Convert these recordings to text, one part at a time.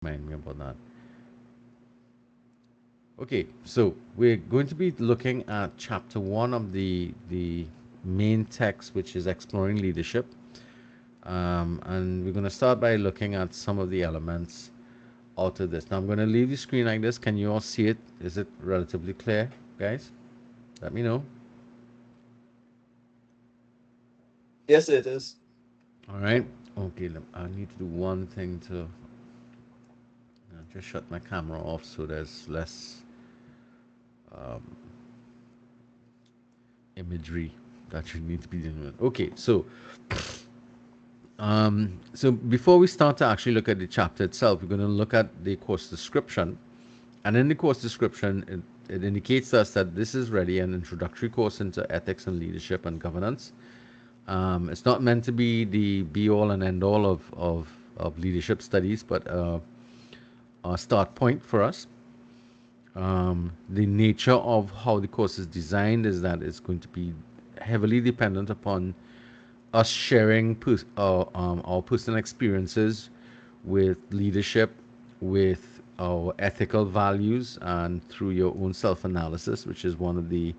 Remind me about that. Okay, so we're going to be looking at chapter one of the main text, which is exploring leadership, and we're going to start by looking at some of the elements out of this. Now I'm going to leave the screen like this. Can you all see it? Is it relatively clear, guys? Let me know. Yes, it is. All right. Okay. I need to do one thing to just shut my camera off so there's less um, imagery that you need to be dealing with. Okay. So before we start to actually look at the chapter itself, we're going to look at the course description. And in the course description, it indicates to us that this is really an introductory course into ethics and leadership and governance. It's not meant to be the be all and end all of leadership studies, but a start point for us. The nature of how the course is designed is that it's going to be heavily dependent upon us sharing our personal experiences with leadership, with our ethical values, and through your own self analysis, which is one of the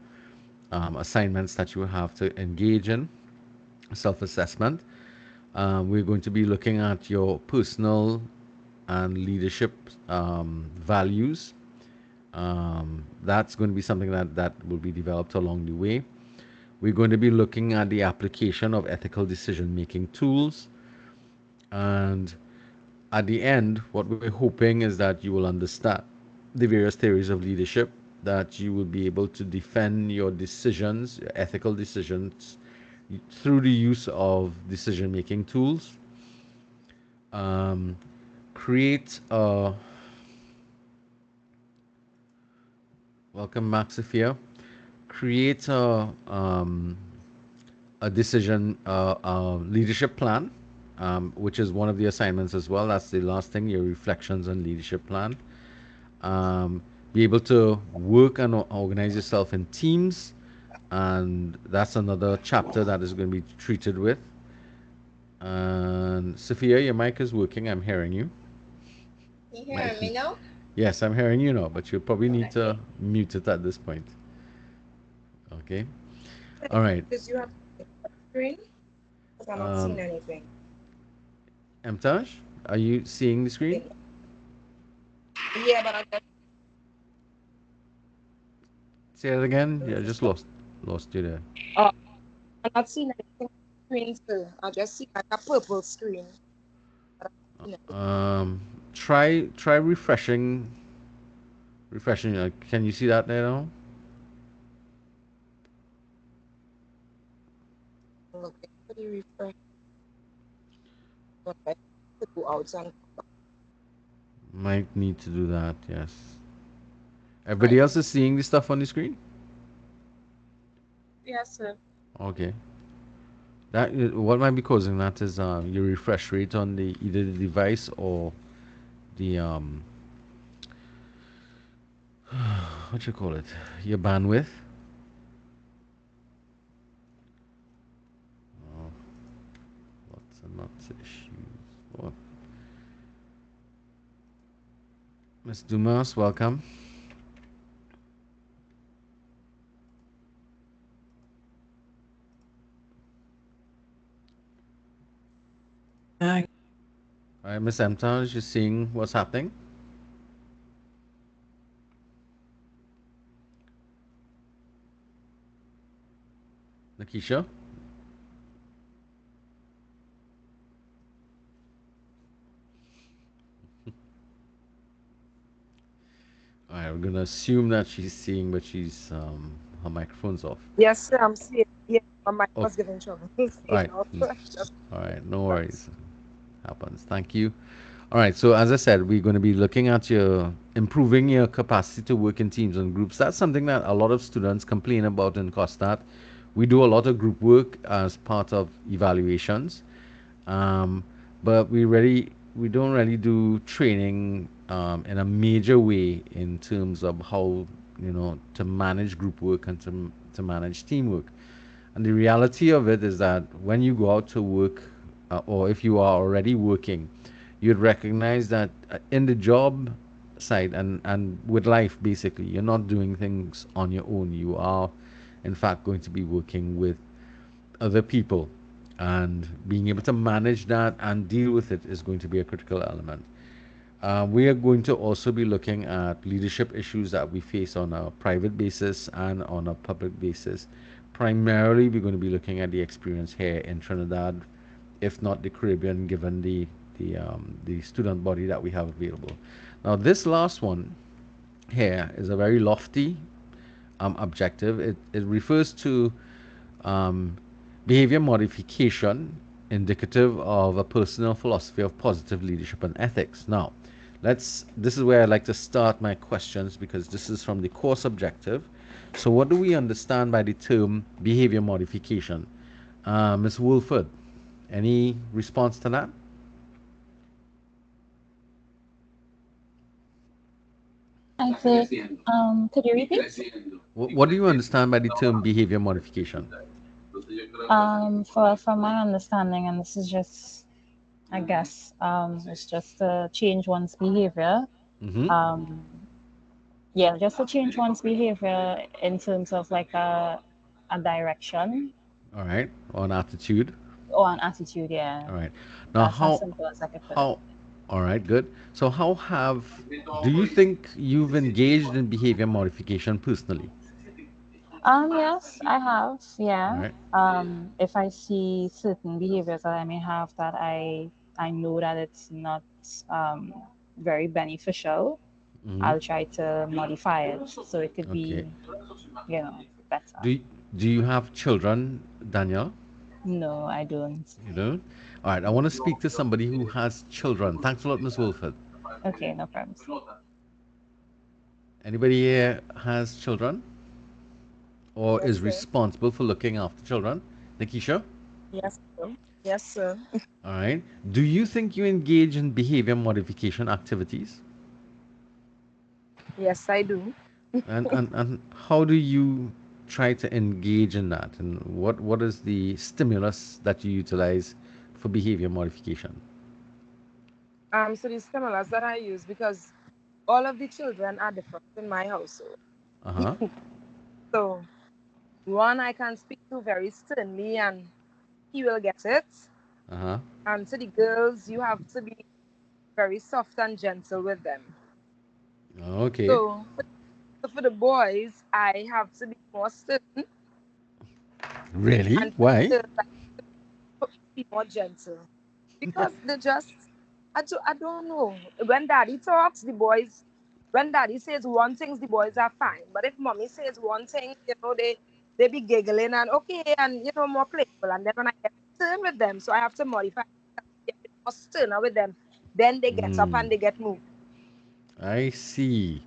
assignments that you have to engage in self assessment. We're going to be looking at your personal and leadership values. That's going to be something that will be developed along the way. We're going to be looking at the application of ethical decision making tools. And at the end, what we're hoping is that you will understand the various theories of leadership, that you will be able to defend your decisions, your ethical decisions, through the use of decision making tools. Um, create a welcome, Max Sophia. Create a decision, leadership plan, which is one of the assignments as well. That's the last thing, your reflections on leadership plan. Be able to work and organize yourself in teams, and that's another chapter that is going to be treated with. And Sophia, your mic is working. I'm hearing you. You Might hearing me be. now? Yes, I'm hearing you now, but you probably need Okay. to mute it at this point. Okay. All right. Because you have a screen? Because I'm not seeing Um, anything. Emtaj, are you seeing the screen? Yeah, but I just Say it again. Yeah, I just lost you there. uh, I'm not seeing anything on the screen, sir. I just see like a purple screen. But I'm not seeing anything. Um, try refreshing. Can you see that there now? Okay, pretty refresh. But I have to go out and come back. Might need to do that. Yes. Right. Everybody else is seeing the stuff on the screen. Yes, sir. Okay. What might be causing that is your refresh rate on the either the device or the what you call it, your bandwidth. Oh, lots and lots of issues. What? Miss Dumas, welcome. Hi. All right, Miss Emta, is you seeing what's happening? Nakisha? All right, we're gonna assume that she's seeing, but she's her microphone's off. Yes, sir. I'm seeing. Yeah, my mic Okay. was giving trouble. All Seeing right. off. Just All right. No once. worries. Happens. Thank you. All right. So as I said, we're going to be looking at your improving your capacity to work in teams and groups. That's something that a lot of students complain about in COSTAT. We do a lot of group work as part of evaluations, um, but we don't really do training in a major way in terms of how to manage group work and to manage teamwork. And the reality of it is that when you go out to work, or if you are already working, you'd recognize that in the job side and with life, basically, you're not doing things on your own. You are, in fact, going to be working with other people, and being able to manage that and deal with it is going to be a critical element. We are going to also be looking at leadership issues that we face on a private basis and on a public basis. Primarily, we're going to be looking at the experience here in Trinidad, if not the Caribbean, given the student body that we have available. Now, this last one here is a very lofty objective. It refers to um, behavior modification indicative of a personal philosophy of positive leadership and ethics. Now, this is where I like to start my questions, because this is from the course objective. So what do we understand by the term behavior modification? Ms. Wolford, any response to that? I think, could you repeat? What do you understand by the term behavior modification? From my understanding, and this is just, I guess, it's just to change one's behavior. Mm-hmm. Um, yeah, just to change one's behavior in terms of like a direction All right, on attitude. or an attitude. Yeah, All right. Now, that's as simple as I could put it. how, all right, good. So do you think you've engaged in behavior modification personally? Yes, I have. All Yeah. right. If I see certain behaviors that I may have that I know that it's not um very beneficial, Mm-hmm. I'll try to modify it so it could Okay. be, you know, better. Do do you have children, Daniel? No, I don't. You don't? All right. I want to speak to somebody who has children. Thanks a lot, Miss Wilford. Okay, no problems. Anybody here has children or Yes, is sir. responsible for looking after children? Nikisha? Yes, sir. Yes, sir. All right. Do you think you engage in behavior modification activities? Yes, I do. And how do you try to engage in that? And what is the stimulus that you utilize for behavior modification? So the stimulus that I use, because all of the children are different in my household. Uh huh. So one I can speak to very sternly and he will get it. Uh huh. And to the girls, you have to be very soft and gentle with them. Okay. So for the boys, I have to be more stern, Really? and for the Why? girls, I have to be more gentle. Because they just, I don't know. When daddy talks, when daddy says one thing, the boys are fine. But if mommy says one thing, they be giggling and okay, and more playful. And then when I get stern with them, so I have to modify, get more sterner with them. Then they get up Hmm. and they get moved. I see.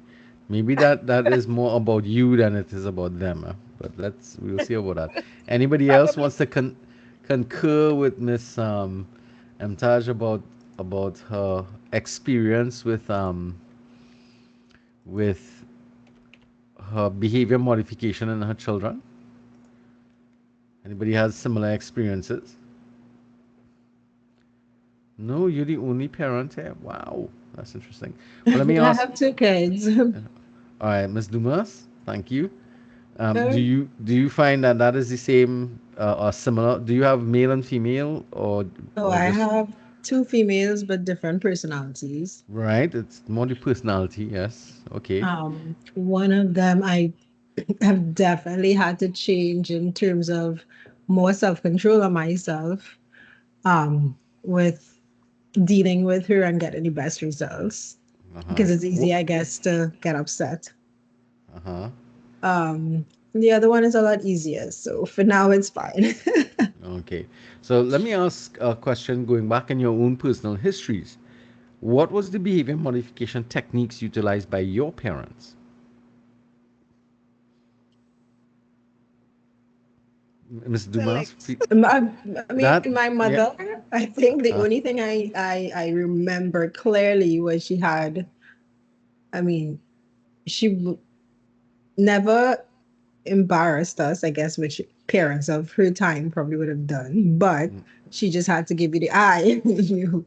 Maybe that is more about you than it is about them. But we'll see about that. Anybody else Probably. wants to concur with Miss Mtaj about her experience with her behavior modification in her children? Anybody has similar experiences? No, you're the only parent here. Wow, that's interesting. Well, let me I ask. have two kids. All right, Miss Dumas, thank you. Do Um, you find that that is the same or similar? Do you have male and female, so or I just have two females but different personalities. right? It's more the personality. Yes. Okay. One of them I have definitely had to change in terms of more self-control on myself, with dealing with her and getting the best results. Uh huh. Because it's easy, I guess, to get upset. Uh huh. The other one is a lot easier. So for now, it's fine. Okay. So let me ask a question going back in your own personal histories. What was the behavior modification techniques utilized by your parents? Miss Dumas, Select. I mean, that my yeah. mother, I think the Uh, only thing I remember clearly was she had, I mean, she never embarrassed us, I guess, which parents of her time probably would have done, but she just had to give you the eye. You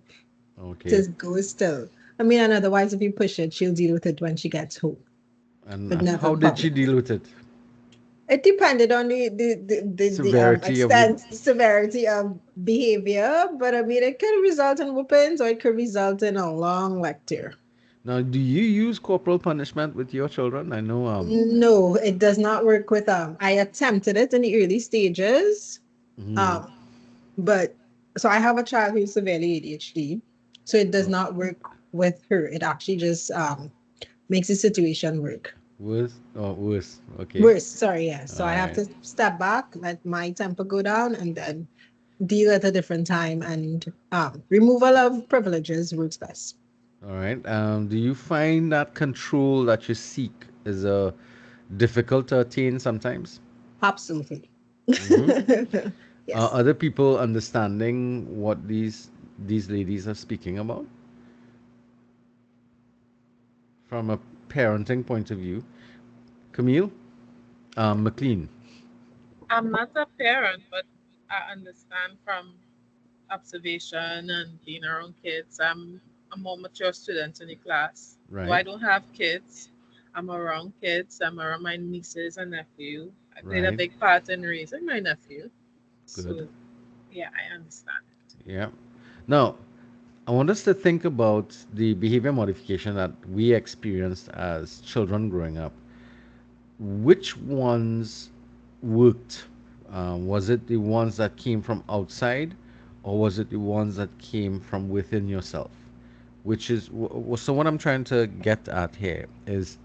Okay. to go still. I mean, and otherwise, if you push it, she'll deal with it when she gets home, And but never how in did she public. deal with it? It depended on the Severity of the. extent, severity of behavior, but I mean, it can result in whoopings or it could result in a long lecture. Now, do you use corporal punishment with your children? I know. No, it does not work with I attempted it in the early stages. Mhm. Um, but so I have a child who's severely ADHD. So it does not work with her. It actually just makes the situation work. Worse or worse? Okay. Worse, sorry, yeah. All So I have right. to step back, let my temper go down, and then deal at a different time. And removal of privileges works best. All right. Do you find that control that you seek is difficult to attain sometimes? Absolutely. Hmm. Are Yes. other people understanding what these ladies are speaking about from a parenting point of view? Camille, McLean. I'm not a parent, but I understand from observation and being around kids. I'm a more mature student in the class. Though Right. I don't have kids, I'm around kids. I'm around my nieces and nephew. I played a Right. big part in raising my nephew. Good. So, yeah, I understand it. Yeah. Now, I want us to think about the behavior modification that we experienced as children growing up. Which ones worked? Was it the ones that came from outside, or was it the ones that came from within yourself? Which is so. What I'm trying to get at here is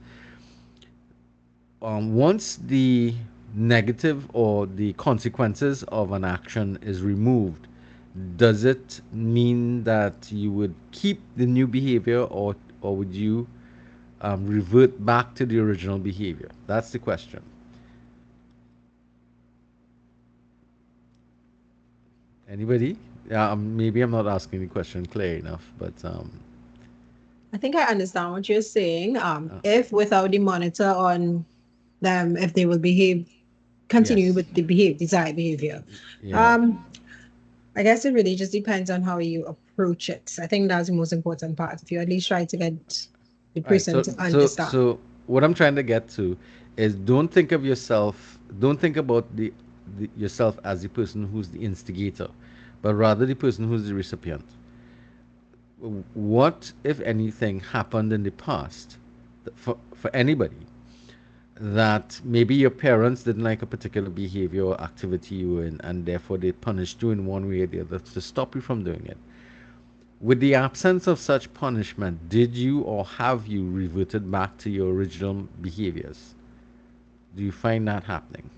once the negative or the consequences of an action is removed, does it mean that you would keep the new behavior, or would you revert back to the original behavior? That's the question. Anybody? Yeah, maybe I'm not asking the question clear enough, but I think I understand what you're saying. uh, If without the monitor on them, if they will continue yes, with the desired behavior. yeah. Um, I guess it really just depends on how you approach it. I think that's the most important part. If you at least try to get the All right. person So, to so, understand. so, what I'm trying to get to is don't think of yourself. Don't think about yourself as the person who's the instigator, but rather the person who's the recipient. What, if anything, happened in the past for anybody that maybe your parents didn't like a particular behavior or activity you were in, and therefore they punished you in one way or the other to stop you from doing it. With the absence of such punishment, did you or have you reverted back to your original behaviors? Do you find that happening?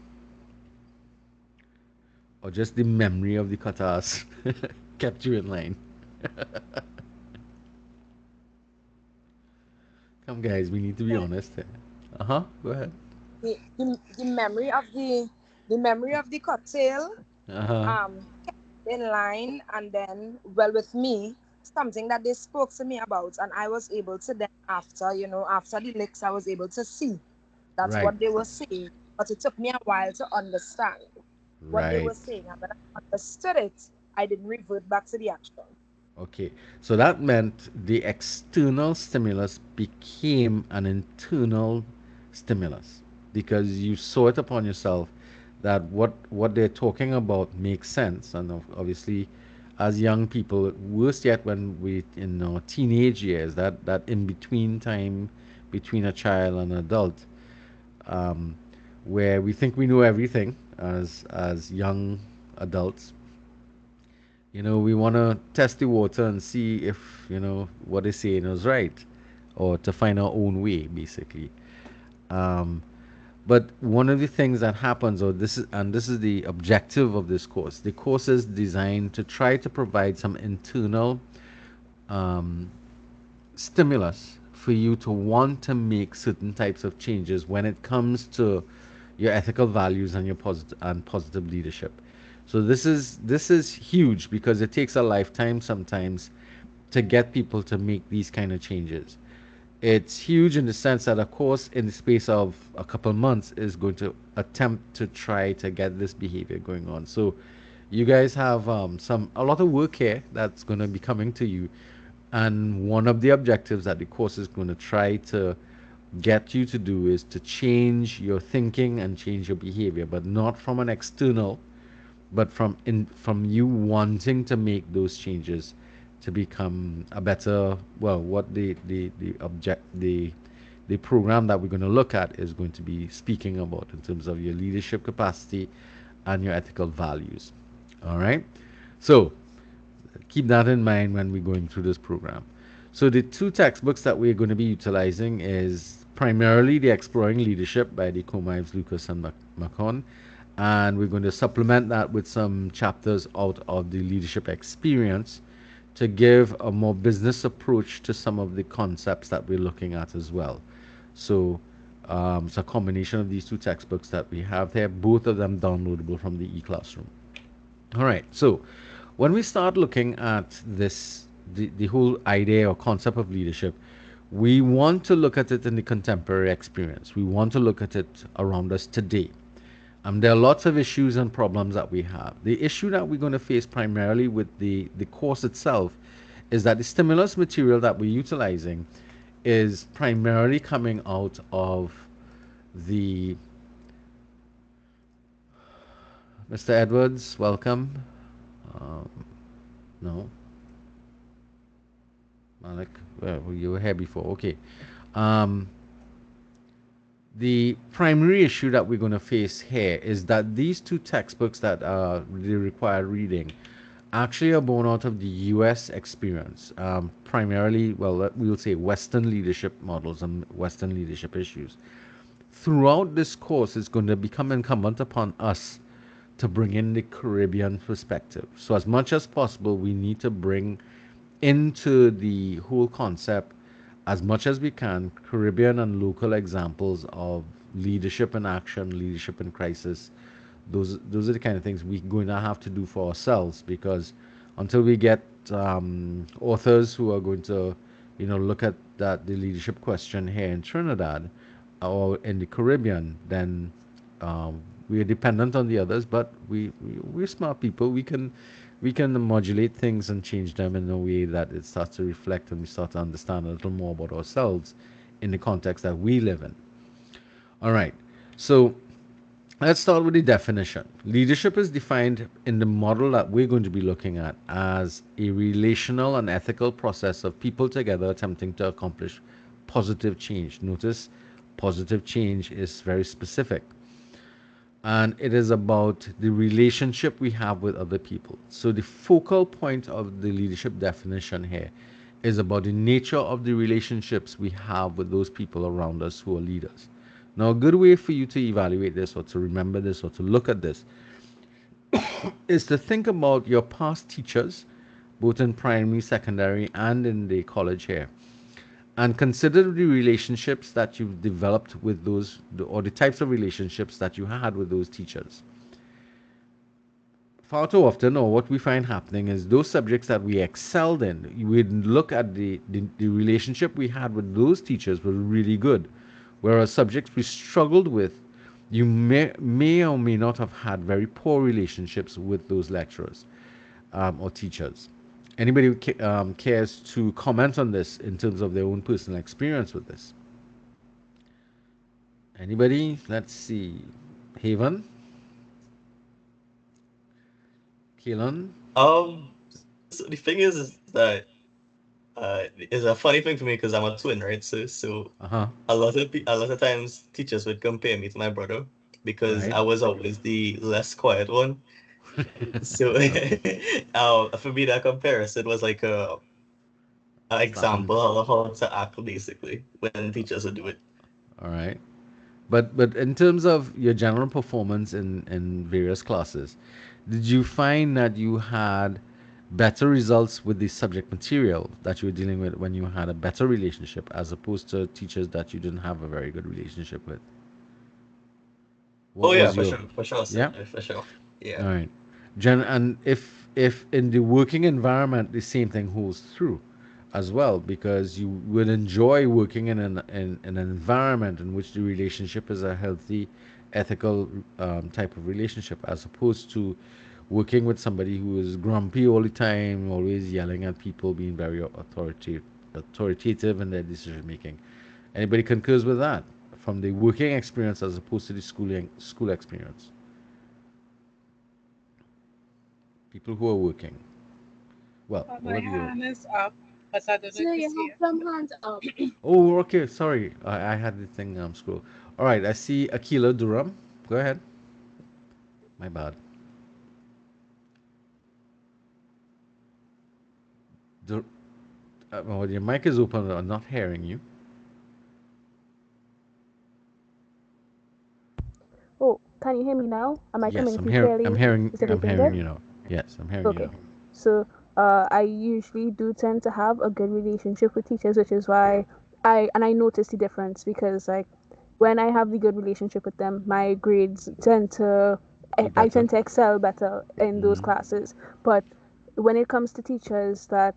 Or just the memory of the katas kept you in line? Come, guys, we need to be honest here. Uh huh. Go ahead. The memory of the cocktail Uh huh. kept in line, and then, well, with me, something that they spoke to me about, and I was able to then, after the licks, I was able to see that's Right. what they were saying, but it took me a while to understand what they Right. were saying, and when I understood it, I didn't revert back to the action. Okay. So that meant the external stimulus became an internal stimulus because you saw it upon yourself that what they're talking about makes sense, and obviously as young people, worse yet when we in our teenage years, that in between time between a child and an adult, um, where we think we know everything as young adults. We want to test the water and see if what they're saying is right, or to find our own way, basically. Um, but one of the things that happens, or this is the objective of this course. The course is designed to try to provide some internal um, stimulus for you to want to make certain types of changes when it comes to your ethical values and your positive leadership. So this is huge because it takes a lifetime sometimes to get people to make these kind of changes. It's huge in the sense that a course in the space of a couple months is going to attempt to try to get this behavior going on. So you guys have a lot of work here that's going to be coming to you, And one of the objectives that the course is going to try to get you to do is to change your thinking and change your behavior, but not from an external, but from you wanting to make those changes to become a better, well, what the program that we're going to look at is going to be speaking about in terms of your leadership capacity and your ethical values. All right, so keep that in mind when we're going through this program. So the two textbooks that we're going to be utilizing is primarily the Exploring Leadership by the Comives, Lucas, and Macon, and we're going to supplement that with some chapters out of the leadership experience to give a more business approach to some of the concepts that we're looking at as well. So it's a combination of these two textbooks that we have there, both of them downloadable from the e-classroom. All right, so when we start looking at this, the whole idea or concept of leadership, we want to look at it in the contemporary experience. We want to look at it around us today. There are lots of issues and problems that we have. The issue that we're going to face primarily with the course itself is that the stimulus material that we're utilizing is primarily coming out of the Mr. Edwards, welcome. Um, no, Malik, well, you were here before. Okay. Um, the primary issue that we're going to face here is that these two textbooks that are the required reading actually are born out of the U.S. experience, primarily, well, we'll say Western leadership models and Western leadership issues. Throughout this course, it's going to become incumbent upon us to bring in the Caribbean perspective. So as much as possible, we need to bring into the whole concept as much as we can Caribbean and local examples of leadership in action, leadership in crisis. Those are the kind of things we're going to have to do for ourselves, because until we get authors who are going to, look at the leadership question here in Trinidad or in the Caribbean, then we are dependent on the others. But we're smart people. We can modulate things and change them in a way that it starts to reflect and we start to understand a little more about ourselves in the context that we live in. All right. So let's start with the definition. Leadership is defined in the model that we're going to be looking at as a relational and ethical process of people together attempting to accomplish positive change. Notice positive change is very specific. And it is about the relationship we have with other people. So the focal point of the leadership definition here is about the nature of the relationships we have with those people around us who are leaders. Now, a good way for you to evaluate this or to remember this or to look at this is to think about your past teachers, both in primary, secondary, and in the college here, and consider the relationships that you've developed with those, or the types of relationships that you had with those teachers. Far too often, or what we find happening, is those subjects that we excelled in, we look at the relationship we had with those teachers was really good, whereas subjects we struggled with, you may or may not have had very poor relationships with those lecturers or teachers. Anybody who cares to comment on this in terms of their own personal experience with this? Anybody? Let's see. Haven? Keelan? So the thing is that it's a funny thing for me because I'm a twin, right? So Uh-huh. a lot of times teachers would compare me to my brother because Right. I was always the less quiet one. So for me, that comparison was like a Starting. example of how to act basically when teachers would do it. All right. But in terms of your general performance in various classes, did you find that you had better results with the subject material that you were dealing with when you had a better relationship as opposed to teachers that you didn't have a very good relationship with? Oh What yeah, was your, for sure, sir, yeah? for sure. All Yeah. right. And if in the working environment the same thing holds true as well, because you would enjoy working in an environment in which the relationship is a healthy, ethical type of relationship, as opposed to working with somebody who is grumpy all the time, always yelling at people, being very authoritative in their decision making. Anybody concurs with that from the working experience as opposed to the school experience? People who are working. Well, all My of you. hand is up, but I don't know So if you you see have it. some hands up. Oh, okay. Sorry, I had the thing scroll. All right, I see Akila Durham. Go ahead. My bad. Dur- well, your mic is open. I'm not hearing you. Oh, can you hear me now? Am I Yes, coming through clearly? Is I'm everything hearing good? you now. Yes, I'm hearing you Okay. now. So, I usually do tend to have a good relationship with teachers, which is why I notice the difference because like when I have the good relationship with them, my grades tend to Be I better. tend to excel better in those Mm-hmm. classes. But when it comes to teachers that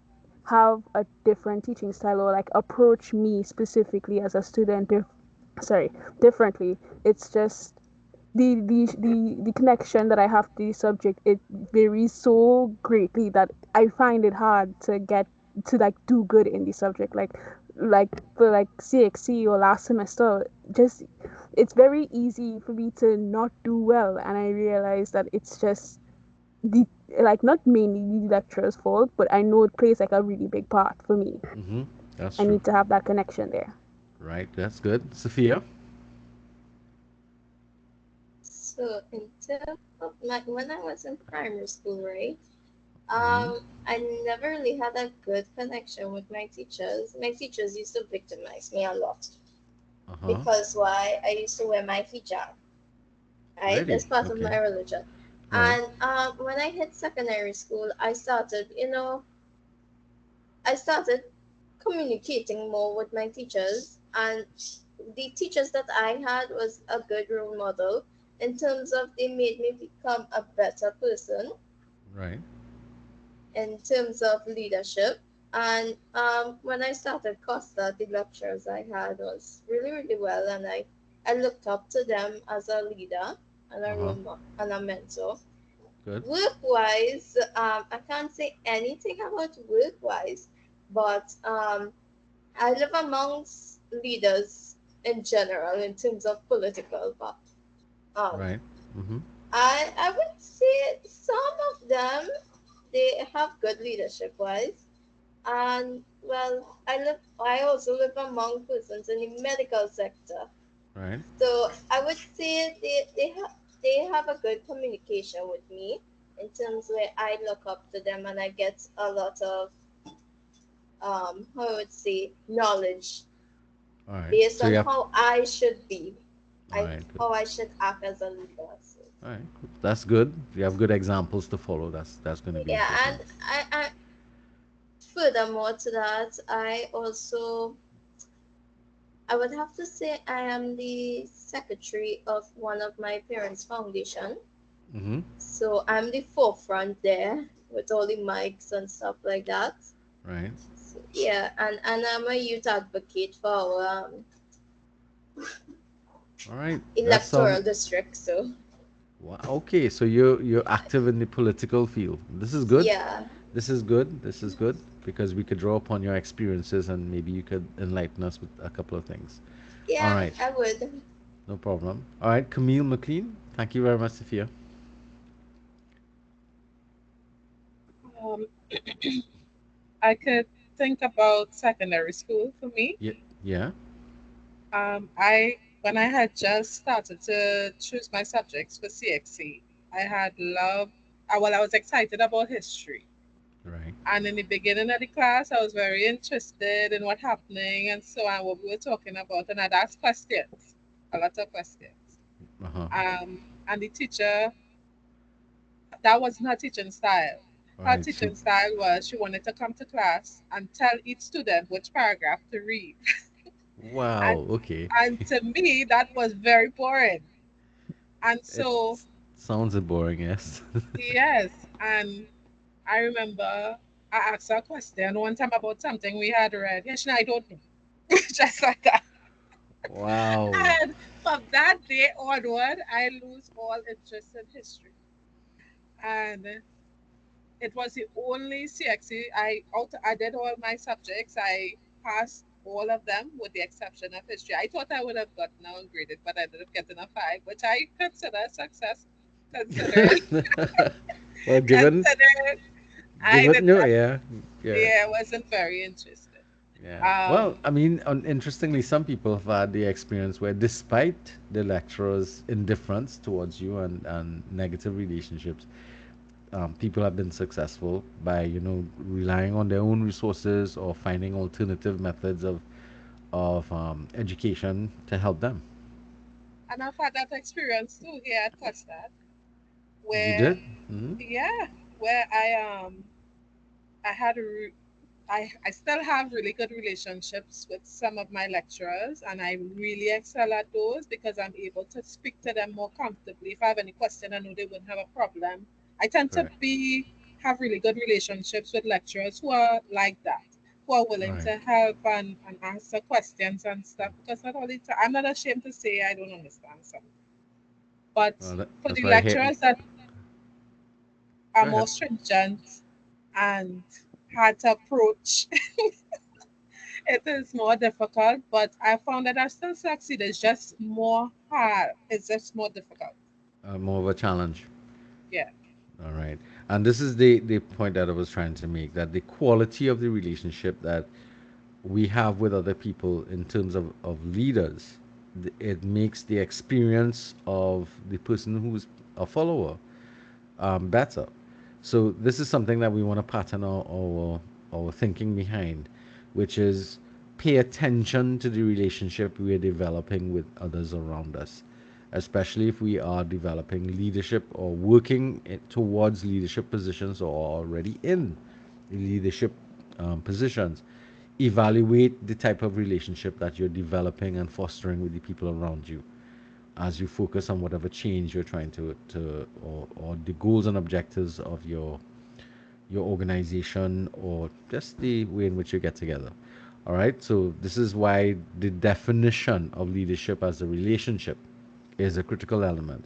have a different teaching style or like approach me specifically as a student, sorry, differently, it's just the connection that I have to the subject, it varies so greatly that I find it hard to get to like do good in the subject. Like for like CXC or last semester, just it's very easy for me to not do well, and I realize that it's just the like not mainly the lecturer's fault, but I know it plays like a really big part for me. Mm-hmm. That's I true. need to have that connection there. Right. That's good. Sophia. So in terms of like when I was in primary school, right? Mm-hmm. I never really had a good connection with my teachers. My teachers used to victimize me a lot Uh huh. because why I used to wear my hijab, right? Really? It's part of Okay. my religion. Right. And when I hit secondary school, I started communicating more with my teachers, and the teachers that I had was a good role model in terms of they made me become a better person Right. in terms of leadership. And when I started Costa, the lectures I had was really, really well, and I looked up to them as a leader and Uh huh. and a mentor. Good. Work wise, I can't say anything about work wise, but I live amongst leaders in general in terms of political, but um, Right. Mm-hmm. I would say some of them they have good leadership wise, and well, I also live among persons in the medical sector, Right. so I would say they have a good communication with me in terms where I look up to them and I get a lot of how I would say knowledge All right. based So you on have. how I should be, All right. Good. how I should act as a leader. So, All right. That's good. You have good examples to follow. That's going to be yeah, important. and I furthermore to that, I would have to say I am the secretary of one of my parents' foundation. Mm-hmm. So I'm the forefront there with all the mics and stuff like that. Right. So, yeah, and I'm a youth advocate for our All right. That electoral sounds. district. So Wow. Okay. So you're active in the political field. This is good. yeah, This is good. This is good because we could draw upon your experiences and maybe you could enlighten us with a couple of things. All yeah, right. I would. No problem. All right. Camille McLean. Thank you very much, Sophia. Um, I could think about secondary school for me. Yeah. Yeah. I when I had just started to choose my subjects for CXC, I had loved. Well, I was excited about history, Right. and in the beginning of the class, I was very interested in what happening and so on, what we were talking about, and I'd ask questions, a lot of questions. Uh huh. And the teacher, that wasn't her teaching style. All Her right. She. teaching style was she wanted to come to class and tell each student which paragraph to read. And Wow. Okay. and to me that was very boring. And It so sounds boring. Yes. yes, and I remember I asked her a question one time about something we had read. Yes, I don't know. Just like that. Wow. And from that day onward, I lose all interest in history. and it was the only CXC I did all my subjects. I passed all of them with the exception of history. I thought I would have gotten downgraded, but I ended up getting a 5, which I consider a success, considering Well, given considering I given did no, not. yeah, yeah. Yeah, I wasn't very interested. Yeah. Well, Um, I mean, interestingly, some people have had the experience where, despite the lecturer's indifference towards you and negative relationships, people have been successful by, relying on their own resources or finding alternative methods of education to help them. and I've had that experience too here at Costa, You where did? Hmm. yeah, where I had a I still have really good relationships with some of my lecturers, and I really excel at those because I'm able to speak to them more comfortably. If I have any question, I know they wouldn't have a problem. I tend to Correct. be have really good relationships with lecturers who are like that, who are willing Right. to help and answer questions and stuff. Because not only I'm not ashamed to say I don't understand something, but Well, for that's the why I hate. lecturers that are Go ahead. more stringent and hard to approach, it is more difficult, but I found that I still succeed. It's just more hard. It's just more difficult. More of a challenge. Yeah. All right. And this is the point that I was trying to make, that the quality of the relationship that we have with other people in terms of leaders, it makes the experience of the person who's a follower better. So this is something that we want to pattern our thinking behind, which is pay attention to the relationship we are developing with others around us, especially if we are developing leadership or working towards leadership positions or already in leadership positions. Evaluate the type of relationship that you're developing and fostering with the people around you as you focus on whatever change you're trying or the goals and objectives of your organization, or just the way in which you get together. All right, so this is why the definition of leadership as a relationship is a critical element,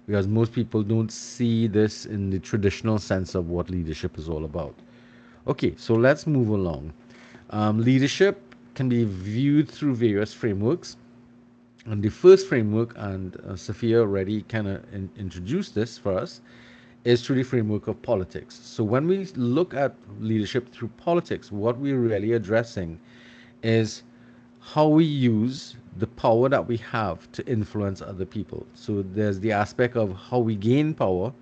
because most people don't see this in the traditional sense of what leadership is all about. Okay, so let's move along. Leadership can be viewed through various frameworks. And the first framework, and Sophia already kind of introduced this for us, is through the framework of politics. So when we look at leadership through politics, what we're really addressing is how we use the power that we have to influence other people. So there's the aspect of how we gain power,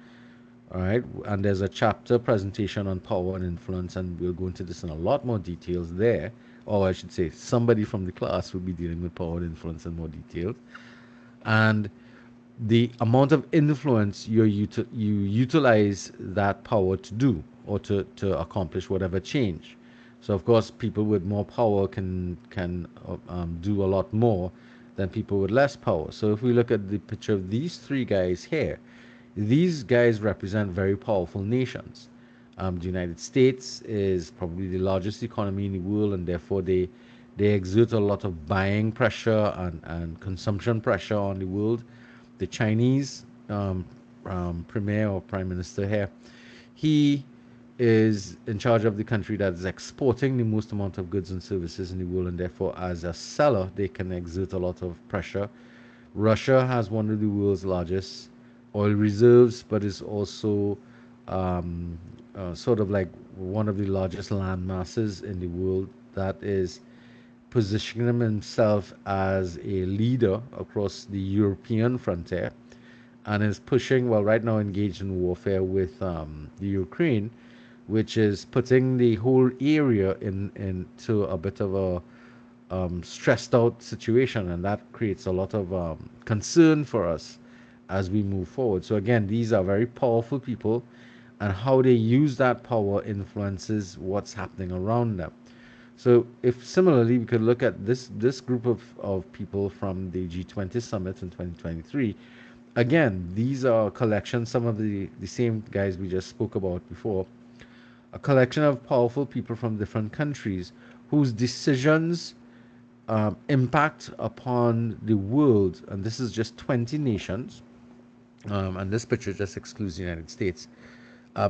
all right, and there's a chapter presentation on power and influence, and we'll go into this in a lot more details there. Or I should say, somebody from the class will be dealing with power and influence in more detail. And the amount of influence you utilize that power to do, or to accomplish whatever change. So of course, people with more power can do a lot more than people with less power. So if we look at the picture of these three guys here, these guys represent very powerful nations. The United States is probably the largest economy in the world, and therefore they exert a lot of buying pressure and consumption pressure on the world. The Chinese premier or prime minister here, he is in charge of the country that is exporting the most amount of goods and services in the world, and therefore, as a seller, they can exert a lot of pressure. Russia has one of the world's largest oil reserves, but is also um, sort of like one of the largest land masses in the world, that is positioning himself as a leader across the European frontier, and is pushing, well, right now engaged in warfare with the Ukraine, which is putting the whole area into a bit of a stressed out situation, and that creates a lot of concern for us as we move forward. So again, these are very powerful people, and how they use that power influences what's happening around them. So if similarly we could look at this group of people from the G20 summit in 2023, again, these are collections, some of the same guys we just spoke about before, a collection of powerful people from different countries whose decisions impact upon the world, and this is just 20 nations, and this picture just excludes the United States.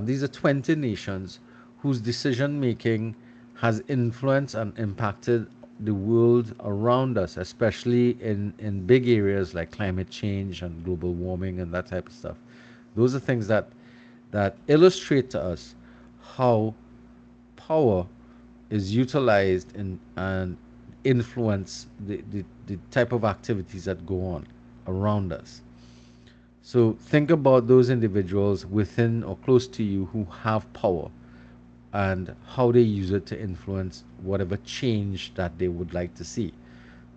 These are 20 nations whose decision making has influenced and impacted the world around us, especially in big areas like climate change and global warming and that type of stuff. Those are things that illustrate to us how power is utilized in and influence the type of activities that go on around us. So think about those individuals within or close to you who have power and how they use it to influence whatever change that they would like to see.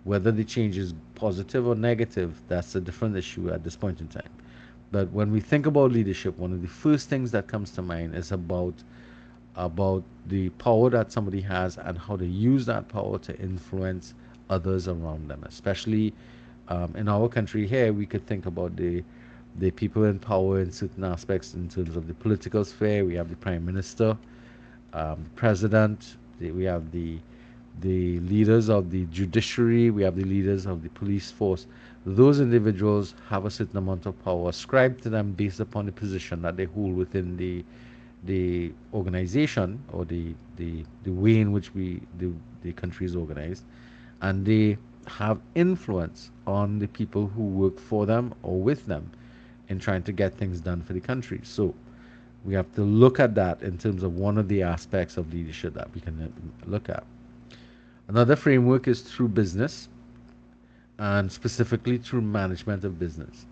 Whether the change is positive or negative, that's a different issue at this point in time. But when we think about leadership, one of the first things that comes to mind is about the power that somebody has and how to use that power to influence others around them. Especially in our country here, we could think about the people in power in certain aspects in terms of the political sphere. We have the prime minister, president. We have the leaders of the judiciary. We have the leaders of the police force. Those individuals have a certain amount of power ascribed to them based upon the position that they hold within the organization or the way in which the country is organized, and they have influence on the people who work for them or with them in trying to get things done for the country. So we have to look at that in terms of one of the aspects of leadership that we can look at. Another framework is through business, and specifically through management of business.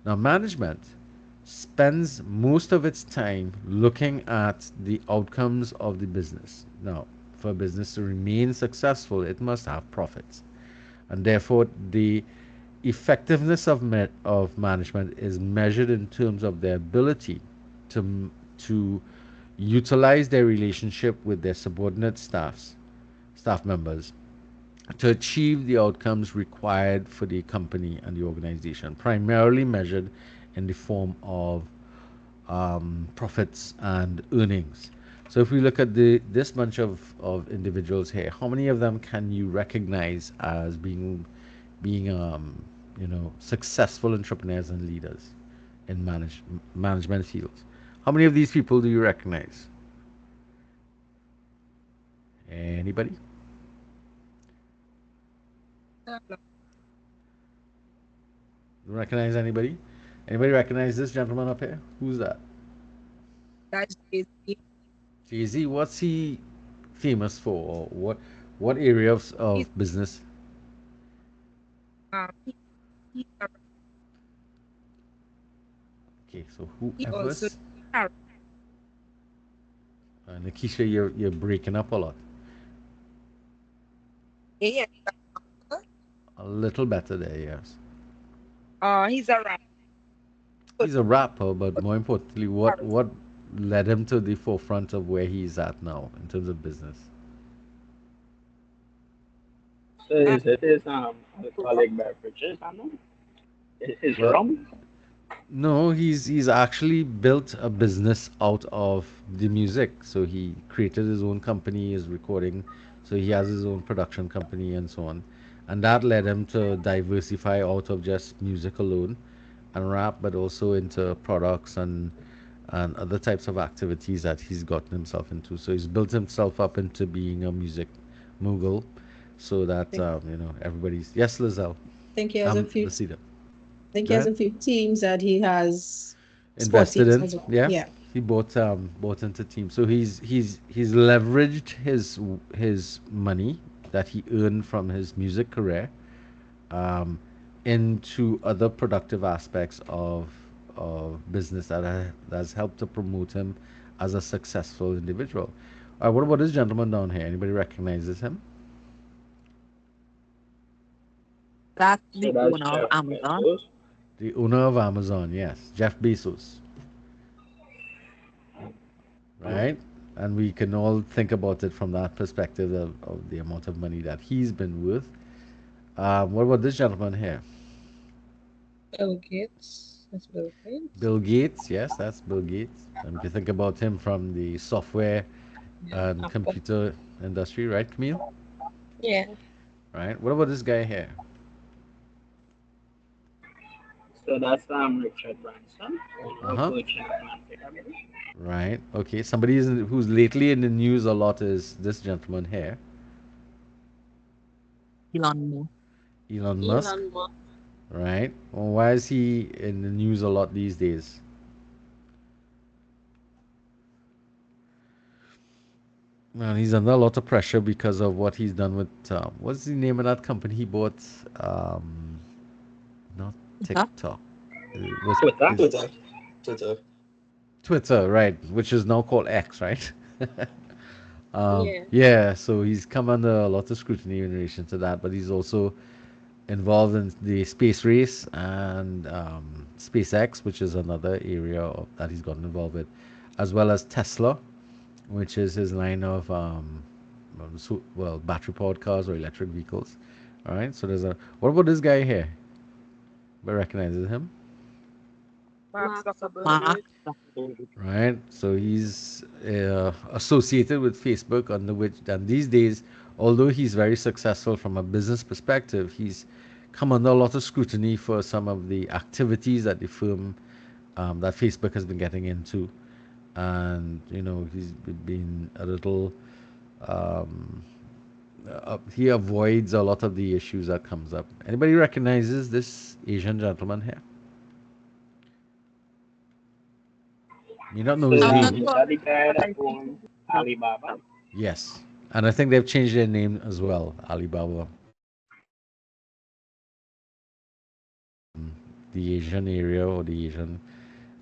Now, management spends most of its time looking at the outcomes of the business. Now, for a business to remain successful, it must have profits. And therefore, the effectiveness of management is measured in terms of their ability to utilize their relationship with their subordinate staff members to achieve the outcomes required for the company and the organization, primarily measured in the form of profits and earnings. So if we look at this bunch of individuals here, how many of them can you recognize as being successful entrepreneurs and leaders in management fields? How many of these people do you recognize? Anybody? Recognize anybody? Anybody recognize this gentleman up here? Who's that? That's Jay-Z. Jay-Z. What's he famous for? Or what area He's, of business? he, he, Okay, so he whoever. also carry. Nikisha, you're breaking up a lot. Yeah, A little better there, yes. he's a rapper. He's a rapper, but more importantly, what Carry. what led him to the forefront of where he's at now in terms of business? So Uh, is it his alcoholic beverages? I know. His Well, rum. no, he's actually built a business out of the music. So he created his own company, his recording. So he has his own production company and so on. And that led him to diversify out of just music alone and rap, but also into products and other types of activities that he's gotten himself into. So he's built himself up into being a music mogul, so that think, everybody's yes, Lizelle, think he has a I'm few. Lucida. Think Go he has ahead. a few teams that he has sport Invested teams in, as well. yeah. Yeah. He bought into team. So he's leveraged his money that he earned from his music career um, into other productive aspects of business that has helped to promote him as a successful individual. What about this gentleman down here? Anybody recognizes him? That's So the that's owner of Jeff Amazon. Bezos. The owner of Amazon, yes, Jeff Bezos, right? And we can all think about it from that perspective of the amount of money that he's been worth. What about this gentleman here? Bill Gates. That's Bill Gates. Bill Gates, yes, that's Bill Gates. And if you think about him from the software Yeah. and Apple. computer industry, right, Camille? Yeah. Right. What about this guy here? So that's Richard Branson, owner of Uh-huh. Virgin Atlantic, I believe. Right. Okay. Somebody who's lately in the news a lot is this gentleman here, Elon Musk. Elon Musk. Elon Musk. Right. Well, why is he in the news a lot these days? Well, he's under a lot of pressure because of what he's done with what's the name of that company he bought? Um, Not Huh? TikTok. It was Twitter. is Twitter. Twitter. Twitter, right? Which is now called X, right? Yeah. Yeah, so he's come under a lot of scrutiny in relation to that, but he's also involved in the space race and SpaceX, which is another area that he's gotten involved with, as well as Tesla, which is his line of battery powered cars or electric vehicles. All right, so there's a. What about this guy here? Everybody recognizes him, Mark Mark Zuckerberg. Mark Zuckerberg. Zuckerberg. right? So he's associated with Facebook, under which, and these days, although he's very successful from a business perspective, he's come under a lot of scrutiny for some of the activities that the firm, that Facebook has been getting into, and he's been a little. Um, he avoids a lot of the issues that comes up. Anybody recognizes this Asian gentleman here? You don't know his So I'm not name. is sure, that the guy but that I think owns he's not. Alibaba? Yes. And I think they've changed their name as well, Alibaba. The Asian area or the Asian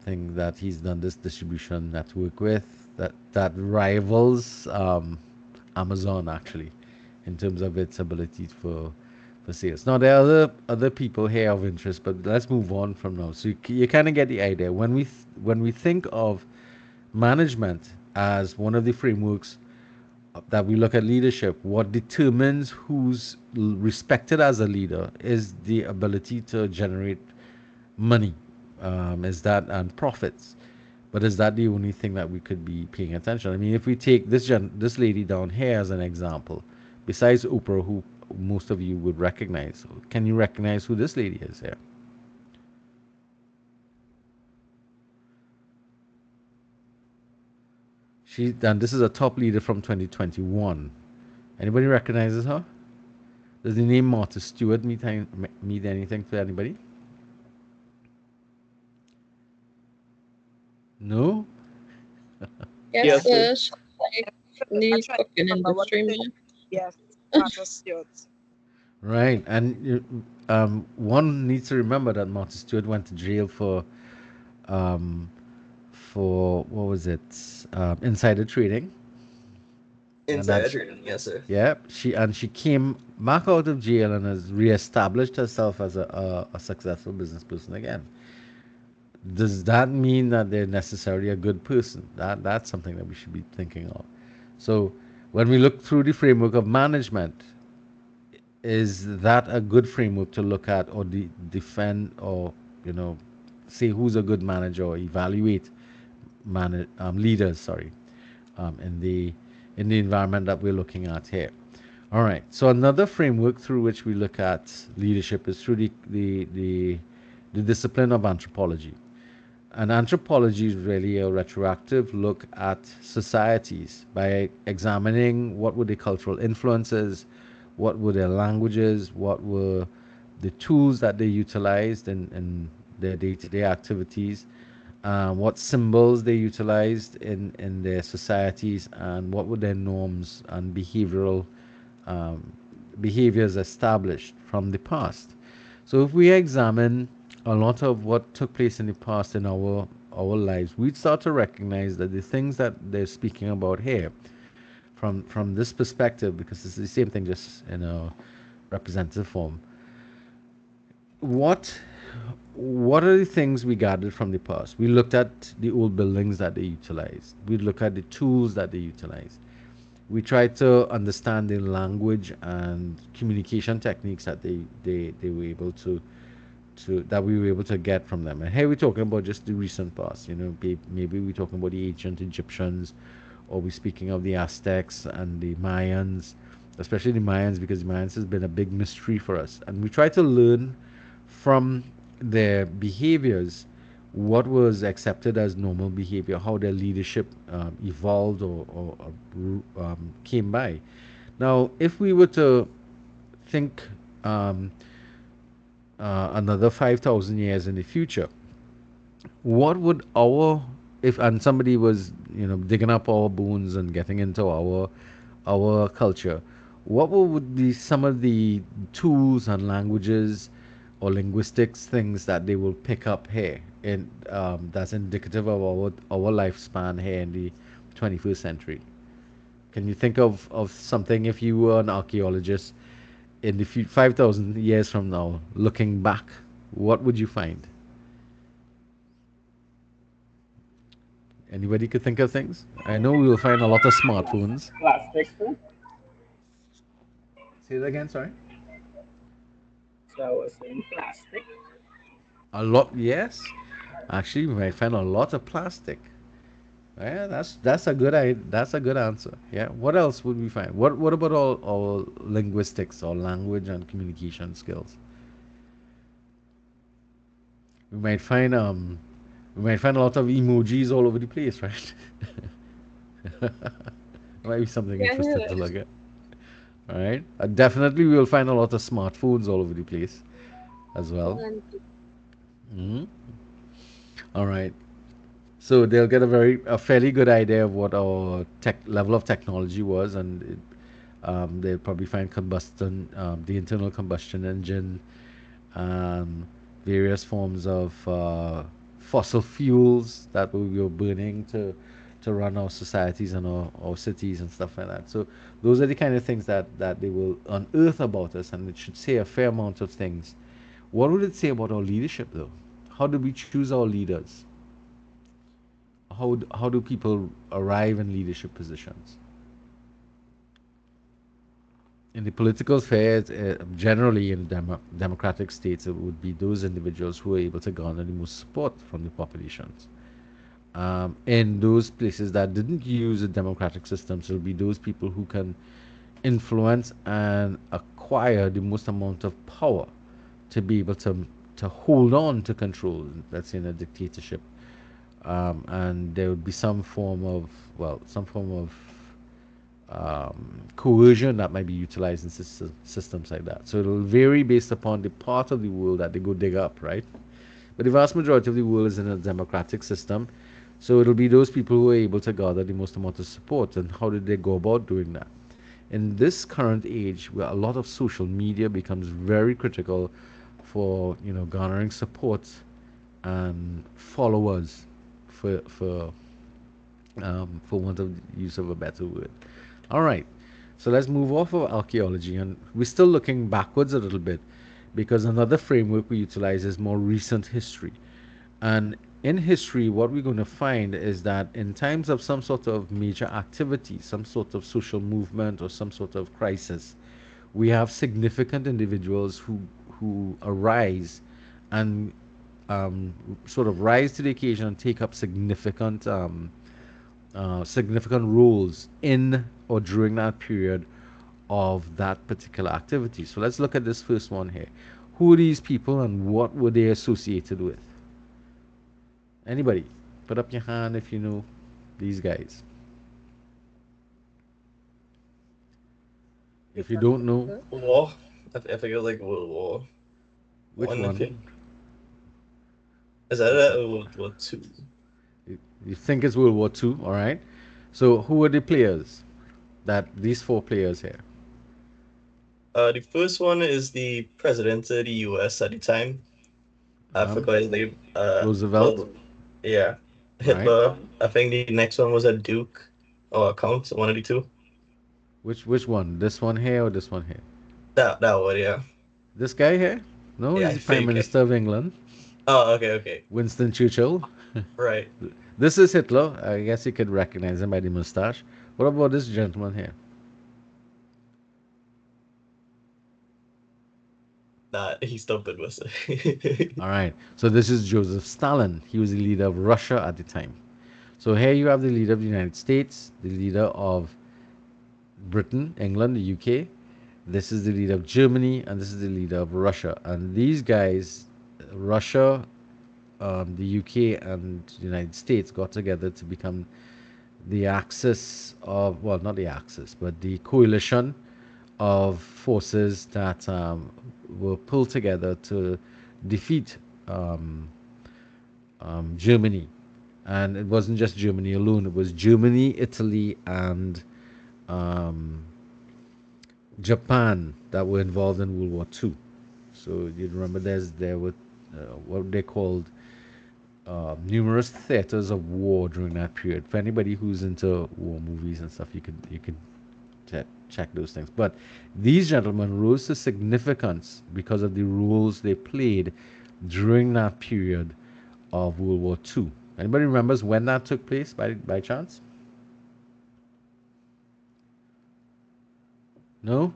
thing that he's done this distribution network with that rivals Amazon actually in terms of its ability for sales. Now there are other people here of interest, but let's move on from now. So you kind of get the idea when we think of management as one of the frameworks that we look at leadership. What determines who's respected as a leader is the ability to generate money, is that and profits. But is that the only thing that we could be paying attention? I mean, if we take this lady down here as an example, besides Oprah, who most of you would recognize, can you recognize who this lady is here? And this is a top leader from 2021. Anybody recognizes her? Does the name Martha Stewart mean anything to anybody? No? Yes, Yes, sir. sir. She's like in I the try to cooking remember what industry, it is. man. Yes, Martha Stewart. Right. And one needs to remember that Martha Stewart went to jail um, for what was it? Insider trading. And Insider that's trading. Yes, sir. yeah. She came back out of jail and has reestablished herself as a successful business person again. Does that mean that they're necessarily a good person? That's something that we should be thinking of. So when we look through the framework of management, is that a good framework to look at or defend or you know say who's a good manager or evaluate leaders? Sorry, in the environment that we're looking at here. All right. So another framework through which we look at leadership is through the discipline of anthropology. And anthropology is really a retroactive look at societies by examining what were the cultural influences, what were their languages, what were the tools that they utilized in their day-to-day activities, what symbols they utilized in their societies, and what were their norms and um, behaviors established from the past. So if we examine a lot of what took place in the past in our lives, we'd start to recognize that the things that they're speaking about here, from this perspective, because it's the same thing just in a representative form. What what are the things we gathered from the past? We looked at the old buildings that they utilized. We looked at the tools that they utilized. We tried to understand the language and communication techniques that they were able to that we were able to get from them. And here we're talking about just the recent past. Maybe we're talking about the ancient Egyptians, or we're speaking of the Aztecs and the Mayans, especially the Mayans, because the Mayans has been a big mystery for us. And we try to learn from their behaviors, what was accepted as normal behavior, how their leadership evolved or came by. Now, if we were to think um, another 5,000 years in the future, what would our, if and somebody was digging up our bones and getting into our culture, what would be some of the tools and languages or linguistics things that they will pick up here in that's indicative of our lifespan here in the 21st century? Can you think of something, if you were an archaeologist in the 5,000 years from now, looking back, what would you find? Anybody could think of things? I know we will find a lot of smartphones. Plastic, sir. Say that again, sorry. So I was saying plastic. A lot, yes. Actually, we might find a lot of plastic. Yeah, that's a good answer. Yeah. What else would we find? What about all our linguistics or language and communication skills? We might find we might find a lot of emojis all over the place, right? Might be something Yeah, interesting to look at. All right. Definitely, we will find a lot of smartphones all over the place as well. and Hmm. All right. So they'll get a fairly good idea of what our tech level of technology was, and they'll probably find combustion, the internal combustion engine, um, various forms of fossil fuels that we were burning to run our societies and our cities and stuff like that. So those are the kind of things that they will unearth about us, and it should say a fair amount of things. What would it say about our leadership, though? How do we choose our leaders? How do people arrive in leadership positions? In the political sphere, generally in democratic states, it would be those individuals who are able to garner the most support from the populations. In those places that didn't use a democratic system, so it'll be those people who can influence and acquire the most amount of power to be able to hold on to control. Let's say in a dictatorship, and there would be some form of some form of coercion that might be utilized in systems like that. So it'll vary based upon the part of the world that they go dig up, right? But the vast majority of the world is in a democratic system. So it'll be those people who are able to gather the most amount of support. And how did they go about doing that? In this current age, where a lot of social media becomes very critical for garnering support and followers, for want of use of a better word. All right, so let's move off of archaeology, and we're still looking backwards a little bit because another framework we utilize is more recent history. And in history, what we're going to find is that in times of some sort of major activity, some sort of social movement, or some sort of crisis, we have significant individuals who arise and sort of rise to the occasion and take up significant roles in or during that period of that particular activity. So let's look at this first one here. Who are these people and what were they associated with? Anybody? Put up your hand if you know these guys. If you don't know, War. I think it was like World War which One. I think. one? Is that Which it? one? Or World War Two? You think it's World War II, all right? So who are the players? These four players here. The first one is the president of the U.S. at the time. I Um, forgot his name. Roosevelt, Well, yeah, right? Hitler. I think the next one was a Duke or a Count, one of the two. Which one? This one here or this one here? That one, yeah. This guy here? No, Yeah, he's I the Prime think. Minister of England, Oh, okay, okay. Winston Churchill. Right. This is Hitler. I guess you could recognize him by the mustache. What about this gentleman here? Nah, he stopped it with All right. So this is Joseph Stalin. He was the leader of Russia at the time. So here you have the leader of the United States, the leader of Britain, England, the UK. This is the leader of Germany, and this is the leader of Russia. And these guys, Russia, the UK, and the United States got together to become the axis of, well, not the axis, but the coalition of forces that were pulled together to defeat um, Germany. And it wasn't just Germany alone, it was Germany, Italy, and um, Japan that were involved in World War II. So you remember there were what they called numerous theaters of war during that period. For anybody who's into war movies and stuff, you could check those things. But these gentlemen rose to significance because of the roles they played during that period of World War II. Anybody remembers when that took place by chance? No?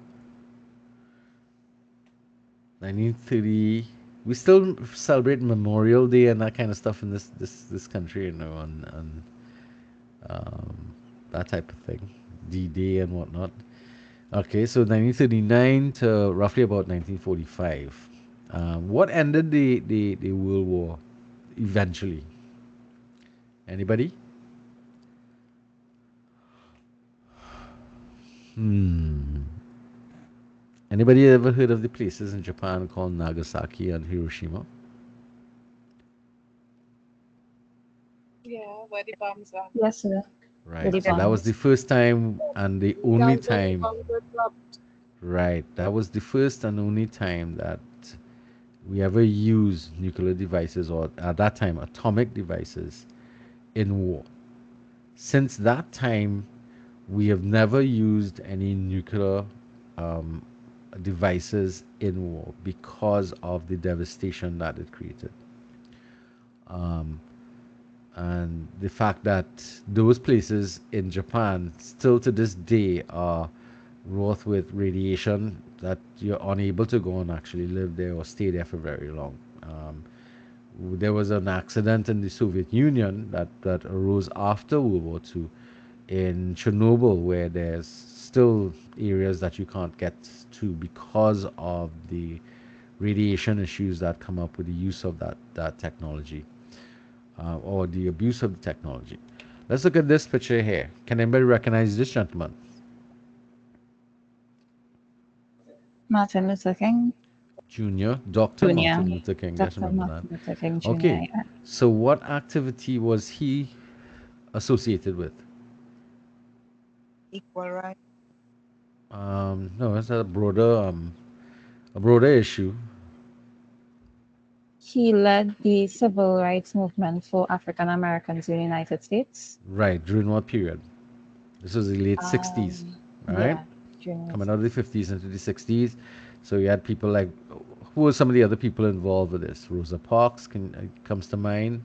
1930. We still celebrate Memorial Day and that kind of stuff in this country, on that type of thing, D-Day and whatnot. Okay, so 1939 to roughly about 1945. What ended the World War eventually? Anybody? Hmm. Anybody ever heard of the places in Japan called Nagasaki and Hiroshima? Yeah, where the bombs are. Yes, sir. Right. Really So that was bombs. the first time and the That only was when the time. bombs were dropped. Right. That was the first and only time that we ever used nuclear devices, or at that time atomic devices, in war. Since that time, we have never used any nuclear um, devices in war because of the devastation that it created. Um, and the fact that those places in Japan still to this day are wrought with radiation that you're unable to go and actually live there or stay there for very long. There was an accident in the Soviet Union that arose after World War II in Chernobyl, where there's still areas that you can't get to because of the radiation issues that come up with the use of that technology, or the abuse of the technology. Let's look at this picture here. Can anybody recognize this gentleman? Martin Luther King Junior, Dr. Jr. Martin Luther King. Just Dr. remember that. Martin Luther King Jr. Okay, Yeah. so what activity was he associated with? Equal right. No, it's a broader issue. He led the civil rights movement for African Americans in the United States. Right, during what period? This was the late 60s, right? Yeah, during Coming out of the 50s into the 60s. So you had people like, who were some of the other people involved with this? Rosa Parks comes to mind.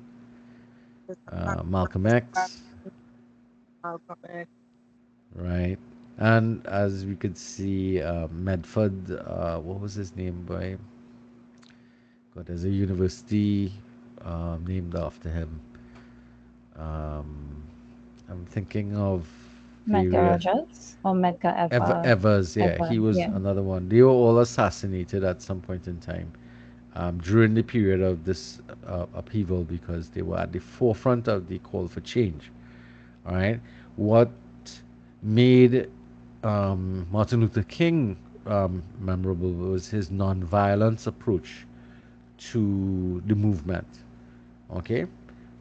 Malcolm X, Malcolm X. right? And as we could see, Medford, what was his name, boy? God, there's a university named after him. Um, I'm thinking of Medgar various Rogers or Medgar Ever. Evers. Yeah, Ever. he was Yeah. another one. They were all assassinated at some point in time during the period of this upheaval because they were at the forefront of the call for change. All right, what made Martin Luther King memorable was his nonviolence approach to the movement. Okay,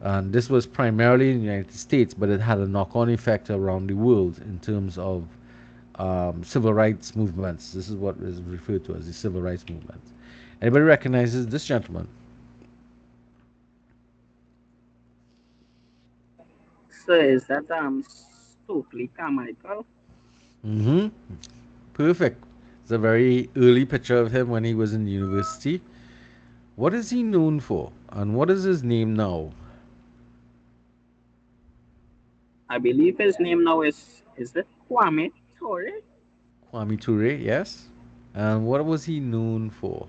and this was primarily in the United States, but it had a knock-on effect around the world in terms of civil rights movements. This is what is referred to as the civil rights movement. Anybody recognizes this gentleman? So is that Stokely Carmichael? Mm-hmm. Perfect. It's a very early picture of him when he was in university. What is he known for, and what is his name now? I believe his name now is it Kwame Ture? Kwame Ture, yes. And what was he known for?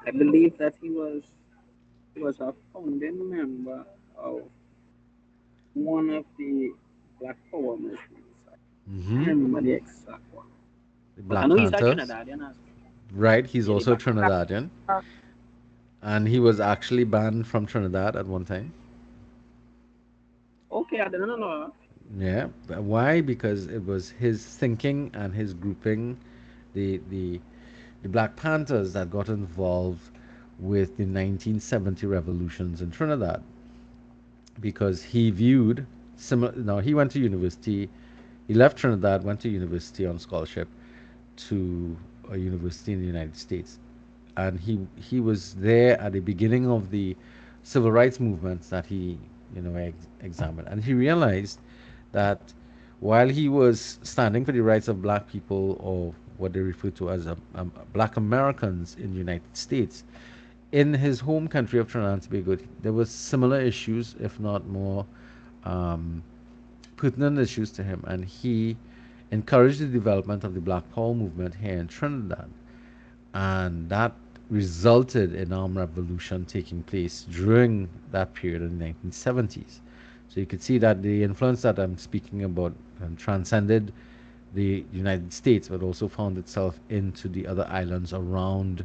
I believe that he was a founding member of one of the Black Power movements. I Mm-hmm. can't remember the exact one. The But I Black know he's a Panthers. Trinidadian as well. Right, he's Yeah, the also Black Panther. Trinidadian. And he was actually banned from Trinidad at one time. Okay, I didn't know. Yeah. Why? Because it was his thinking and his grouping, the the the Black Panthers that got involved with the 1970 revolutions in Trinidad, because he viewed similar. Now he went to university. He left Trinidad, went to university on scholarship to a university in the United States, and he was there at the beginning of the civil rights movements that he examined, and he realized that while he was standing for the rights of black people, or what they refer to as black Americans in the United States, in his home country of Trinidad and Tobago, there was similar issues, if not more um, pertinent issues to him, and he encouraged the development of the Black Power movement here in Trinidad, and that resulted in armed revolution taking place during that period in the 1970s. So you could see that the influence that I'm speaking about transcended the United States, but also found itself into the other islands around,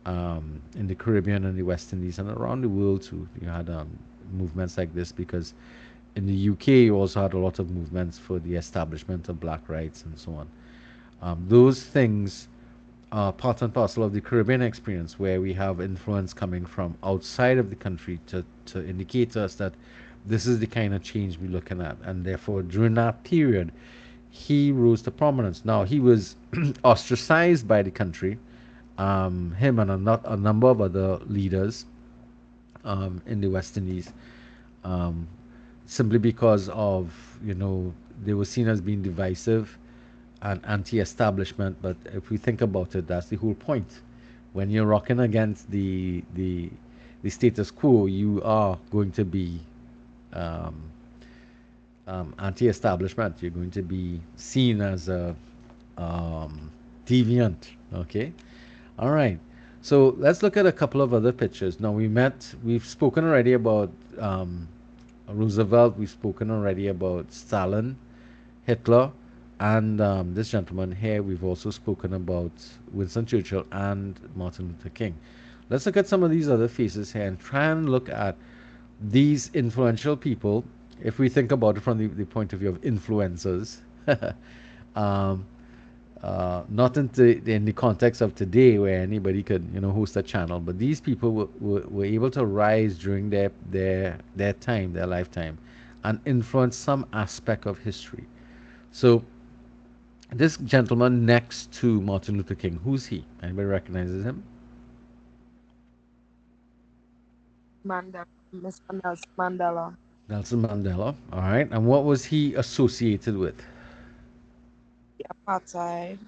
in the Caribbean and the West Indies and around the world too. You had movements like this because in the UK you also had a lot of movements for the establishment of black rights and so on. Those things are part and parcel of the Caribbean experience, where we have influence coming from outside of the country to indicate to us that this is the kind of change we're looking at. And therefore, during that period, he rose to prominence. Now, he was ostracized by the country, him and a number of other leaders in the West Indies, um, simply because of, they were seen as being divisive and anti-establishment. But if we think about it, that's the whole point. When you're rocking against the status quo, you are going to be um, anti-establishment. You're going to be seen as a deviant. Okay, all right. So let's look at a couple of other pictures. Now we've spoken already about Roosevelt. We've spoken already about Stalin, Hitler, and this gentleman here. We've also spoken about Winston Churchill and Martin Luther King. Let's look at some of these other faces here and try and look at these influential people. If we think about it from the point of view of influencers, um, not in the context of today where anybody could host a channel, but these people were able to rise during their time, their lifetime, and influence some aspect of history. So this gentleman next to Martin Luther King, who's he? Anybody recognizes him? Mandela, Mr. Nelson Mandela. Nelson Mandela. All right. And what was he associated with? The apartheid.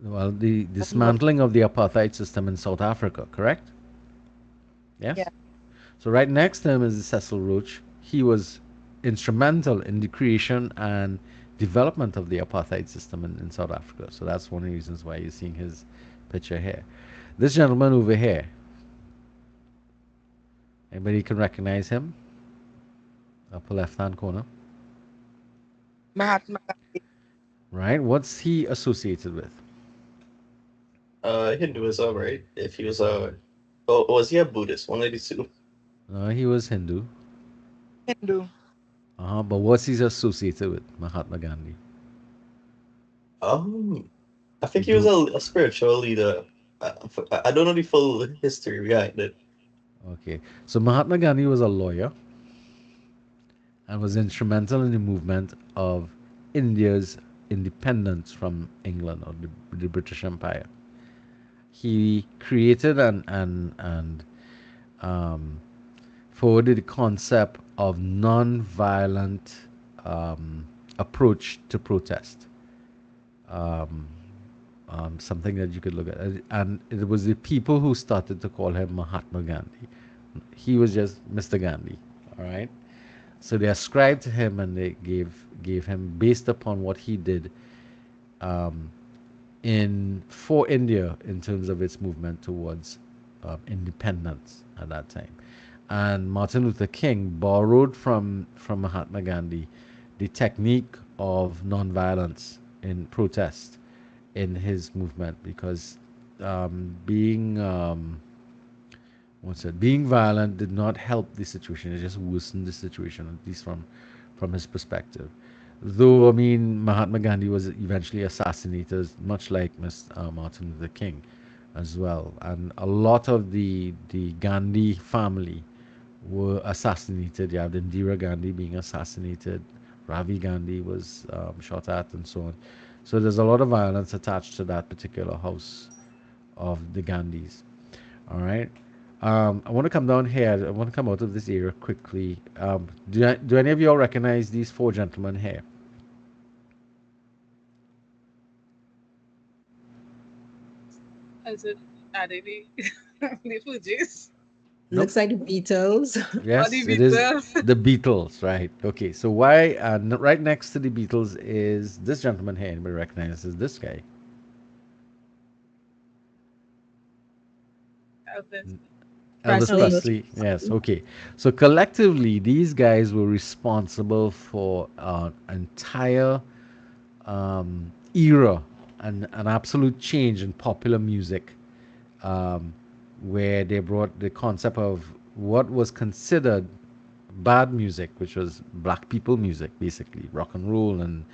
Well, the And he was, dismantling of the apartheid system in South Africa, correct? Yes? yeah, So right next to him is Cecil Roach. He was instrumental in the creation and development of the apartheid system in South Africa. So that's one of the reasons why you're seeing his picture here. This gentleman over here, anybody can recognize him? Upper left-hand corner. Mahatma Gandhi. Right? What's he associated with? Hinduism, right? If he was a, oh, was he a Buddhist? One of the two. He was Hindu. Hindu. But what's he associated with? Mahatma Gandhi. Um, I think he was Do a spiritual leader. I don't know the full history behind it. Okay. So Mahatma Gandhi was a lawyer and was instrumental in the movement of India's independence from England, or the British Empire. He created and um, forwarded the concept of non-violent approach to protest. Um, Something that you could look at, and it was the people who started to call him Mahatma Gandhi. He was just Mr. Gandhi. All right. So they ascribed to him and they gave him, based upon what he did um, in for India in terms of its movement towards independence at that time. And Martin Luther King borrowed from Mahatma Gandhi the technique of nonviolence in protest in his movement, because being what's it? Being violent did not help the situation. It just worsened the situation, at least from his perspective. Though I mean, Mahatma Gandhi was eventually assassinated, much like Martin Luther King, as well, and a lot of the Gandhi family were assassinated. You have Indira Gandhi being assassinated, Ravi Gandhi was shot at, and so on. So there's a lot of violence attached to that particular house of the Gandhis. All right. I want to come down here. I want to come out of this area quickly. Do any of y'all recognize these four gentlemen here? Is it are they the Fugees Nope. Looks like the Beatles. or the Yes, it is Beatles? the Beatles, right? Okay, so why right next to the Beatles is this gentleman here? Anybody recognizes this guy? Elvis. Elvis Presley. Elvis. Presley. Yes. Okay. So collectively, these guys were responsible for an entire era and an absolute change in popular music, um, where they brought the concept of what was considered bad music, which was black people music, basically rock and roll and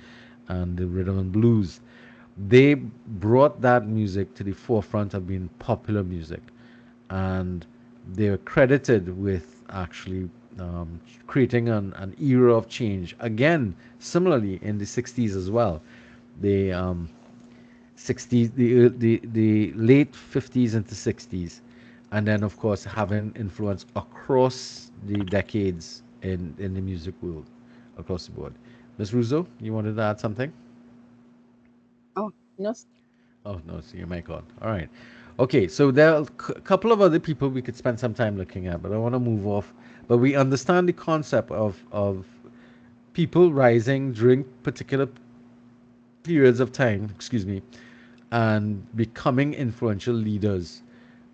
the rhythm and blues. They brought that music to the forefront of being popular music, and they were credited with actually creating an era of change. Again, similarly in the 60s as well. The 60s, the late 50s into 60s, and then of course having influence across the decades in the music world across the board. Miss Russo, you wanted to add something? Oh, no. Oh no, so your mic on. All right. Okay, so there are a couple of other people we could spend some time looking at, but I want to move off. But we understand the concept of people rising during particular periods of time, excuse me, and becoming influential leaders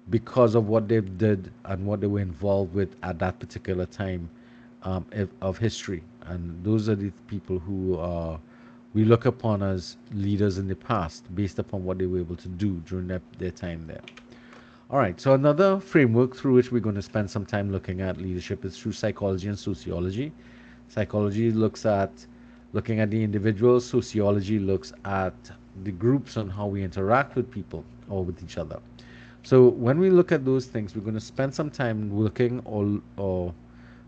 because of what they did and what they were involved with at that particular time of history. And those are the people who we look upon as leaders in the past based upon what they were able to do during their time there. All right, so another framework through which we're going to spend some time looking at leadership is through psychology and sociology. Psychology looks at looking at the individual, sociology looks at the groups and how we interact with people or with each other. So when we look at those things, we're going to spend some time looking or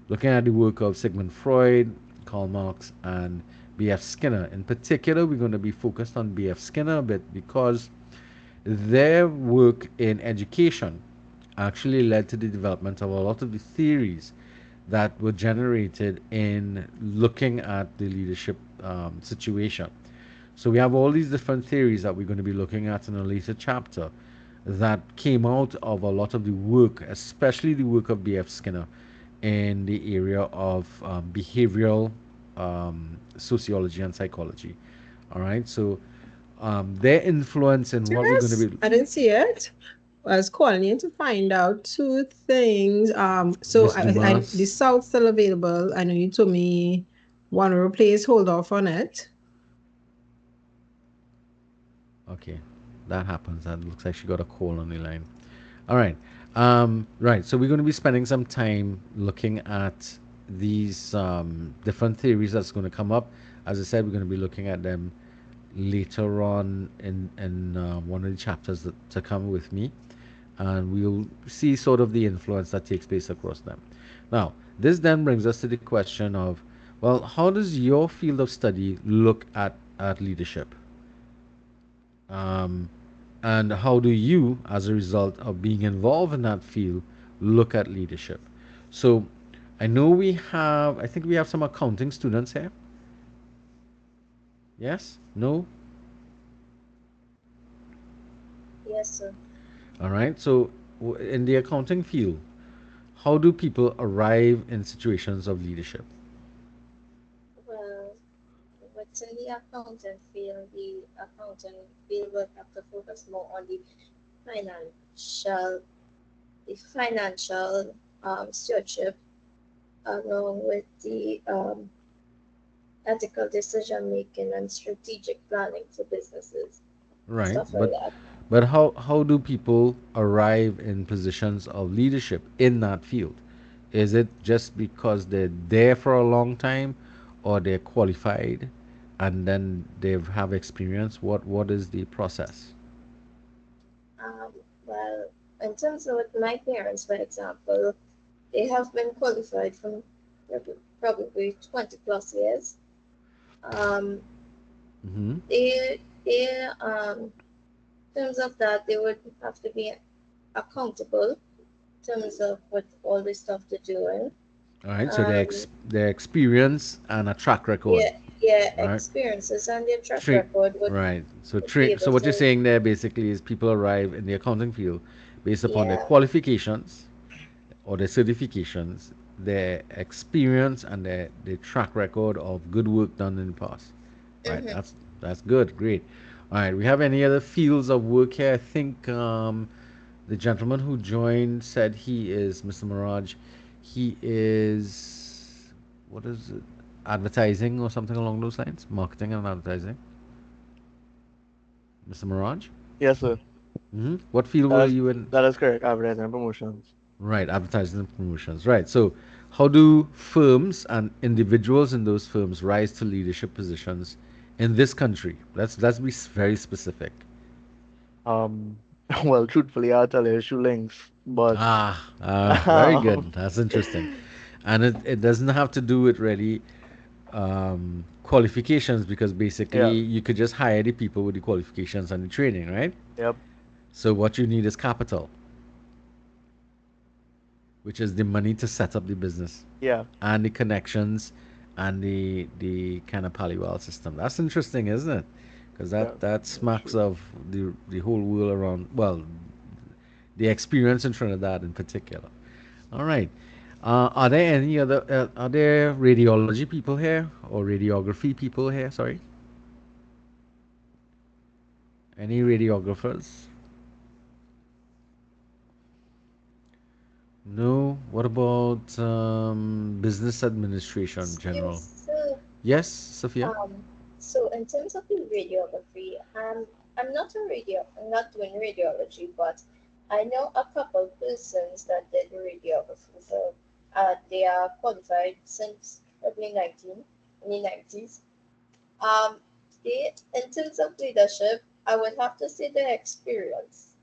looking at the work of Sigmund Freud, Karl Marx, and B.F. Skinner. In particular, we're going to be focused on B.F. Skinner a bit because their work in education actually led to the development of a lot of the theories that were generated in looking at the leadership situation. So we have all these different theories that we're going to be looking at in a later chapter that came out of a lot of the work, especially the work of B.F. Skinner in the area of behavioral sociology and psychology. All right, so their influence in what we're going to Yes, be. I didn't see it. I was calling in to find out two things. So Miss I the Dumas. South still available. I know you told me one replace, hold off on it. Okay, that happens. That looks like she got a call on the line. All right. Right. So we're going to be spending some time looking at these different theories that's going to come up. As I said, we're going to be looking at them later on in one of the chapters to come with me, and we'll see sort of the influence that takes place across them. Now, this then brings us to the question of, well, how does your field of study look at leadership? Um, and how do you, as a result of being involved in that field, look at leadership? So, I know I think we have some accounting students here. Yes? No? Yes, sir. All right. So, in the accounting field, how do people arrive in situations of leadership? Well, within the accounting field, the accounting field will have to focus more on financial, the financial stewardship along with the ethical decision making and strategic planning for businesses, Right. stuff like that. But how do people arrive in positions of leadership in that field? Is it just because they're there for a long time, or they're qualified, and then they have experience? What is the process? Um, well, in terms of my parents, for example, they have been qualified from probably 20 plus years. Um, Mm-hmm. they in terms of that, they would have to be accountable in terms of what all the stuff they're doing. All right. So Um, their experience and a track record. yeah, All right. experiences and their track Train. record Right. would be So able what you're to, saying there basically is people arrive in the accounting field based upon their yeah. qualifications or their certifications, their experience, and their track record of good work done in the past. Right. Hmm. That's good. Great. All right. We have any other fields of work here? I think the gentleman who joined said he is Mr. Mirage. He is what is it? Advertising or something along those lines. Marketing and advertising. Mr. Mirage. Yes, sir. What field That were is you in? that is correct. Advertising and promotions. Right, advertising and promotions. Right. So, how do firms and individuals in those firms rise to leadership positions in this country? Let's be very specific. Um, well, truthfully, I'll tell you shoe links, but Very um, good. That's interesting. And it doesn't have to do with really qualifications, because basically yeah, you could just hire the people with the qualifications and the training, right? yep, So what you need is capital, which is the money to set up the business, yeah, and the connections, and the kind of Paliwal system. That's interesting, isn't it? Because yeah. that That's smacks true. of the whole world around. Well, the experience in Trinidad in particular. All right. Are there any other? Are there radiology people here or radiography people here? Sorry, any radiographers? No. What about business administration general? Yes, so, Yes, Sophia. um, so in terms of the radiography, I'm not doing radiology, but I know a couple persons that did radiography. So, they are qualified since probably 19, in the 90s. Um, in terms of leadership, I would have to say their experience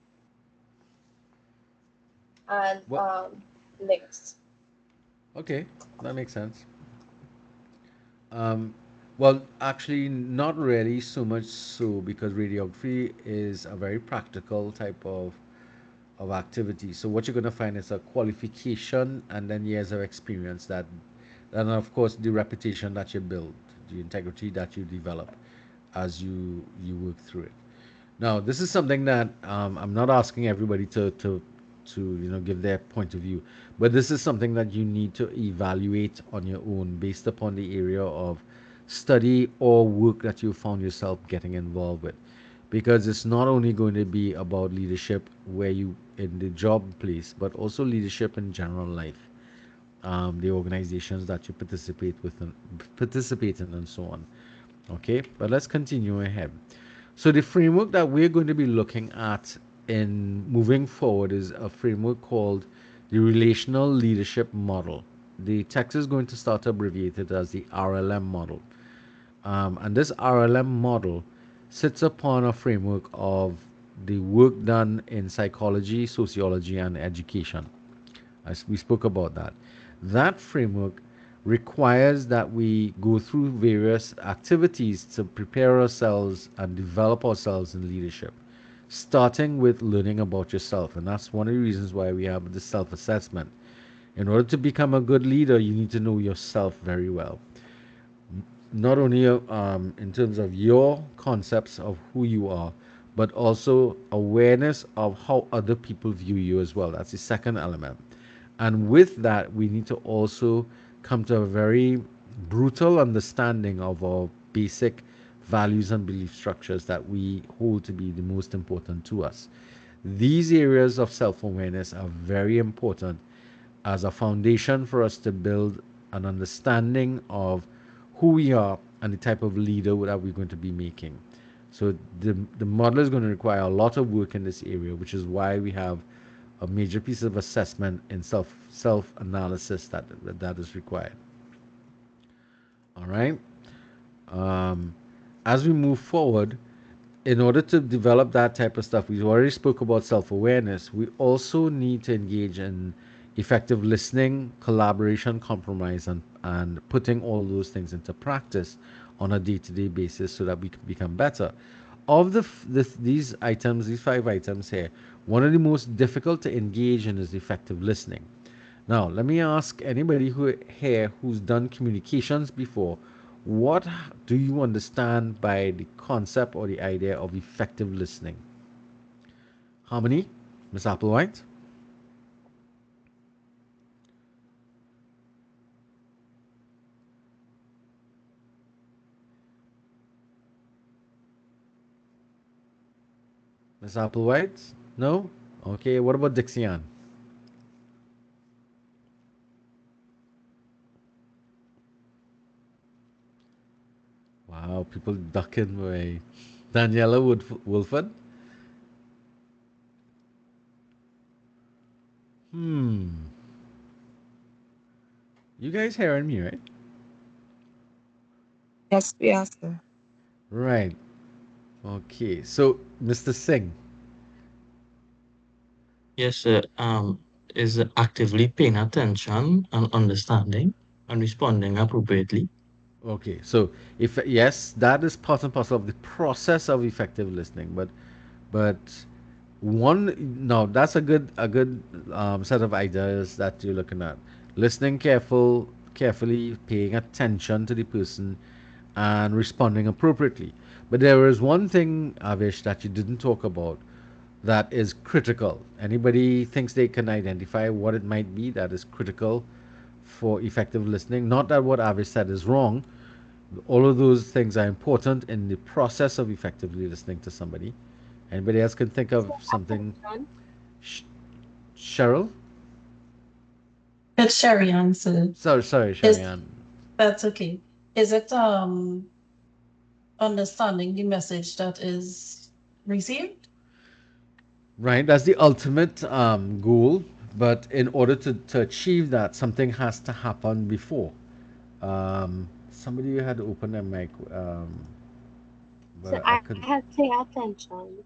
and What? links. Okay, that makes sense. Um, well, actually, not really so much so, because radiography is a very practical type of activity. So what you're going to find is a qualification and then years of experience that, and of course the reputation that you build, the integrity that you develop as you work through it. Now, this is something that I'm not asking everybody to give their point of view, but this is something that you need to evaluate on your own based upon the area of study or work that you found yourself getting involved with, because it's not only going to be about leadership where you in the job place, but also leadership in general life, the organizations that you participate in, and so on. Okay, but let's continue ahead. So the framework that we're going to be looking at in moving forward is a framework called the Relational Leadership Model. The text is going to start abbreviated as the RLM model. And this RLM model sits upon a framework of the work done in psychology, sociology, and education. As we spoke about that. That framework requires that we go through various activities to prepare ourselves and develop ourselves in leadership, starting with learning about yourself. And that's one of the reasons why we have the self assessment. In order to become a good leader, you need to know yourself very well. Not only in terms of your concepts of who you are, but also awareness of how other people view you as well. That's the second element. And with that, we need to also come to a very brutal understanding of our basic values and belief structures that we hold to be the most important to us. These areas of self awareness are very important as a foundation for us to build an understanding of who we are and the type of leader that we're going to be making. So the model is going to require a lot of work in this area, which is why we have a major piece of assessment in self analysis that is required. All right. Um, as we move forward, in order to develop that type of stuff, we already spoke about self awareness. We also need to engage in effective listening, collaboration, compromise, and putting all those things into practice on a day to day basis so that we can become better. Of these items, these 5 items here, one of the most difficult to engage in is effective listening. Now, let me ask anybody who here who's done communications before, what do you understand by the concept or the idea of effective listening? Harmony, Miss Applewhite? Miss Applewhite? No? Okay, what about Dixian? Wow, people ducking away. Daniela Wolford? Hmm. You guys hearing me, right? Yes, we are, sir. Right. Okay. So, Mr. Singh. Yes, sir. Is actively paying attention and understanding and responding appropriately. Okay. So, if yes, that is part and parcel of the process of effective listening. But one no, that's a good set of ideas that you're looking at. Listening carefully, paying attention to the person, and responding appropriately. But there is one thing, Avish, that you didn't talk about that is critical. Anybody thinks they can identify what it might be that is critical for effective listening? Not that what Avish said is wrong. All of those things are important in the process of effectively listening to somebody. Anybody else can think of something? Attention. Sh- Cheryl? It's Sherry answered. Sorry, Is Sharian. That's okay. Is it understanding the message that is received? Right, that's the ultimate goal. But in order to achieve that, something has to happen before. Somebody had to open their mic, So but I I couldn't. had to pay attention.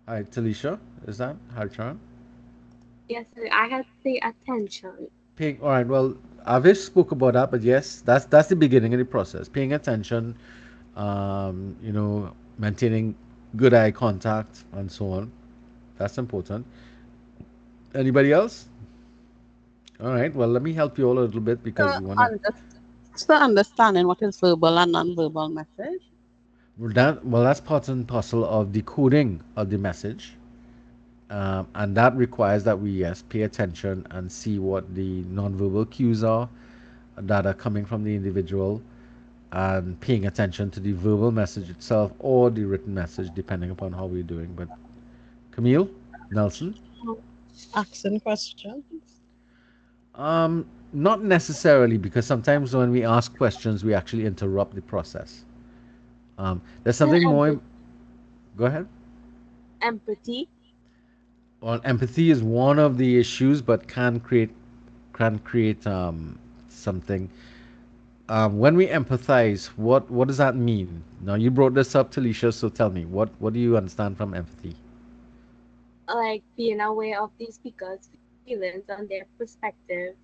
Hi, Talisha, is that Harchan? Yes, sir, I had to pay attention. Paying. All right. Well, Avish spoke about that, but yes, that's the beginning of the process. Paying attention, maintaining good eye contact and so on. That's important. Anybody else? All right. Well, let me help you all a little bit because So, we want to. so understanding what is verbal and non-verbal message. That's part and parcel of decoding of the message, and that requires that we yes pay attention and see what the nonverbal cues are that are coming from the individual, and paying attention to the verbal message itself or the written message, depending upon how we're doing. But Camille Nelson, Asking questions. not necessarily because sometimes when we ask questions, we actually interrupt the process. There's something more. Go ahead. Empathy. Well, empathy is one of the issues, but can create something. When we empathize, what does that mean? Now you brought this up, Talisha, so tell me what do you understand from empathy? Like being aware of the speaker's feelings and their perspective,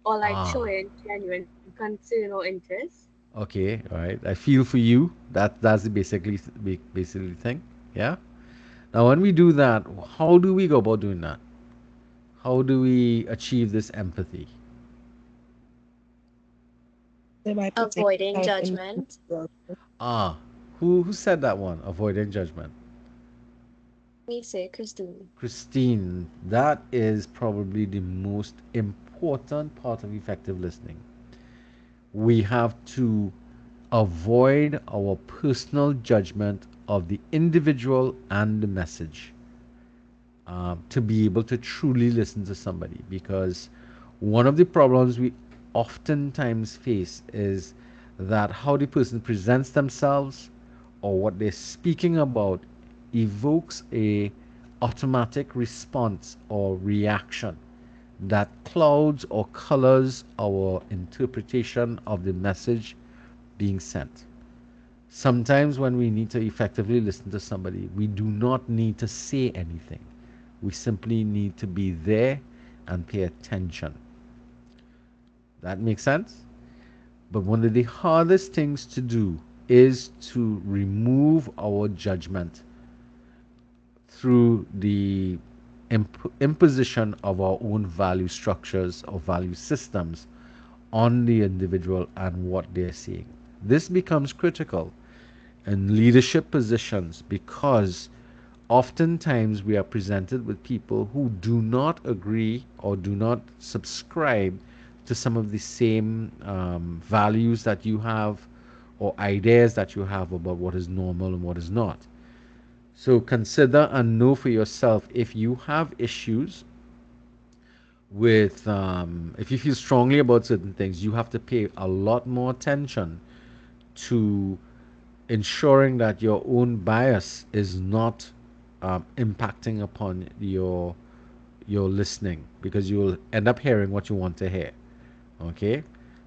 or like Ah, showing genuine concern or interest. okay, all right. I feel for you. That's the basically thing. Yeah. Now when we do that, how do we go about doing that? How do we achieve this empathy? They might put Avoiding like in judgment. Ah, who said that one? Avoiding judgment. Me say, Christine. Christine, that is probably the most important part of effective listening. We have to avoid our personal judgment of the individual and the message to be able to truly listen to somebody. Because one of the problems we oftentimes face is that how the person presents themselves or what they're speaking about evokes a automatic response or reaction that clouds or colors our interpretation of the message being sent. Sometimes, when we need to effectively listen to somebody, we do not need to say anything. We simply need to be there and pay attention. That makes sense? But one of the hardest things to do is to remove our judgment through the imposition of our own value structures or value systems on the individual and what they're seeing. This becomes critical in leadership positions because oftentimes we are presented with people who do not agree or do not subscribe to some of the same values that you have or ideas that you have about what is normal and what is not. So consider and know for yourself if you have issues with, if you feel strongly about certain things, you have to pay a lot more attention to ensuring that your own bias is not impacting upon your listening, because you will end up hearing what you want to hear. Okay,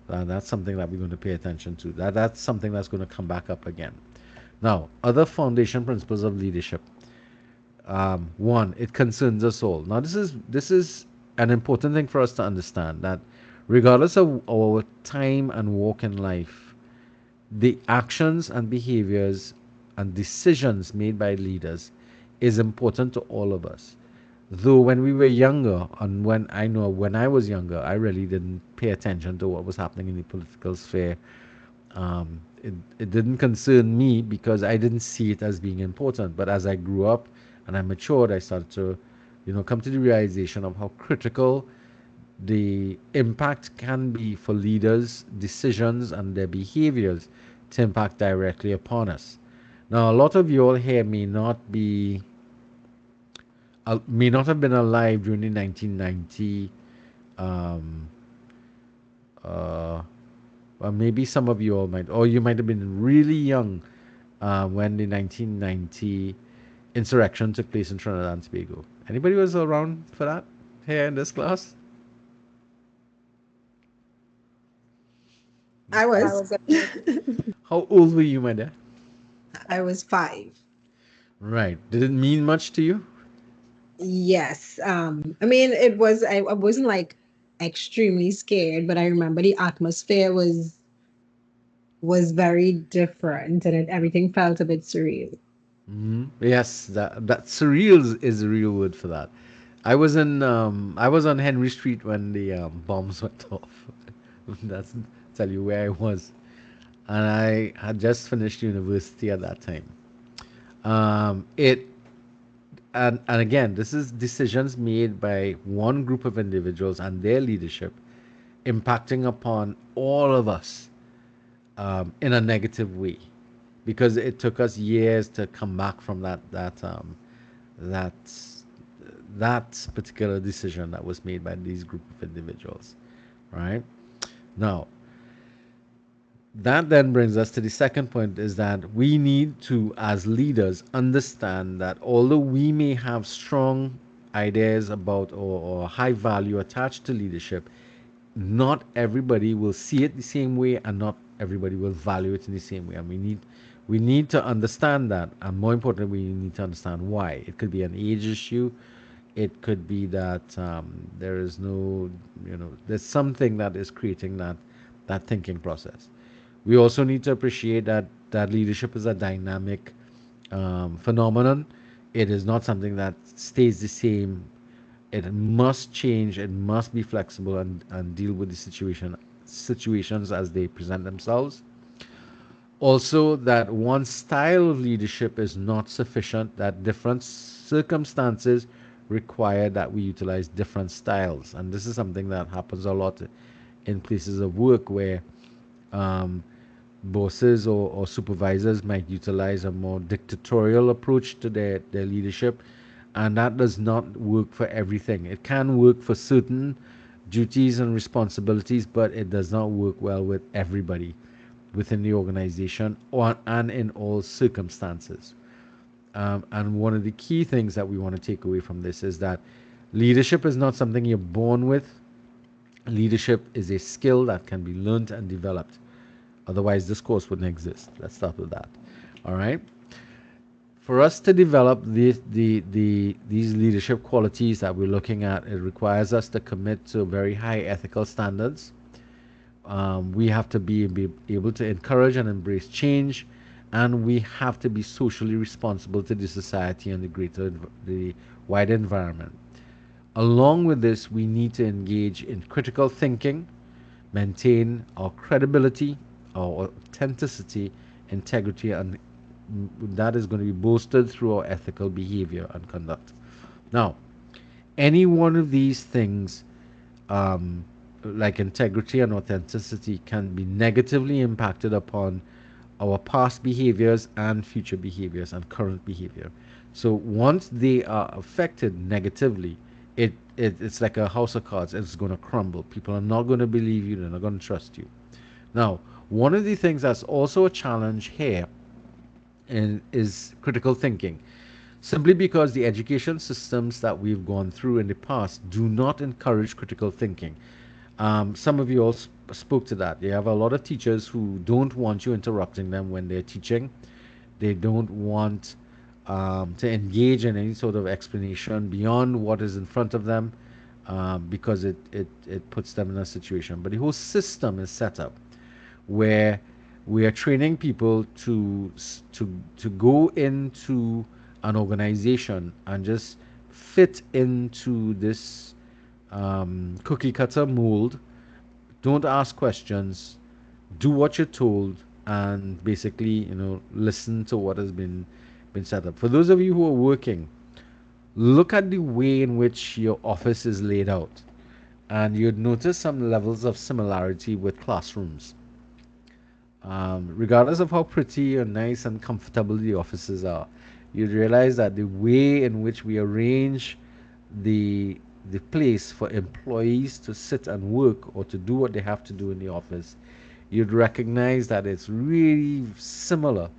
that's something that we're going to pay attention to. That's something that's going to come back up again. Now, other foundation principles of leadership. One, it concerns us all. Now, this is an important thing for us to understand, that regardless of our time and walk in life, the actions and behaviors and decisions made by leaders is important to all of us. Though when we were younger, and when I was younger, I really didn't pay attention to what was happening in the political sphere. It didn't concern me because I didn't see it as being important. But as I grew up and I matured, I started to, come to the realization of how critical the impact can be for leaders' decisions and their behaviors to impact directly upon us. Now, a lot of you all here may not have been alive during the 1990, um, or maybe some of you all might, or you might have been really young when the 1990 insurrection took place in Trinidad and Tobago. Anybody was around for that here in this class? I I was. was at How old were you, my dear? I was 5. Right. Did it mean much to you? Yes. I mean, I wasn't like extremely scared, but I remember the atmosphere was very different and everything felt a bit surreal. Yes, that surreal is a real word for that. I was on Henry Street when the bombs went off. That's tell you where I was, and I had just finished university at that time. It and again, this is decisions made by one group of individuals and their leadership, impacting upon all of us in a negative way, because it took us years to come back from that that particular decision that was made by these group of individuals, right? Now, that then brings us to the second point, is that we need to, as leaders, understand that although we may have strong ideas about or high value attached to leadership, not everybody will see it the same way and not everybody will value it in the same way. And we need to understand that, and more importantly, we need to understand why. It could be an age issue. It could be that there is no, there's something that is creating that thinking process. We also need to appreciate that leadership is a dynamic phenomenon. It is not something that stays the same. It must change. It must be flexible and deal with the situations as they present themselves. Also, that one style of leadership is not sufficient, that different circumstances require that we utilize different styles. And this is something that happens a lot in places of work where um, bosses or supervisors might utilize a more dictatorial approach to their leadership, and that does not work for everything. It can work for certain duties and responsibilities, but it does not work well with everybody. within the organization or, and in all circumstances. And one of the key things that we want to take away from this is that leadership is not something you're born with. Leadership is a skill that can be learned and developed. Otherwise, this course wouldn't exist. Let's start with that. All right. For us to develop these leadership qualities that we're looking at, it requires us to commit to very high ethical standards. We have to be able to encourage and embrace change, and we have to be socially responsible to the society and the wider environment. Along with this, we need to engage in critical thinking, maintain our credibility, our authenticity, integrity, and that is going to be bolstered through our ethical behavior and conduct. Now, any one of these things, um, like integrity and authenticity, can be negatively impacted upon our past behaviors and future behaviors and current behavior. So once they are affected negatively, it's like a house of cards. It's going to crumble. People are not going to believe you. They're not going to trust you. Now, one of the things that's also a challenge here is critical thinking, simply because the education systems that we've gone through in the past do not encourage critical thinking. Some of you all spoke to that. You have a lot of teachers who don't want you interrupting them when they're teaching. They don't want to engage in any sort of explanation beyond what is in front of them, because it puts them in a situation. But the whole system is set up where we are training people to go into an organization and just fit into this cookie cutter mold. Don't ask questions. Do what you're told, and basically, listen to what has been set up. For those of you who are working, look at the way in which your office is laid out, and you'd notice some levels of similarity with classrooms. Regardless of how pretty and nice and comfortable the offices are, you'd realize that the way in which we arrange the the place for employees to sit and work or to do what they have to do in the office, you'd recognize that it's really similar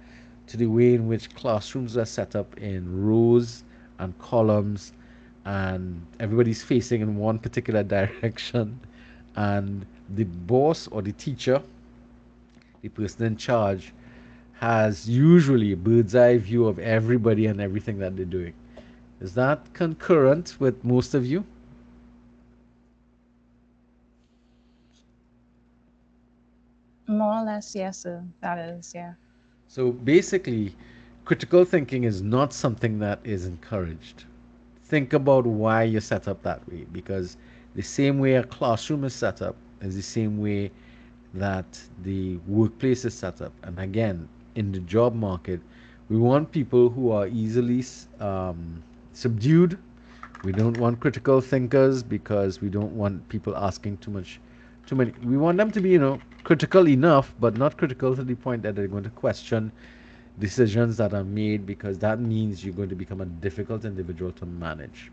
to the way in which classrooms are set up in rows and columns, and everybody's facing in one particular direction, and the boss or the teacher, the person in charge, has usually a bird's eye view of everybody and everything that they're doing. Is that concurrent with most of you? More or less, yes, sir. That is, yeah. So basically, critical thinking is not something that is encouraged. Think about why you're set up that way, because the same way a classroom is set up is the same way that the workplace is set up. And again, in the job market, we want people who are easily subdued. We don't want critical thinkers because we don't want people asking too many. We want them to be, critical enough, but not critical to the point that they're going to question decisions that are made, because that means you're going to become a difficult individual to manage.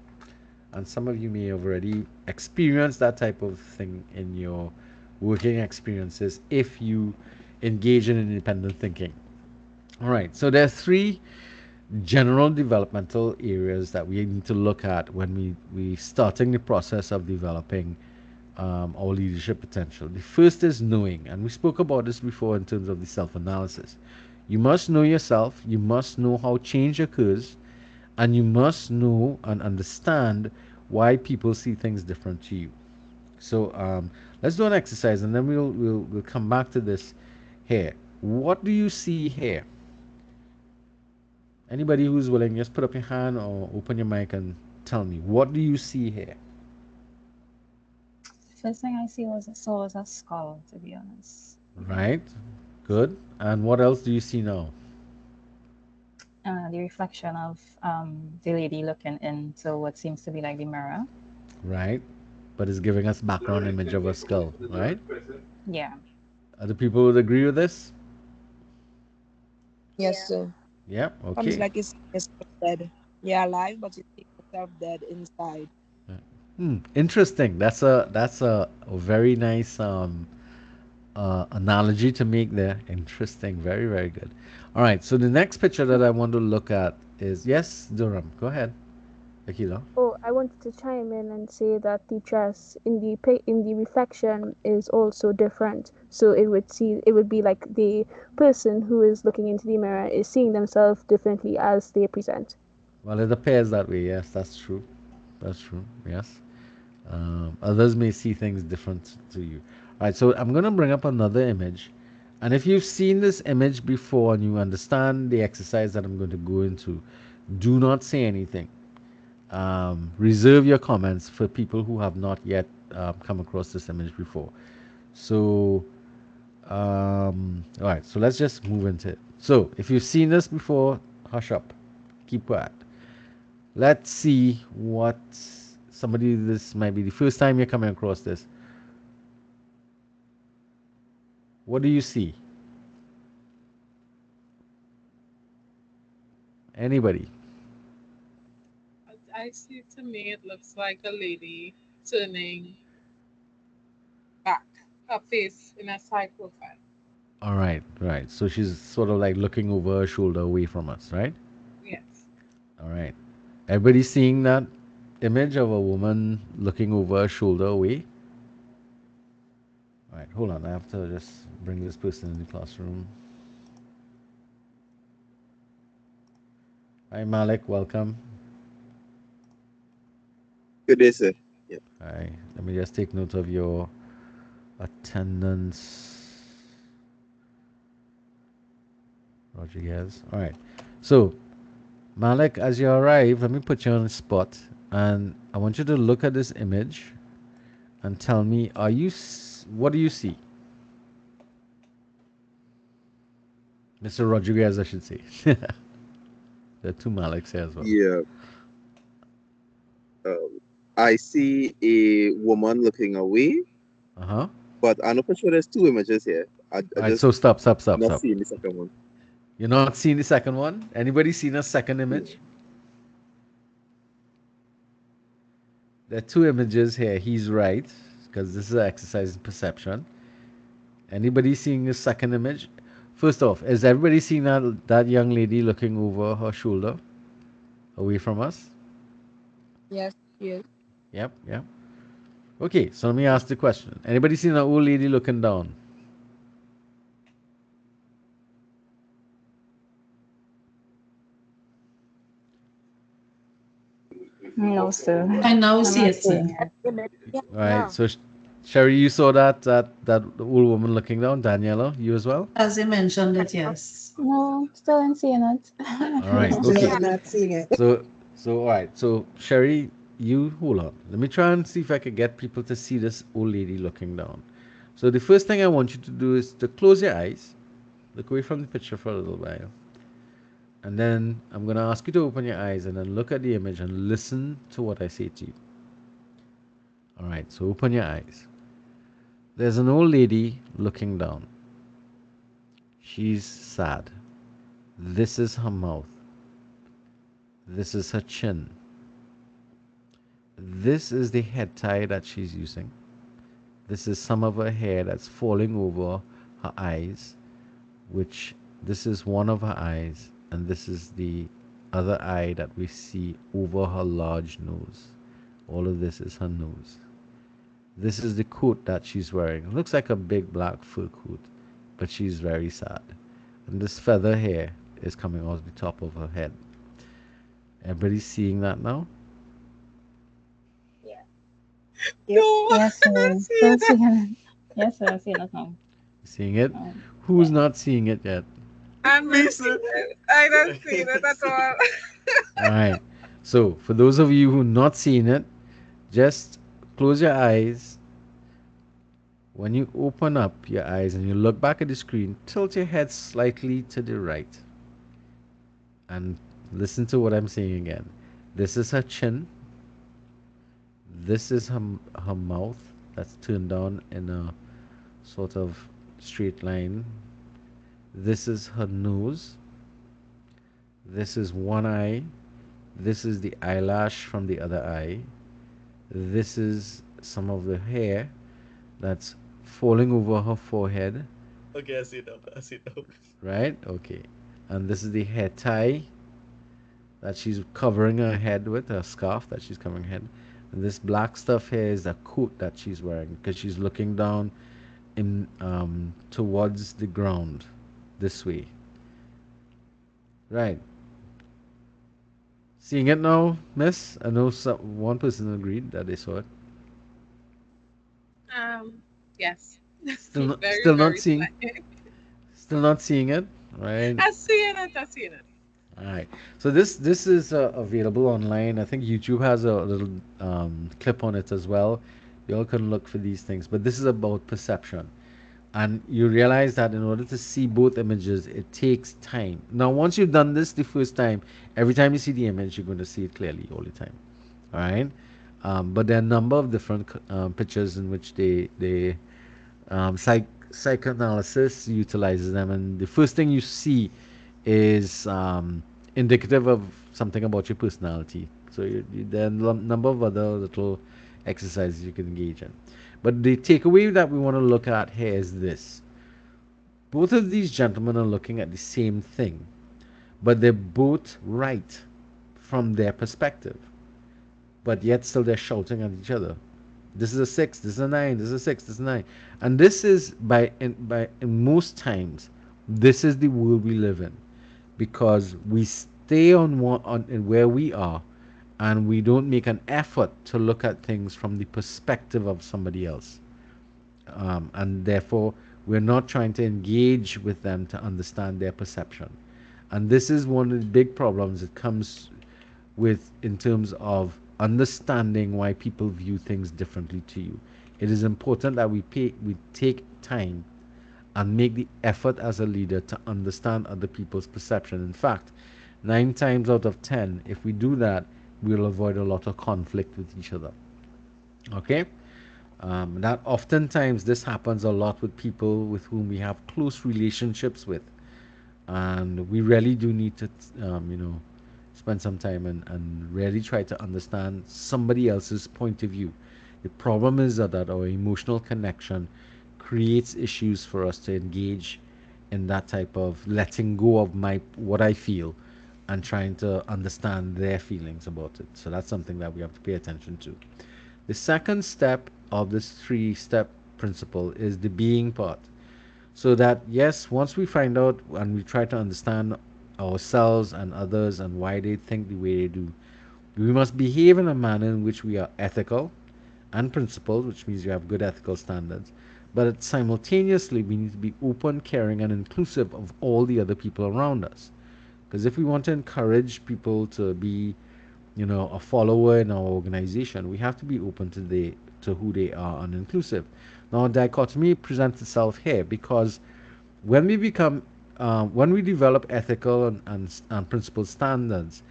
And some of you may have already experienced that type of thing in your working experiences if you engage in independent thinking. All right, so there are three general developmental areas that we need to look at when we starting the process of developing our leadership potential. The first is knowing, and we spoke about this before in terms of the self-analysis. You must know yourself, you must know how change occurs, and you must know and understand why people see things different to you. So let's do an exercise, and then we'll come back to this here. What do you see here? Anybody who's willing, just put up your hand or open your mic and tell me, what do you see here? First thing I saw was a skull, to be honest. Right. Good. And what else do you see now? The reflection of the lady looking into what seems to be like the mirror. Right. But it's giving us background image of a skull, right? Yeah. Other people would agree with this? Yes, sir. Yeah. Comes Okay. like it's dead. You're alive, but you see yourself dead inside. Interesting. That's a very nice analogy to make there. Interesting. Very, very good. All right. So the next picture that I want to look at is, yes, Durham. Go ahead, Akila. Oh, I wanted to chime in and say that the dress in in the reflection is also different. So it would be like the person who is looking into the mirror is seeing themselves differently as they present. Well, it appears that way. Yes, that's true. That's true. Yes. Others may see things different to you. All right. So I'm going to bring up another image. And if you've seen this image before and you understand the exercise that I'm going to go into, do not say anything. Reserve your comments for people who have not yet come across this image before. So, all right, so let's just move into it. So, if you've seen this before, hush up, keep quiet. Let's see what somebody, this might be the first time you're coming across this. What do you see? Anybody? I see, to me it looks like a lady turning back, her face in a side profile. All right, right. So she's sort of like looking over her shoulder away from us, right? Yes. All right. Everybody seeing that image of a woman looking over her shoulder away? All right, hold on. I have to just bring this person in the classroom. Hi, Malik. Welcome. Good day, sir. Yeah. Hi. Let me just take note of your attendance. Rodriguez. All right. So, Malik, as you arrive, let me put you on the spot, and I want you to look at this image and tell me, what do you see? Mr. Rodriguez, I should say. There are two Maliks here as well. Yeah. I see a woman looking away, Uh-huh. but I'm not sure there's two images here. I All right, just so stop. not seeing the second one. You're not seeing the second one? Anybody seen a second image? There are two images here. He's right, because this is an exercise in perception. Anybody seeing a second image? First off, is everybody seeing that young lady looking over her shoulder, away from us? Yes, yes. Yep, yep. Okay, so let me ask the question. Anybody seen an old lady looking down? No, sir. I now I'm see not it, sir. seeing it. Yeah, All right, no. so Sherry, you saw that old woman looking down. Daniela, you as well? As you mentioned it, yes. No, still ain't seeing it. All right, Still okay. not seeing it. So all right. So Sherry, you hold on. Let me try and see if I can get people to see this old lady looking down. So the first thing I want you to do is to close your eyes, look away from the picture for a little while, and then I'm gonna ask you to open your eyes and then look at the image and listen to what I say to you. All right. So open your eyes. There's an old lady looking down. She's sad. This is her mouth. This is her chin. This is the head tie that she's using. This is some of her hair that's falling over her eyes, which this is one of her eyes, and this is the other eye that we see over her large nose. All of this is her nose. This is the coat that she's wearing. It looks like a big black fur coat, but she's very sad. And this feather hair is coming off the top of her head. Everybody seeing that now? Yeah. No, Yes, I'm sir. not Still seeing it. seeing it. Yes, sir. I'm seeing it now. Seeing it? Um, Who's yeah. not seeing it yet? I'm missing it. I don't see it at all. All right. So, for those of you who not seen it, just close your eyes. When you open up your eyes and you look back at the screen, tilt your head slightly to the right. And listen to what I'm saying again. This is her chin. This is her mouth that's turned down in a sort of straight line. This is her nose. This is one eye. This is the eyelash from the other eye. This is some of the hair that's falling over her forehead, Okay, I see now. I see now. right? Okay. And this is the hair tie that she's covering her head with, a scarf that she's covering her head. And this black stuff here is a coat that she's wearing because she's looking down in towards the ground this way. Right. Seeing it now, miss? I know one person agreed that they saw it. Yes. Very, Still not very seeing, slight. still not seeing it, right? I see it. I see it. All right. So this is available online. I think YouTube has a little clip on it as well. You all can look for these things. But this is about perception. And you realize that in order to see both images, it takes time. Now, once you've done this the first time, every time you see the image, you're going to see it clearly all the time. All right. But there are a number of different pictures in which they psychoanalysis utilizes them, and the first thing you see is indicative of something about your personality. So there are a number of other little exercises you can engage in. But the takeaway that we want to look at here is this. Both of these gentlemen are looking at the same thing, but they're both right from their perspective. But yet still they're shouting at each other. This is a six, this is a nine, this is a six, this is a nine. And this is in most times, this is the world we live in. Because we stay on where we are and we don't make an effort to look at things from the perspective of somebody else. And therefore we're not trying to engage with them to understand their perception. And this is one of the big problems that comes with in terms of understanding why people view things differently to you. It is important that we take time and make the effort as a leader to understand other people's perception. In fact, 9 times out of 10, if we do that, we'll avoid a lot of conflict with each other. Okay? That oftentimes this happens a lot with people with whom we have close relationships with, and we really do need to, spend some time and really try to understand somebody else's point of view. The problem is that our emotional connection creates issues for us to engage in that type of letting go of my what I feel and trying to understand their feelings about it. So that's something that we have to pay attention to. The second step of this three-step principle is the being part. So that, yes, once we find out and we try to understand ourselves and others and why they think the way they do, we must behave in a manner in which we are ethical and principled, which means you have good ethical standards. But simultaneously, we need to be open, caring, and inclusive of all the other people around us. Because if we want to encourage people to be, a follower in our organization, we have to be open to who they are and inclusive. Now, dichotomy presents itself here because when when we develop ethical and principled standards,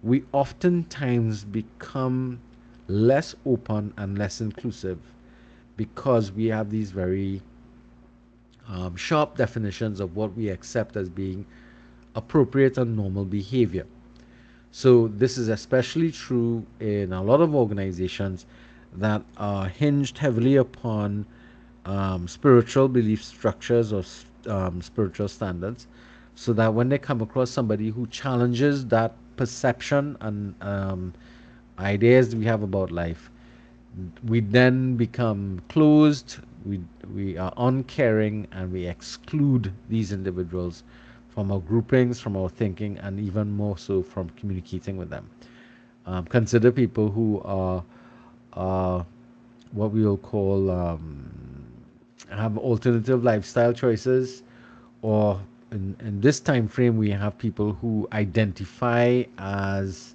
we oftentimes become less open and less inclusive because we have these very sharp definitions of what we accept as being appropriate and normal behavior. So this is especially true in a lot of organizations that are hinged heavily upon spiritual belief structures or spiritual standards, so that when they come across somebody who challenges that perception and ideas we have about life, we then become closed, we are uncaring, and we exclude these individuals from our groupings, from our thinking, and even more so from communicating with them. Consider people who are what we will call have alternative lifestyle choices, or in this time frame we have people who identify as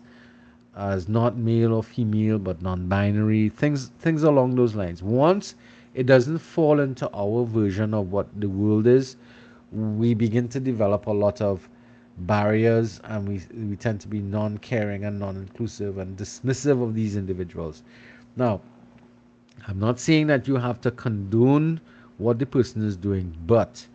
not male or female but non-binary, things along those lines. Once it doesn't fall into our version of what the world is, we begin to develop a lot of barriers, and we tend to be non-caring and non-inclusive and dismissive of these individuals. Now, I'm not saying that you have to condone what the person is doing, but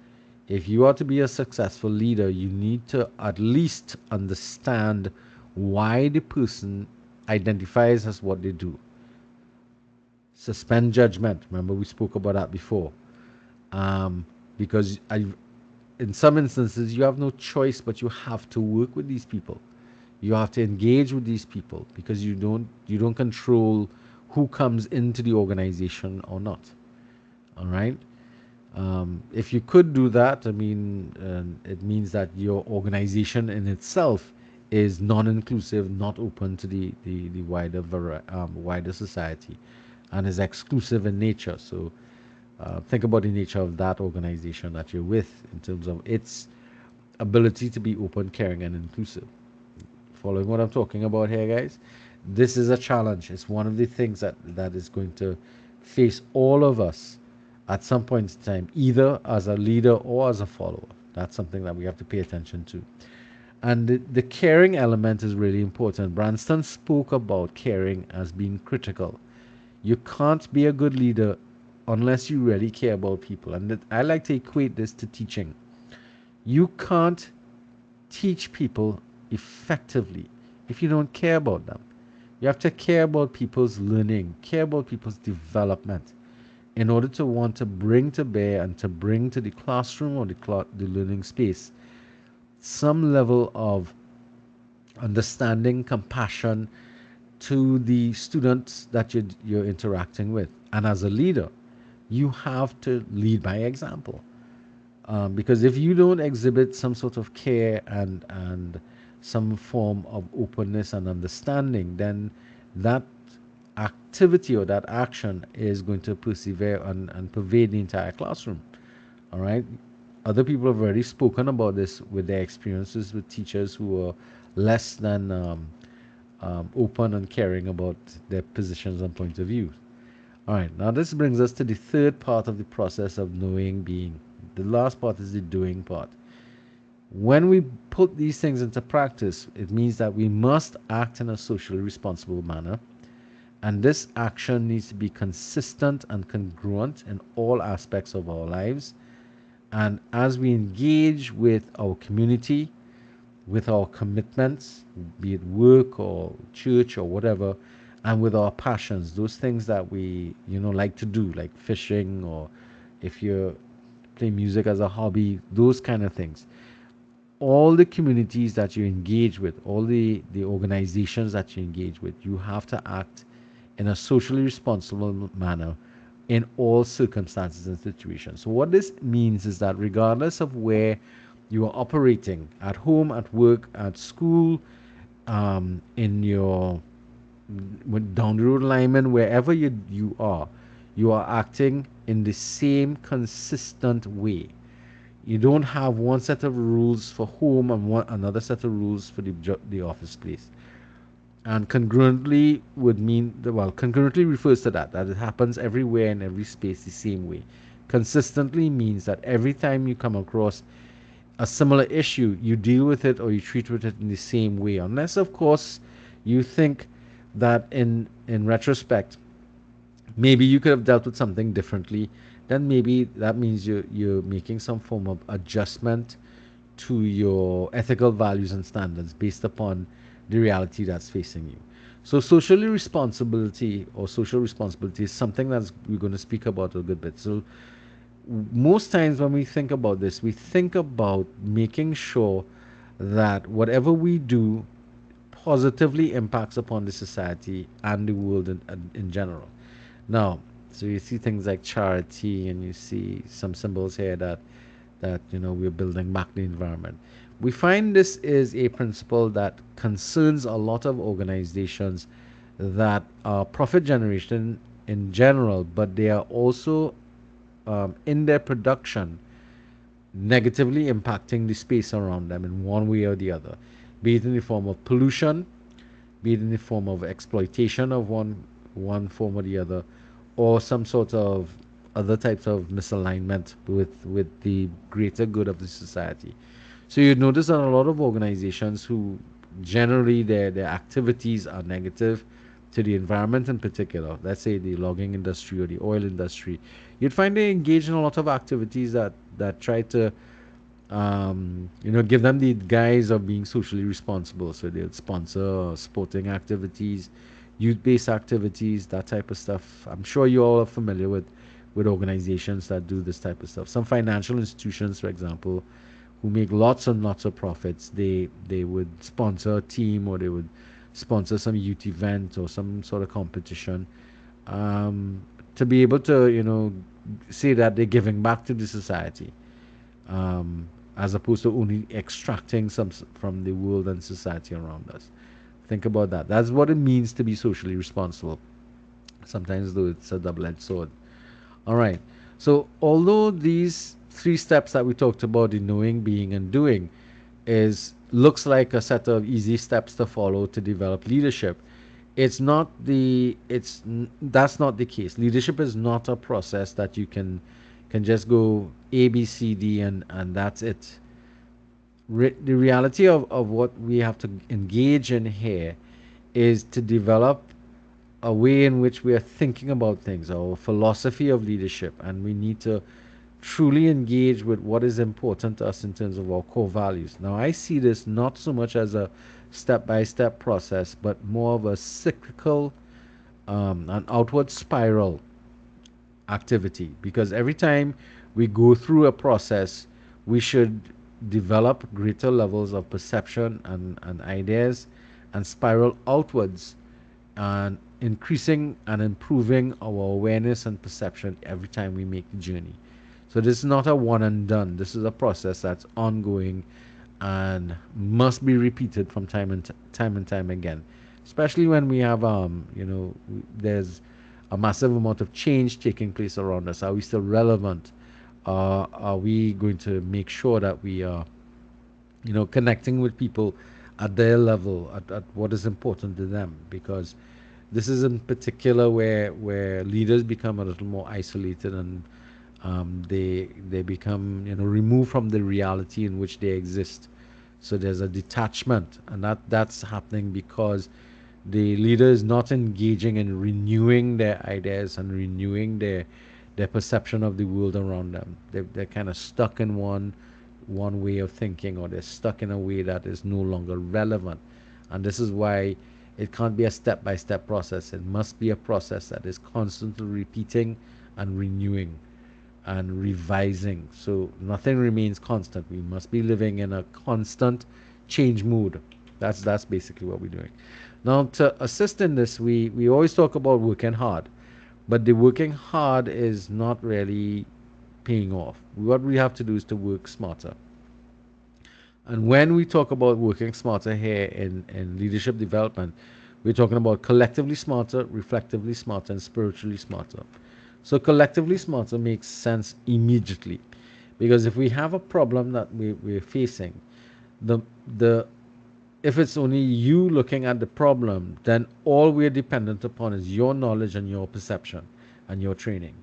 if you are to be a successful leader, you need to at least understand why the person identifies as what they do. Suspend judgment. Remember, we spoke about that before. um, because in some instances you have no choice, but you have to work with these people. You have to engage with these people because you don't control who comes into the organization or not. All right. If you could do that, I mean, it means that your organization in itself is non-inclusive, not open to the wider society, and is exclusive in nature. So think about the nature of that organization that you're with in terms of its ability to be open, caring, and inclusive. Following what I'm talking about here, guys? This is a challenge. It's one of the things that is going to face all of us at some point in time, either as a leader or as a follower. That's something that we have to pay attention to. And the caring element is really important. Branston spoke about caring as being critical. You can't be a good leader unless you really care about people. And I like to equate this to teaching. You can't teach people effectively if you don't care about them. You have to care about people's learning, care about people's development in order to want to bring to bear and to bring to the classroom or the learning space some level of understanding, compassion to the students that you're interacting with. And as a leader, you have to lead by example. Because if you don't exhibit some sort of care and some form of openness and understanding, then that activity or that action is going to persevere and pervade the entire classroom. All right. Other people have already spoken about this with their experiences with teachers who are less than open and caring about their positions and point of view. All right, now this brings us to the third part of the process of knowing being. The last part is the doing part. When we put these things into practice, it means that we must act in a socially responsible manner, and this action needs to be consistent and congruent in all aspects of our lives. And as we engage with our community, with our commitments, be it work or church or whatever, and with our passions, those things that we like to do, like fishing, or if you play music as a hobby, those kind of things. All the communities that you engage with, all the organizations that you engage with, you have to act in a socially responsible manner in all circumstances and situations. So what this means is that regardless of where you are operating, at home, at work, at school, in your down the road lineman, wherever you are acting in the same consistent way. You don't have one set of rules for home and another set of rules for the office place. And congruently would mean, well, congruently refers to that it happens everywhere in every space the same way. Consistently means that every time you come across a similar issue, you deal with it or you treat with it in the same way. Unless, of course, you think that in retrospect, maybe you could have dealt with something differently. Then maybe that means you're making some form of adjustment to your ethical values and standards based upon the reality that's facing you. So social responsibility is something that we're going to speak about a good bit. So most times when we think about this, we think about making sure that whatever we do positively impacts upon the society and the world in general. Now, so you see things like charity, and you see some symbols here that we're building back the environment. We find this is a principle that concerns a lot of organizations that are profit generation in general, but they are also in their production negatively impacting the space around them in one way or the other, be it in the form of pollution, be it in the form of exploitation of one form or the other, or some sort of other types of misalignment with the greater good of the society. So you notice that a lot of organizations who generally their activities are negative to the environment in particular, let's say the logging industry or the oil industry, you'd find they engage in a lot of activities that try to give them the guise of being socially responsible. So they'll sponsor sporting activities, youth-based activities, that type of stuff. I'm sure you all are familiar with organizations that do this type of stuff. Some financial institutions, for example, who make lots and lots of profits, they would sponsor a team, or they would sponsor some youth event or some sort of competition, um, to be able to, say that they're giving back to the society, as opposed to only extracting some from the world and society around us. Think about that. That's what it means to be socially responsible. Sometimes, though, it's a double-edged sword. All right. So, although these three steps that we talked about, the knowing, being, and doing, is looks like a set of easy steps to follow to develop leadership, it's not the it's that's not the case. Leadership is not a process that you can just go A, B, C, D, and that's it. The reality of what we have to engage in here is to develop a way in which we are thinking about things, our philosophy of leadership, and we need to truly engage with what is important to us in terms of our core values. Now, I see this not so much as a step by step process, but more of a cyclical, an outward spiral activity, because every time we go through a process, we should develop greater levels of perception and ideas and spiral outwards, and increasing and improving our awareness and perception every time we make the journey. So this is not a one and done. This is a process that's ongoing and must be repeated from time and time again. Especially when we have, there's a massive amount of change taking place around us. Are we still relevant? Are we going to make sure that we are, connecting with people at their level, at what is important to them? Because this is in particular where leaders become a little more isolated, and they become, removed from the reality in which they exist. So there's a detachment, and that's happening because the leader is not engaging in renewing their ideas and renewing their perception of the world around them. They're kind of stuck in one way of thinking, or they're stuck in a way that is no longer relevant. And this is why it can't be a step by step process. It must be a process that is constantly repeating and renewing and revising. So nothing remains constant. We must be living in a constant change mood. That's basically what we're doing. Now, to assist in this, we always talk about working hard, but the working hard is not really paying off. What we have to do is to work smarter. And when we talk about working smarter here in leadership development, we're talking about collectively smarter, reflectively smarter, and spiritually smarter. So collectively smarter makes sense immediately, because if we have a problem that we're facing, the the if it's only you looking at the problem, then all we're dependent upon is your knowledge and your perception and your training.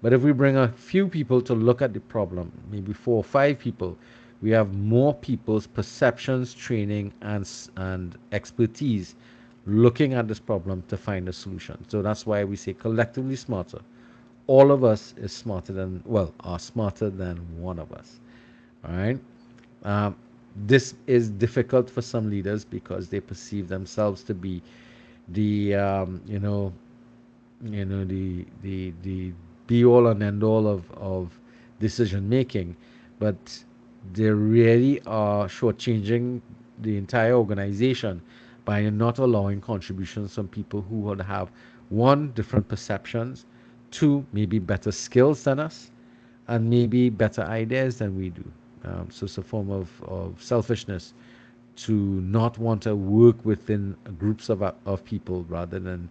But if we bring a few people to look at the problem, maybe 4 or 5 people, we have more people's perceptions, training, and expertise looking at this problem to find a solution. So that's why we say collectively smarter. All of us is smarter than, well, are smarter than one of us. All right. Um, this is difficult for some leaders because they perceive themselves to be the the be all and end all of decision making, but they really are shortchanging the entire organization by not allowing contributions from people who would have, one, different perceptions, two, maybe better skills than us, and maybe better ideas than we do. So it's a form of selfishness to not want to work within groups of people rather than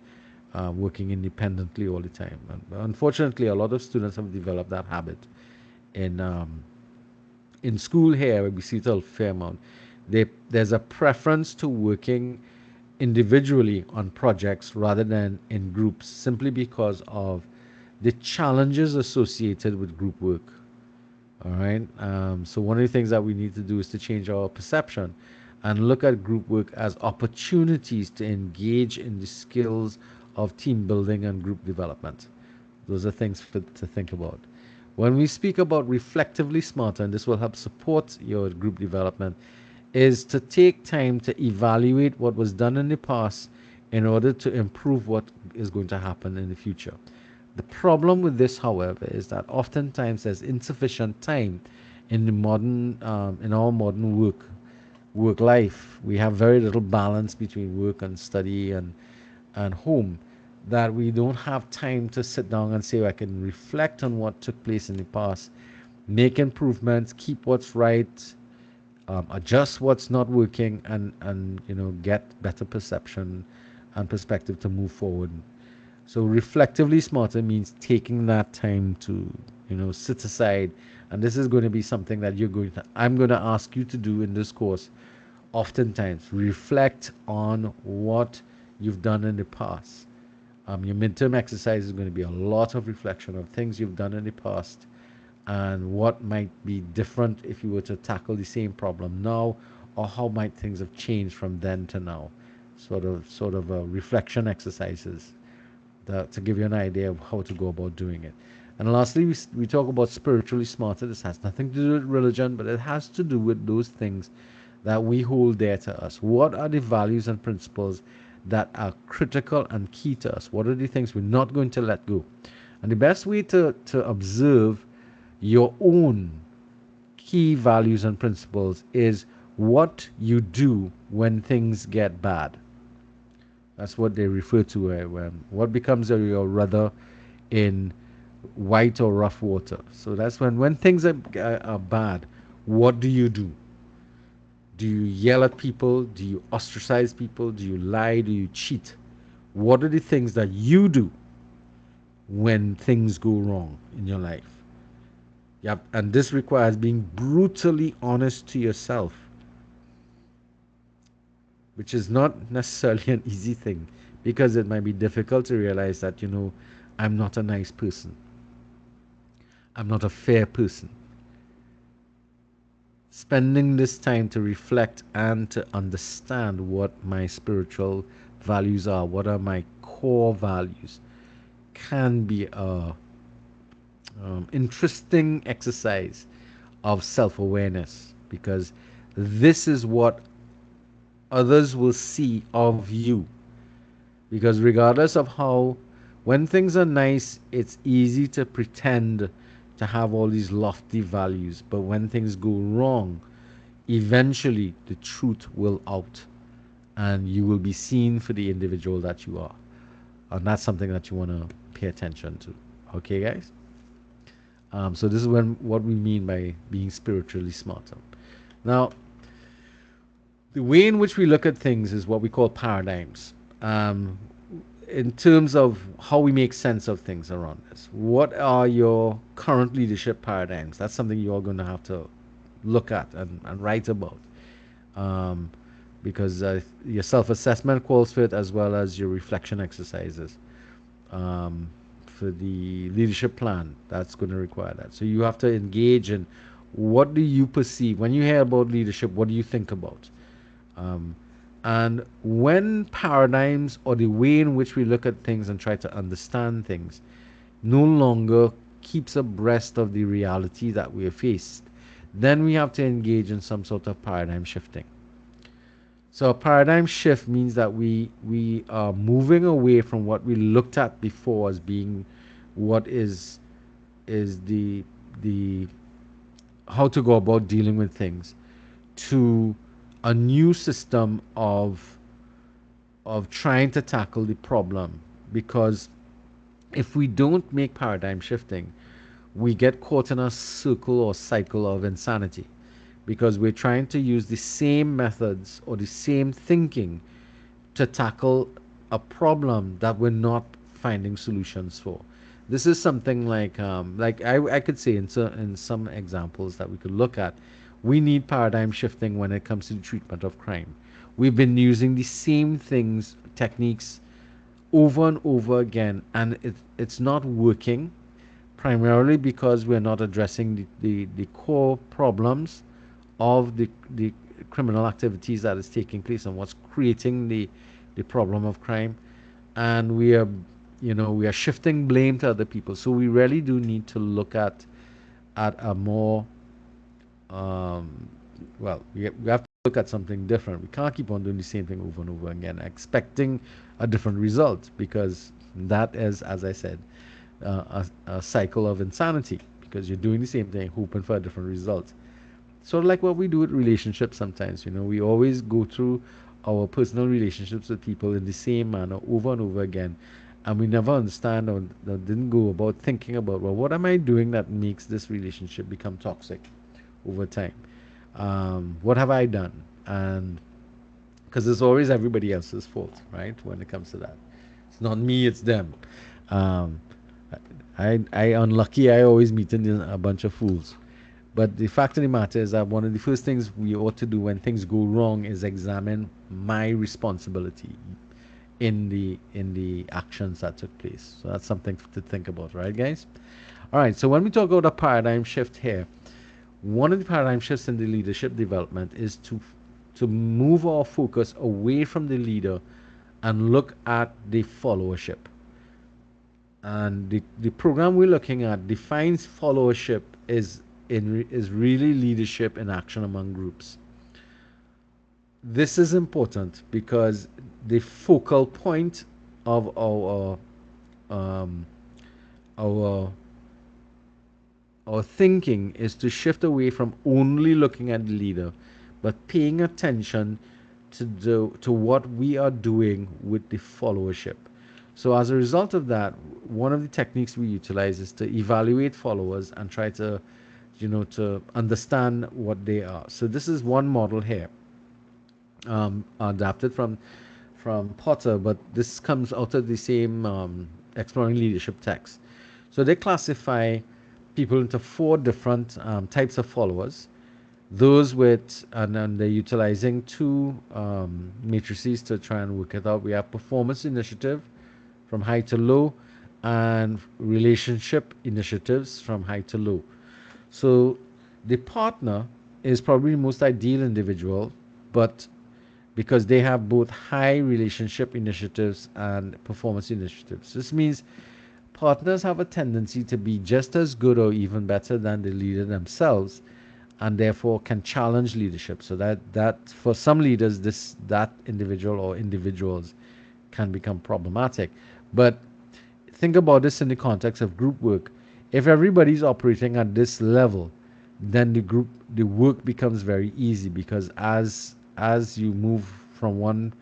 working independently all the time. And unfortunately, a lot of students have developed that habit. In school here, we see it a fair amount. There's a preference to working individually on projects rather than in groups, simply because of the challenges associated with group work. All right. So one of the things that we need to do is to change our perception and look at group work as opportunities to engage in the skills of team building and group development. Those are things to think about. When we speak about reflectively smarter, and this will help support your group development, is to take time to evaluate what was done in the past in order to improve what is going to happen in the future. The problem with this, however, is that oftentimes there's insufficient time in the modern, in our modern work life. We have very little balance between work and study and home, that we don't have time to sit down and say, I can reflect on what took place in the past, make improvements, keep what's right, adjust what's not working, and get better perception and perspective to move forward. So reflectively smarter means taking that time to sit aside, and this is going to be something that I'm going to ask you to do in this course. Oftentimes reflect on what you've done in the past. Your midterm exercise is going to be a lot of reflection of things you've done in the past and what might be different if you were to tackle the same problem now, or how might things have changed from then to now. Sort of reflection exercises to give you an idea of how to go about doing it. And lastly, we talk about spiritually smarter. This has nothing to do with religion, but it has to do with those things that we hold dear to us. What are the values and principles that are critical and key to us? What are the things we're not going to let go? And the best way to observe your own key values and principles is what you do when things get bad. That's what they refer to when what becomes your rudder in white or rough water. So that's when things are bad, what do you do? Do you yell at people? Do you ostracize people? Do you lie? Do you cheat? What are the things that you do when things go wrong in your life? Yep, and this requires being brutally honest to yourself, which is not necessarily an easy thing, because it might be difficult to realize that, I'm not a nice person. I'm not a fair person. Spending this time to reflect and to understand what my spiritual values are, what are my core values, can be a interesting exercise of self-awareness, because this is what others will see of you. Because regardless of how, when things are nice, it's easy to pretend to have all these lofty values, but when things go wrong, eventually the truth will out and you will be seen for the individual that you are. And that's something that you want to pay attention to. Okay, guys? So this is what we mean by being spiritually smarter. Now, the way in which we look at things is what we call paradigms. In terms of how we make sense of things around us, what are your current leadership paradigms? That's something you're going to have to look at and write about, because your self-assessment calls for it, as well as your reflection exercises. For the leadership plan, that's going to require that. So you have to engage in, what do you perceive when you hear about leadership? What do you think about? And when paradigms, or the way in which we look at things and try to understand things, no longer keeps abreast of the reality that we are faced, then we have to engage in some sort of paradigm shifting. So a paradigm shift means that we are moving away from what we looked at before as being what is the how to go about dealing with things, to a new system of trying to tackle the problem. Because if we don't make paradigm shifting, we get caught in a circle or cycle of insanity, because we're trying to use the same methods or the same thinking to tackle a problem that we're not finding solutions for. This is something like I could say in some examples that we could look at, we need paradigm shifting when it comes to the treatment of crime. We've been using the same things, techniques, over and over again, and it's not working, primarily because we're not addressing the core problems of the criminal activities that is taking place and what's creating the problem of crime. And we are shifting blame to other people. So we really do need to look at a more we have to look at something different. We can't keep on doing the same thing over and over again, expecting a different result, because that is, as I said, a cycle of insanity because you're doing the same thing, hoping for a different result. Sort of like what we do with relationships sometimes. We always go through our personal relationships with people in the same manner over and over again, and we never understand or didn't go about thinking about, well, what am I doing that makes this relationship become toxic over time? What have I done? And because it's always everybody else's fault, right? When it comes to that, it's not me, it's them. Um, I unlucky. I always meet in a bunch of fools. But the fact of the matter is that one of the first things we ought to do when things go wrong is examine my responsibility in the actions that took place. So that's something to think about, right, guys? All right. So when we talk about a paradigm shift here, one of the paradigm shifts in the leadership development is to move our focus away from the leader and look at the followership. And the program we're looking at defines followership is really leadership in action among groups. This is important because the focal point of um, our our thinking is to shift away from only looking at the leader, but paying attention to what we are doing with the followership. So as a result of that, one of the techniques we utilize is to evaluate followers and try to understand what they are. So this is one model here, adapted from Potter, but this comes out of the same exploring leadership text. So they classify people into four different types of followers. Those with, and then they're utilizing two matrices to try and work it out. We have performance initiative from high to low, and relationship initiatives from high to low. So the partner is probably the most ideal individual, but because they have both high relationship initiatives and performance initiatives. This means partners have a tendency to be just as good or even better than the leader themselves, and therefore can challenge leadership. So that for some leaders, that individual or individuals can become problematic. But think about this in the context of group work. If everybody's operating at this level, then the work becomes very easy, because as you move from one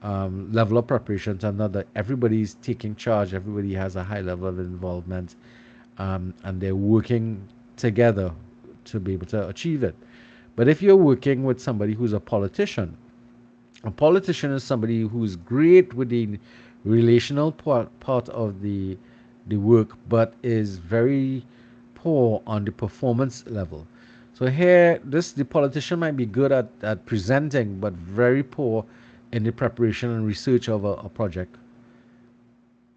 level of preparation to another, everybody's taking charge, everybody has a high level of involvement, and they're working together to be able to achieve it. But if you're working with somebody who's a politician is somebody who's great with the relational part of the work, but is very poor on the performance level. So here, the politician might be good at presenting, but very poor in the preparation and research of a project.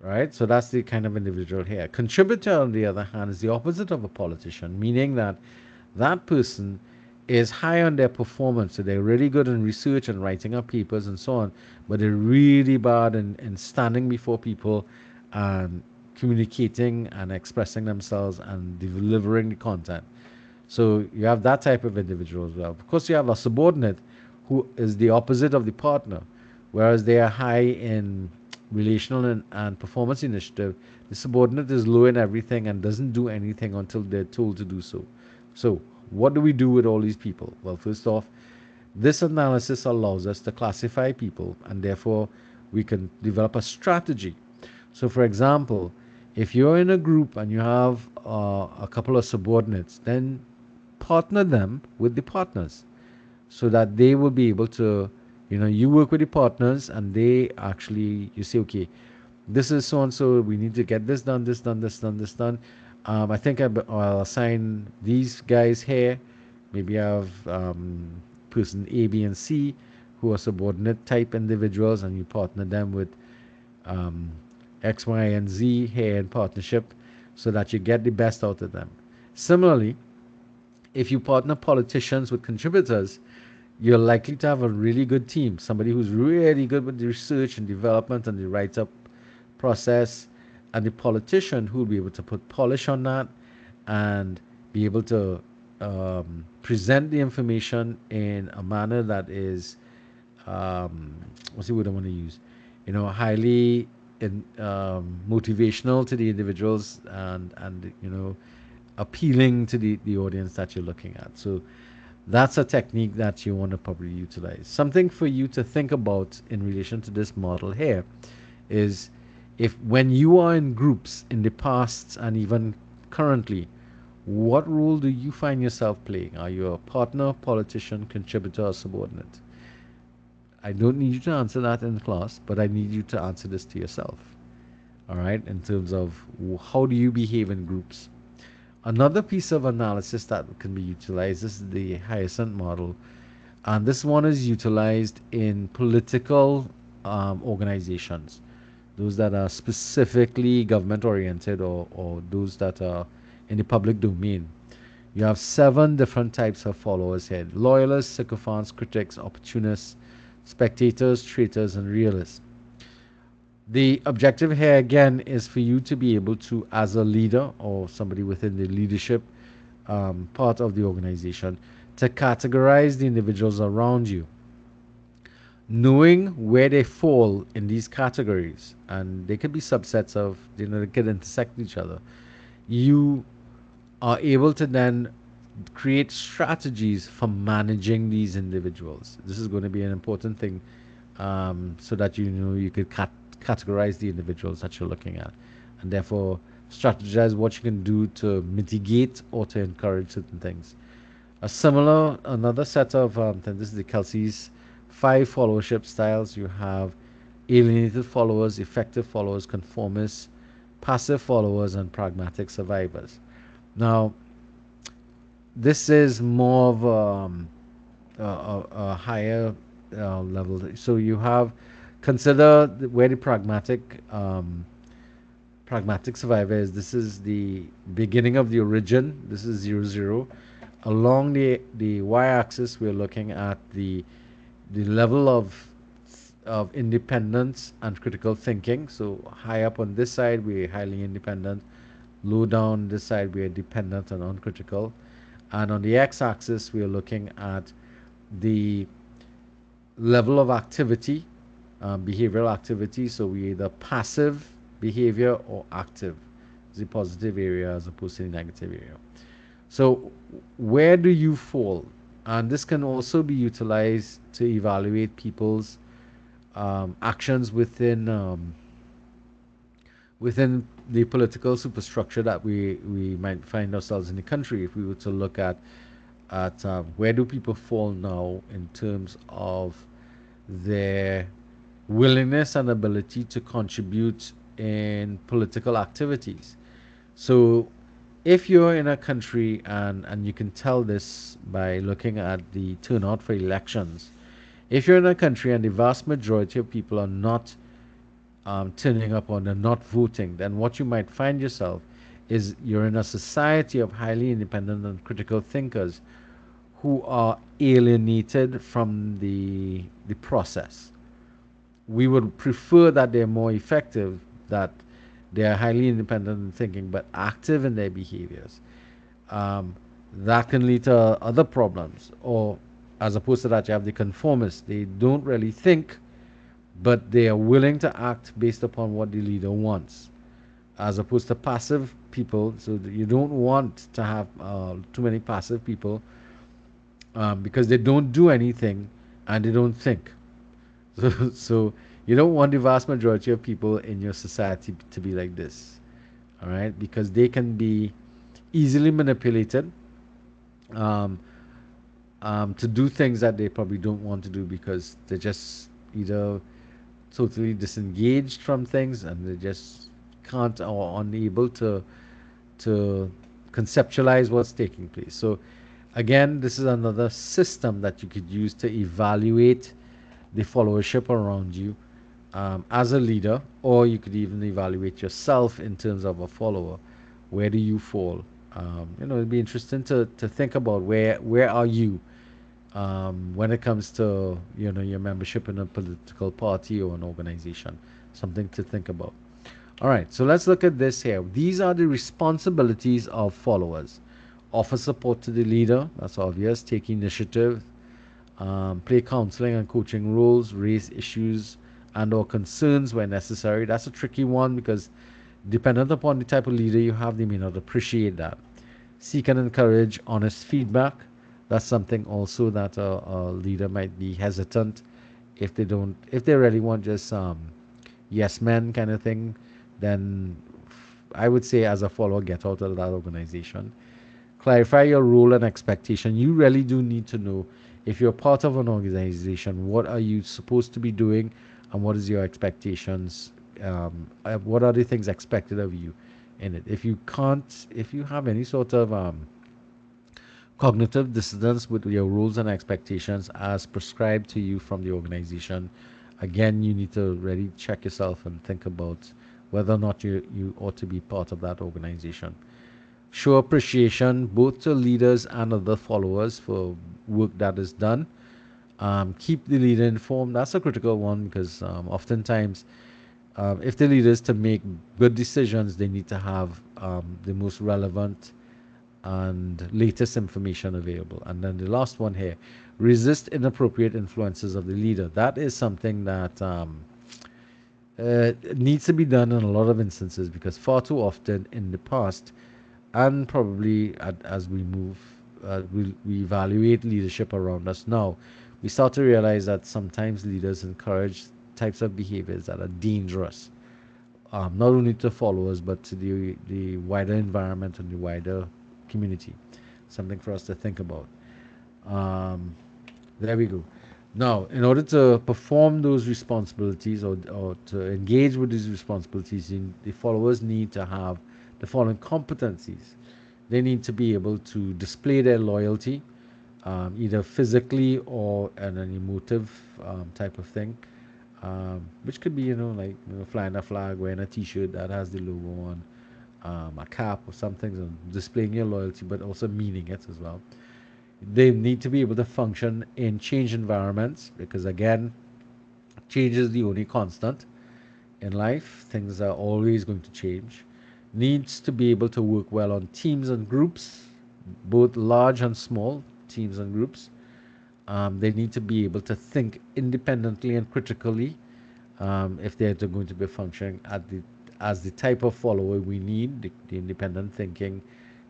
Right? So that's the kind of individual here. Contributor, on the other hand, is the opposite of a politician, meaning that that person is high on their performance. So they're really good in research and writing up papers and so on, but they're really bad in standing before people and communicating and expressing themselves and delivering the content. So you have that type of individual as well. Of course, you have a subordinate who is the opposite of the partner, whereas they are high in relational and performance initiative. The subordinate is low in everything and doesn't do anything until they're told to do so. So what do we do with all these people? Well, first off, this analysis allows us to classify people, and therefore we can develop a strategy. So for example, if you're in a group and you have a couple of subordinates, then partner them with the partners so that they will be able to, you work with the partners, and they actually, you say, okay, this is so and so, we need to get this done, this done, this done, this done. I think I'll assign these guys here. Maybe I have person A, B, and C who are subordinate type individuals, and you partner them with um, X, Y, and Z here in partnership so that you get the best out of them. Similarly, if you partner politicians with contributors, you're likely to have a really good team. Somebody who's really good with the research and development and the write-up process, and the politician who will be able to put polish on that and be able to present the information in a manner that is, what's the word I want to use? Highly motivational to the individuals, and appealing to the audience that you're looking at. So that's a technique that you want to probably utilize. Something for you to think about in relation to this model here is, if when you are in groups in the past and even currently, what role do you find yourself playing? Are you a partner, politician, contributor, or subordinate? I don't need you to answer that in class, but I need you to answer this to yourself. All right, in terms of how do you behave in groups. Another piece of analysis that can be utilized is the Hyacinth model, and this one is utilized in political organizations, those that are specifically government oriented, or those that are in the public domain. You have 7 different types of followers here: loyalists, sycophants, critics, opportunists, spectators, traitors, and realists. The objective here again is for you to be able to, as a leader or somebody within the leadership part of the organization, to categorize the individuals around you, knowing where they fall in these categories, and they could be subsets of, they could intersect each other. You are able to then create strategies for managing these individuals. This is going to be an important thing, so that you could categorize the individuals that you're looking at, and therefore strategize what you can do to mitigate or to encourage certain things. Another set of this is the Kelsey's 5 followership styles. You have alienated followers, effective followers, conformists, passive followers, and pragmatic survivors. Now, this is more of a higher level. So you have, consider where the pragmatic survivor is. This is the beginning of the origin. This is 0, 0. Along the y-axis, we're looking at the level of independence and critical thinking. So high up on this side, we're highly independent. Low down this side, we are dependent and uncritical. And on the x-axis, we are looking at the level of activity, behavioral activity. So we either passive behavior or active, the positive area as opposed to the negative area. So where do you fall? And this can also be utilized to evaluate people's actions within the political superstructure that we might find ourselves in the country. If we were to look at where do people fall now in terms of their willingness and ability to contribute in political activities. So if you're in a country, and you can tell this by looking at the turnout for elections, if you're in a country and the vast majority of people are not turning up or they're not voting, then what you might find yourself is you're in a society of highly independent and critical thinkers who are alienated from the process. We would prefer that they're more effective, that they're highly independent in thinking but active in their behaviors. That can lead to other problems. Or as opposed to that, you have the conformists. They don't really think, but they are willing to act based upon what the leader wants, as opposed to passive people. So you don't want to have too many passive people, because they don't do anything and they don't think. So you don't want the vast majority of people in your society to be like this, all right? Because they can be easily manipulated to do things that they probably don't want to do, because they're just either totally disengaged from things and they just can't or unable to conceptualize what's taking place. So again, this is another system that you could use to evaluate the followership around you as a leader, or you could even evaluate yourself in terms of a follower. Where do you fall? It'd be interesting to think about where are you when it comes to your membership in a political party or an organization. Something to think about. All right, so let's look at this here. These are the responsibilities of followers: offer support to the leader, that's obvious; take initiative, play counseling and coaching roles; raise issues and or concerns where necessary. That's a tricky one because dependent upon the type of leader you have, they may not appreciate that. Seek and encourage honest feedback. That's something also that a leader might be hesitant if they don't, if they really want just yes men kind of thing, then I would say as a follower, get out of that organization. Clarify your role and expectation. You really do need to know if you're part of an organization, what are you supposed to be doing and what is your expectations? What are the things expected of you in it? If you can't, if you have any sort of cognitive dissonance with your rules and expectations as prescribed to you from the organization, again, you need to really check yourself and think about whether or not you ought to be part of that organization. Show appreciation both to leaders and other followers for work that is done. Keep the leader informed. That's a critical one because oftentimes, if the leader is to make good decisions, they need to have the most relevant and latest information available. And then the last one here, resist inappropriate influences of the leader. That is something that needs to be done in a lot of instances because far too often in the past, and probably as we move, we evaluate leadership around us now, we start to realize that sometimes leaders encourage types of behaviors that are dangerous, not only to followers but to the wider environment and the wider community. Something for us to think about. Um, there we go. Now, in order to perform those responsibilities or to engage with these responsibilities, the followers need to have the following competencies. They need to be able to display their loyalty, either physically or in an emotive type of thing, which could be, like flying a flag, wearing a T-shirt that has the logo on, a cap or something, so displaying your loyalty, but also meaning it as well. They need to be able to function in change environments because, again, change is the only constant in life. Things are always going to change. Needs to be able to work well on teams and groups, both large and small teams and groups. They need to be able to think independently and critically if they're going to be functioning as the type of follower we need, the independent thinking,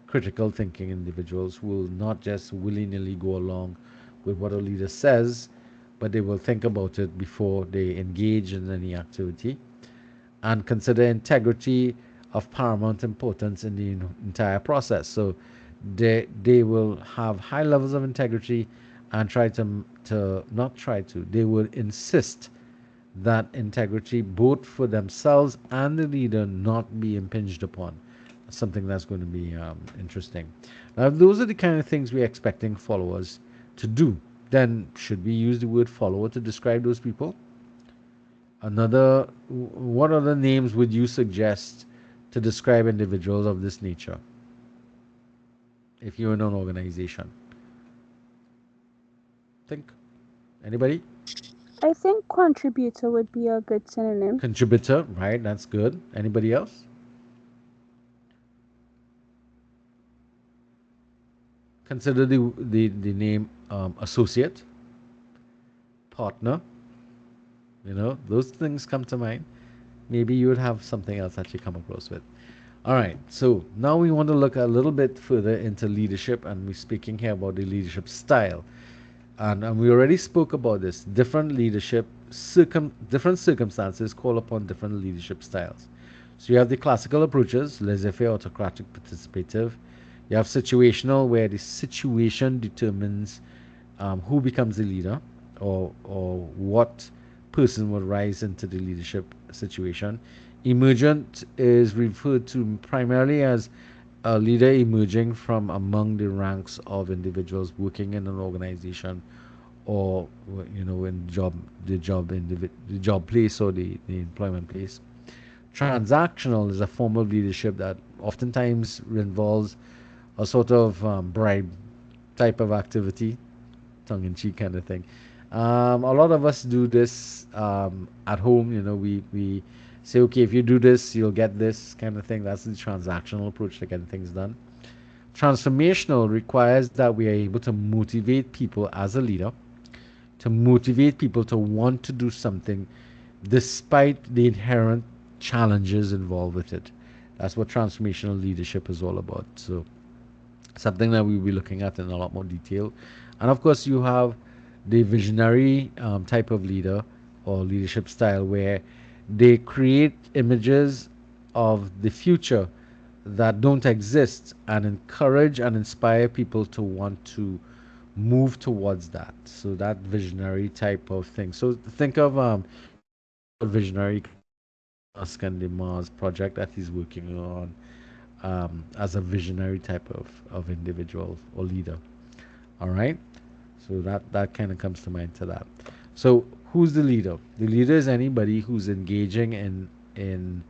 critical thinking individuals who will not just willy-nilly go along with what a leader says, but they will think about it before they engage in any activity and consider integrity of paramount importance in the entire process. So they will have high levels of integrity and try to not try to, they will insist that integrity both for themselves and the leader not be impinged upon. Something that's going to be interesting. Now, if those are the kind of things we're expecting followers to do, then should we use the word follower to describe those people? What other names would you suggest to describe individuals of this nature if you're in an organization? Think. Anybody? I think contributor would be a good synonym. Contributor, right? That's good. Anybody else? Consider the name associate, partner. Those things come to mind. Maybe you would have something else that you come across with. All right, so now we want to look a little bit further into leadership, and we're speaking here about the leadership style. And we already spoke about this. Different different circumstances call upon different leadership styles. So you have the classical approaches, laissez-faire, autocratic, participative. You have situational, where the situation determines who becomes the leader or what person will rise into the leadership situation. Emergent is referred to primarily as a leader emerging from among the ranks of individuals working in an organization or in the job place or the employment place. Transactional is a form of leadership that oftentimes involves a sort of bribe type of activity, tongue-in-cheek kind of thing. A lot of us do this at home. We say, okay, if you do this, you'll get this kind of thing. That's the transactional approach to getting things done. Transformational requires that we are able to motivate people as a leader, to motivate people to want to do something despite the inherent challenges involved with it. That's what transformational leadership is all about. So something that we'll be looking at in a lot more detail. And of course, you have the visionary type of leader or leadership style where they create images of the future that don't exist and encourage and inspire people to want to move towards that. So that visionary type of thing. So think of visionary Musk and the Mars project that he's working on as a visionary type of individual or leader. All right. So that kind of comes to mind to that. So who's the leader? The leader is anybody who's engaging in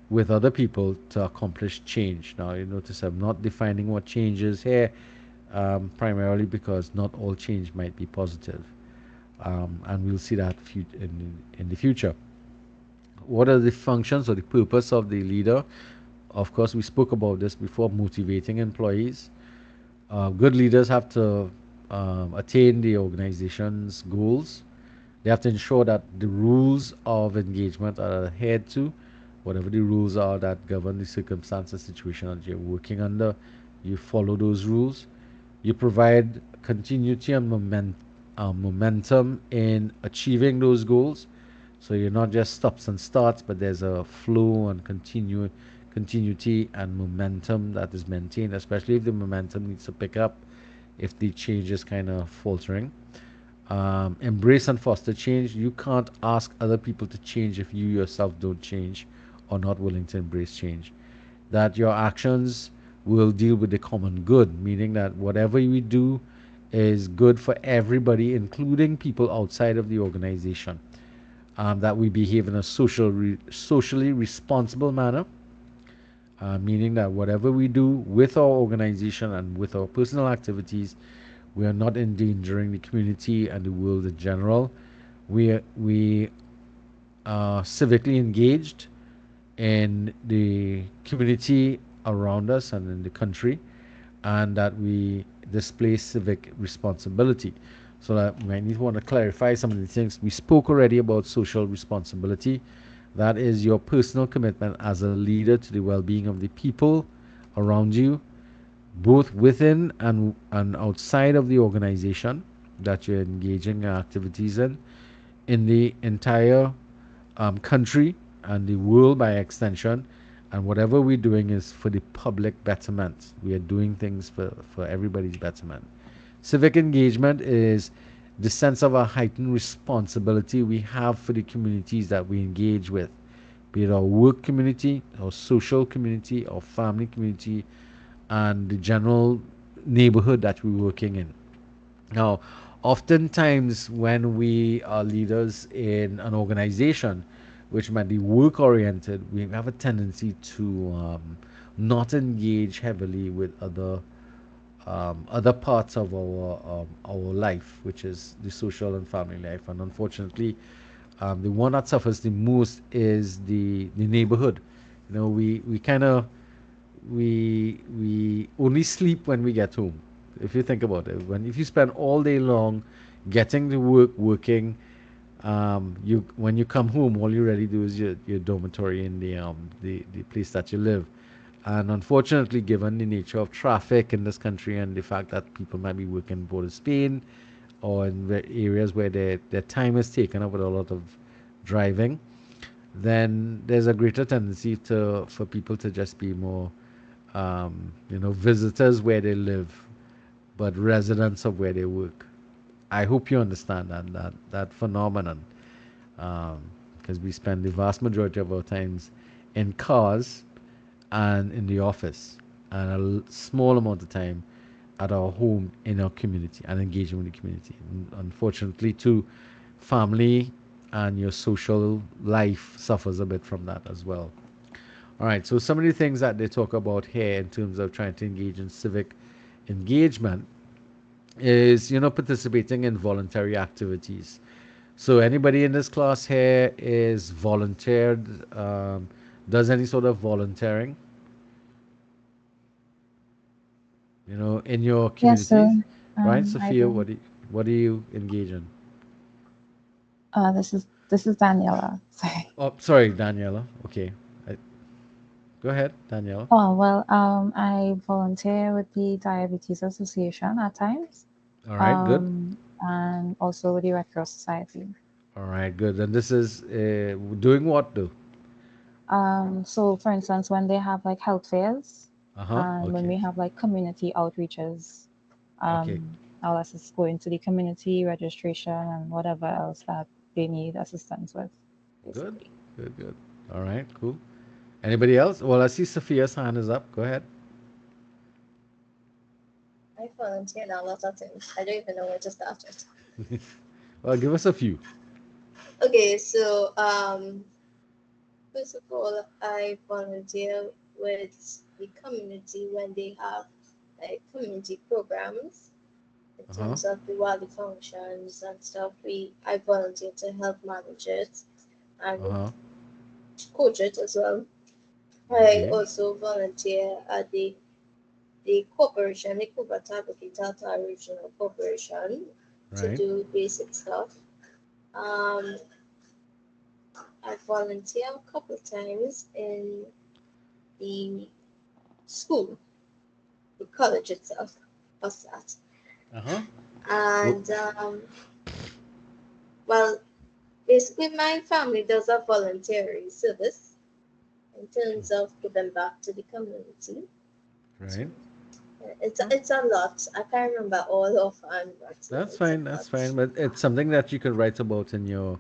with other people to accomplish change. Now you notice I'm not defining what change is here, primarily because not all change might be positive, and we'll see that in the future. What are the functions or the purpose of the leader? Of course, we spoke about this before, motivating employees. Good leaders have to attain the organization's goals. They have to ensure that the rules of engagement are adhered to, whatever the rules are that govern the circumstance and situation that you're working under. You follow those rules. You provide continuity and momentum in achieving those goals. So you're not just stops and starts, but there's a flow and continuity and momentum that is maintained, especially if the momentum needs to pick up, if the change is kind of faltering. Embrace and foster change. You can't ask other people to change if you yourself don't change or not willing to embrace change. That your actions will deal with the common good, meaning that whatever we do is good for everybody, including people outside of the organization. That we behave in a socially responsible manner, meaning that whatever we do with our organization and with our personal activities, we are not endangering the community and the world in general. We are civically engaged in the community around us and in the country, and that we display civic responsibility. So that we might need to want to clarify some of the things. We spoke already about social responsibility. That is your personal commitment as a leader to the well-being of the people around you, both within and outside of the organization that you're engaging in activities in the entire country and the world by extension. And whatever we're doing is for the public betterment. We are doing things for everybody's betterment. Civic engagement is the sense of a heightened responsibility we have for the communities that we engage with, be it our work community, our social community, our family community, and the general neighborhood that we're working in. Now, oftentimes when we are leaders in an organization, which might be work oriented, we have a tendency to not engage heavily with other parts of our life, which is the social and family life. And unfortunately, the one that suffers the most is the neighborhood. We kind of we only sleep when we get home. If you think about it, if you spend all day long getting to work, working, you when you come home, all you really do is your dormitory in the place that you live. And unfortunately, given the nature of traffic in this country and the fact that people might be working both in Spain or in areas where their time is taken up with a lot of driving, then there's a greater tendency for people to just be more, visitors where they live, but residents of where they work. I hope you understand that phenomenon, because we spend the vast majority of our times in cars and in the office, and a small amount of time at our home in our community and engaging with the community. And unfortunately, too, family and your social life suffers a bit from that as well. All right, so some of the things that they talk about here in terms of trying to engage in civic engagement is, participating in voluntary activities. So anybody in this class here is volunteered, does any sort of volunteering, in your Yes, so communities, right? I Sophia, do. what do you engage in? This is This is Daniela. Sorry. Oh, sorry, Daniela. Okay. I, go ahead, Daniela. Oh, well, I volunteer with the Diabetes Association at times, All right, good. and also with the Red Cross Society. All right, good. And this is doing what though? So for instance, when they have like health fairs Uh-huh. and when Okay. we have like community outreaches, Okay. I'll assist go into the community registration and whatever else that they need assistance with, Good. basically. Good, good. All right, cool. Anybody else? Well, I see Sophia's hand is up. Go ahead. I volunteer in a lot of things. I don't even know where to start with. Well, give us a few. Okay, so first of all, I volunteer with the community when they have like community programs in Uh-huh. terms of the Wally functions and stuff. I volunteer to help manage it and Uh-huh. coach it as well. I Okay. also volunteer at the corporation, the Kubata Tata Regional Corporation, to Right. do basic stuff. Um, I volunteer a couple of times in the school, the college itself, what's that? Uh-huh. Well, And well, basically, my family does a voluntary service in terms of giving back to the community. right. It's a lot. I can't remember all offhand, but That's it's a fine. That's lot. fine. But it's something that you could write about in your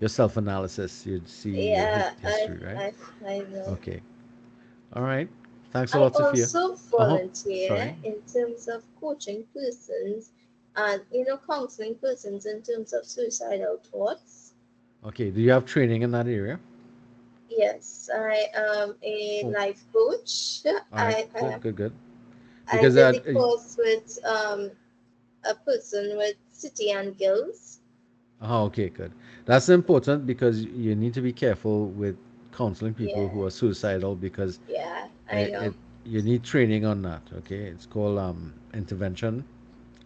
self-analysis. You'd see your Yeah, history, right? I know. Okay. All right. Thanks a I lot, Sophia. also Uh-huh. Sorry. volunteer in terms of coaching persons and counseling persons in terms of suicidal thoughts. Okay. Do you have training in that area? Yes, I am a Oh. life coach. All right. I Good. I, Good. Good. I Because did the that course with a person with city and guilds. okay, good. That's important because you need to be careful with counseling people Yeah, who are suicidal because yeah, I it, know. it you need training on that. Okay, it's called intervention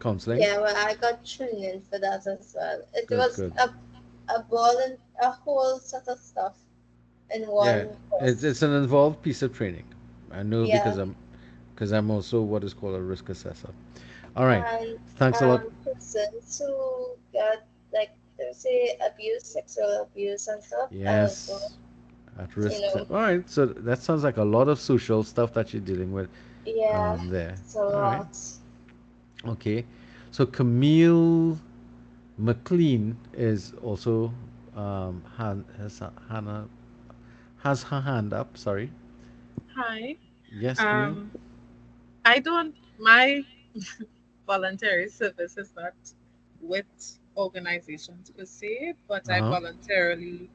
counseling. Yeah, well, I got training for that as well. It Good, was good. a ball and a whole set of stuff in Yeah, one it's course. an involved piece of training. I know Yeah, because I'm also what is called a risk assessor. All right, and thanks a lot. persons who got like they say abuse, sexual abuse and stuff. I also, Yes, at you risk. know, All right, so that sounds like a lot of social stuff that you're dealing with yeah, there. it's a All right, lot. okay. So Camille McLean is also Hannah has her hand up. Sorry. Hi. Yes, Camille. Um, I don't, my voluntary service is not with organizations per se, but Uh I huh. voluntarily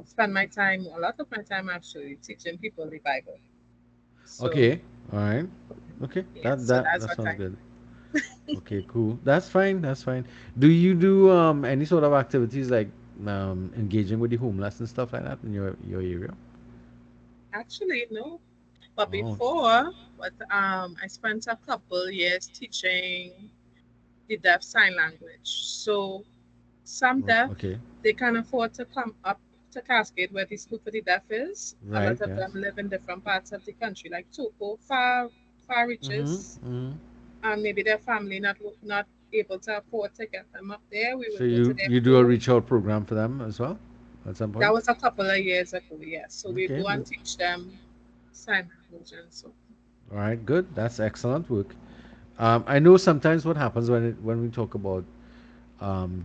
spend my time, a lot of my time actually, teaching people the Bible. So, Okay. All right. Okay. yes, That so that that's that what sounds I good. Okay, cool. That's fine. That's fine. Do you do any sort of activities like engaging with the homeless and stuff like that in your area? actually know. But Oh, before, I spent a couple years teaching the deaf sign language. So some deaf, okay. they can afford to come up to Cascade where the school for the deaf is. A Right. lot of Yes. them live in different parts of the country, like Toko, far Mm-hmm. reaches, Mm-hmm. and maybe their family not able to afford to get them up there. We So would go to their you do a home. reach out program for them as well at some That point? was a couple of years ago, yes. So we Okay. go and teach them sign language and so. All right. Good. That's excellent work. I know sometimes what happens when we talk about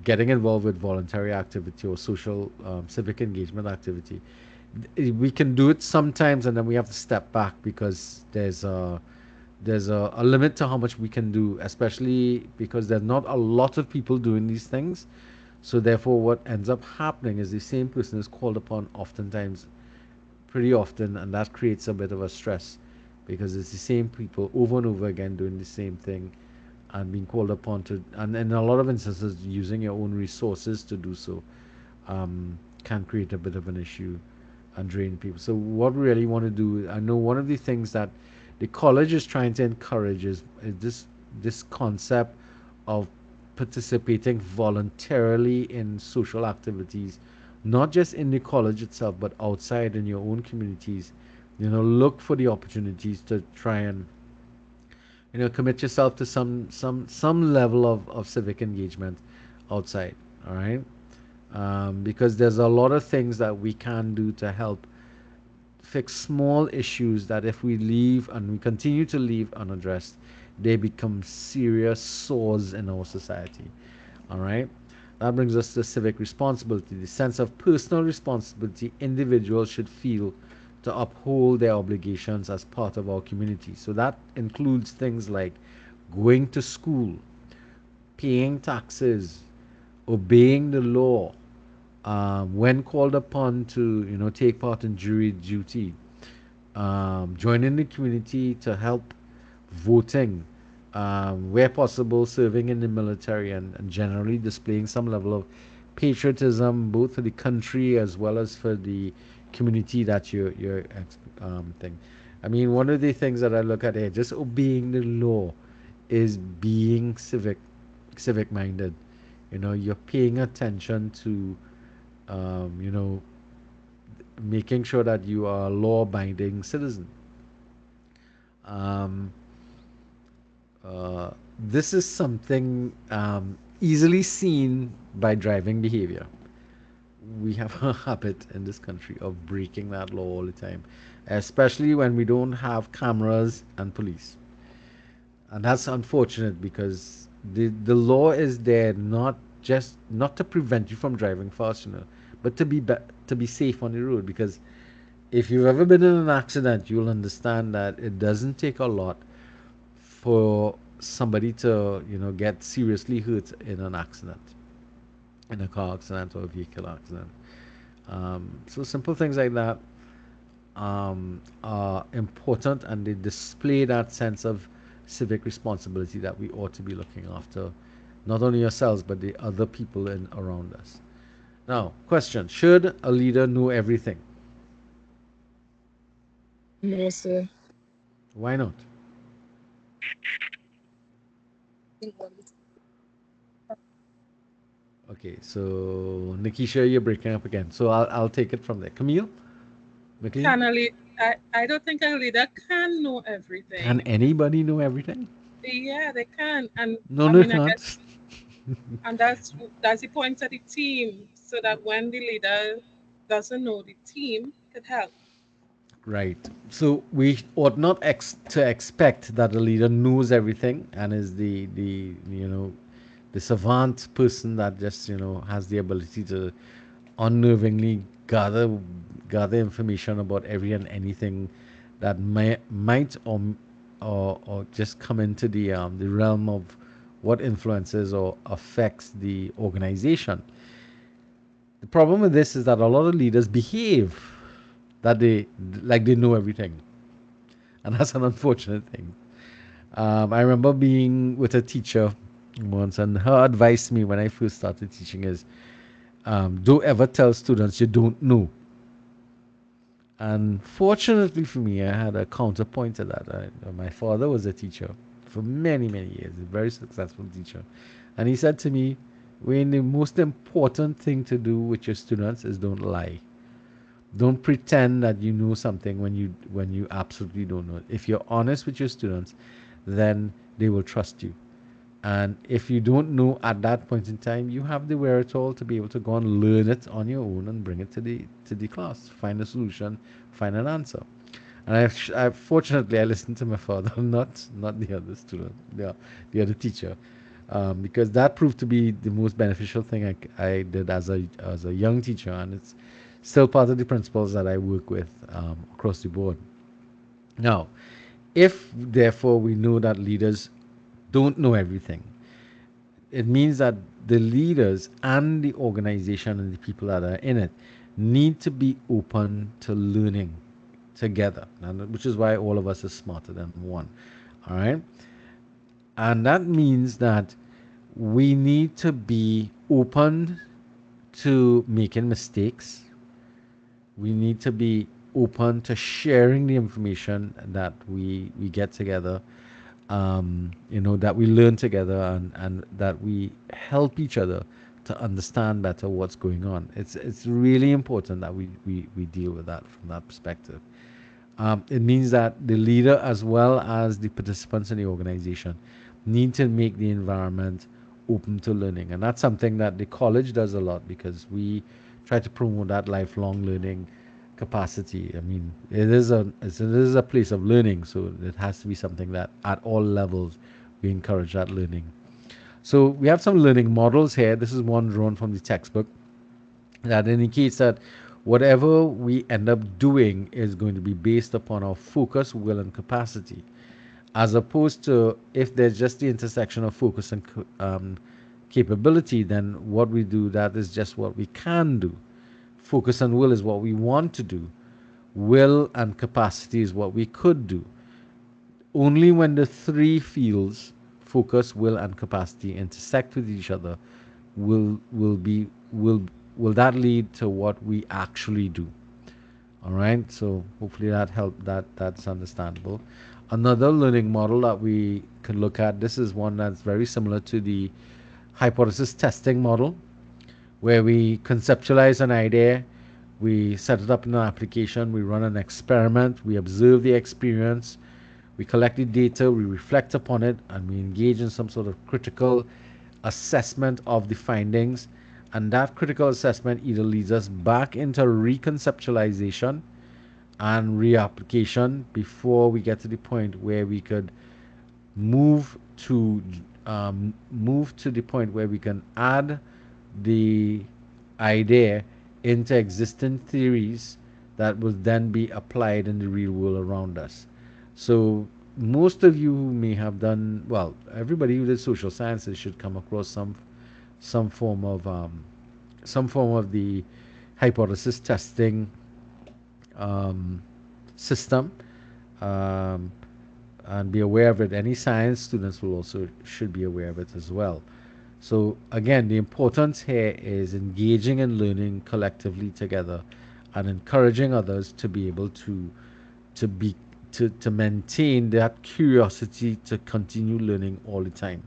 getting involved with voluntary activity or social civic engagement activity, we can do it sometimes and then we have to step back because there's a limit to how much we can do, especially because there's not a lot of people doing these things. So therefore, what ends up happening is the same person is called upon oftentimes, pretty often, and that creates a bit of a stress because it's the same people over and over again doing the same thing and being called upon to, and in a lot of instances, using your own resources to do so can create a bit of an issue and drain people. So what we really want to do, I know one of the things that the college is trying to encourage is this concept of participating voluntarily in social activities, not just in the college itself, but outside in your own communities. Look for the opportunities to try and commit yourself to some level of civic engagement outside. All right, because there's a lot of things that we can do to help fix small issues that if we leave and we continue to leave unaddressed, they become serious sores in our society. All right. That brings us to civic responsibility, the sense of personal responsibility individuals should feel to uphold their obligations as part of our community. So that includes things like going to school, paying taxes, obeying the law, when called upon to take part in jury duty, joining the community to help voting, where possible, serving in the military, and generally displaying some level of patriotism, both for the country as well as for the community that you're thing. I mean, one of the things that I look at here, just obeying the law, is being civic minded. You're paying attention to, you know, making sure that you are a law-abiding citizen. Um, this is something easily seen by driving behavior. We have a habit in this country of breaking that law all the time, especially when we don't have cameras and police. And that's unfortunate because the law is there not to prevent you from driving fast, but to be safe on the road. Because if you've ever been in an accident, you'll understand that it doesn't take a lot for somebody to get seriously hurt in an accident, in a car accident or a vehicle accident. So simple things like that are important, and they display that sense of civic responsibility that we ought to be looking after not only ourselves but the other people in around us. Now, question: should a leader know everything? No, sir. Why not? Okay, so Nikisha, you're breaking up again. So I'll take it from there. Camille, McLean, Can a lead, I don't think a leader can know can everything. anybody know everything? Yeah, they can. And No, I they mean, I can't. guess, and that's the point of the team, so that when the leader doesn't know, the team could help. Right. So we ought not to expect that a leader knows everything and is the savant person that just has the ability to unnervingly gather information about every and anything that might or just come into the realm of what influences or affects the organization. The problem with this is that a lot of leaders behave that they like they know everything, and that's an unfortunate thing. I remember being with a teacher once, and her advice to me when I first started teaching is, don't ever tell students you don't know. And fortunately for me, I had a counterpoint to that. My father was a teacher for many, many years, a very successful teacher. And he said to me, Wayne, the most important thing to do with your students is don't lie. Don't pretend that you know something when you absolutely don't know it. If you're honest with your students, then they will trust you. And if you don't know at that point in time, you have the wherewithal to be able to go and learn it on your own and bring it to the class, find a solution, find an answer. And I fortunately I listened to my father, not the other student, the other teacher, because that proved to be the most beneficial thing I did as a young teacher, and it's still part of the principles that I work with across the board. Now, if therefore we know that leaders don't know everything, it means that the leaders and the organization and the people that are in it need to be open to learning together, and which is why all of us are smarter than one. All right, and that means that we need to be open to making mistakes. We need to be open to sharing the information that we get together, that we learn together, and that we help each other to understand better what's going on. It's really important that we deal with that from that perspective. It means that the leader as well as the participants in the organization need to make the environment open to learning. And that's something that the college does a lot, because we try to promote that lifelong learning capacity. I mean, it is a place of learning, so it has to be something that at all levels we encourage that learning. So we have some learning models here. This is one drawn from the textbook that indicates that whatever we end up doing is going to be based upon our focus, will, and capacity, as opposed to if there's just the intersection of focus and capability, then what we do, that is just what we can do. Focus and will is what we want to do. Will and capacity is what we could do. Only when the three fields, focus, will, and capacity, intersect with each other, will be will that lead to what we actually do. All right, so hopefully that's understandable. Another learning model that we can look at, this is one that's very similar to the hypothesis testing model, where we conceptualize an idea, we set it up in an application, we run an experiment, we observe the experience, we collect the data, we reflect upon it, and we engage in some sort of critical assessment of the findings. And that critical assessment either leads us back into reconceptualization and reapplication before we get to the point where we could move to move to the point where we can add the idea into existing theories that will then be applied in the real world around us. So most of you who may have done, well, everybody who did social sciences should come across some form of the hypothesis testing um, system, um, and be aware of it. Any science students will also should be aware of it as well. So again, the importance here is engaging and learning collectively together, and encouraging others to be able to be to maintain that curiosity to continue learning all the time,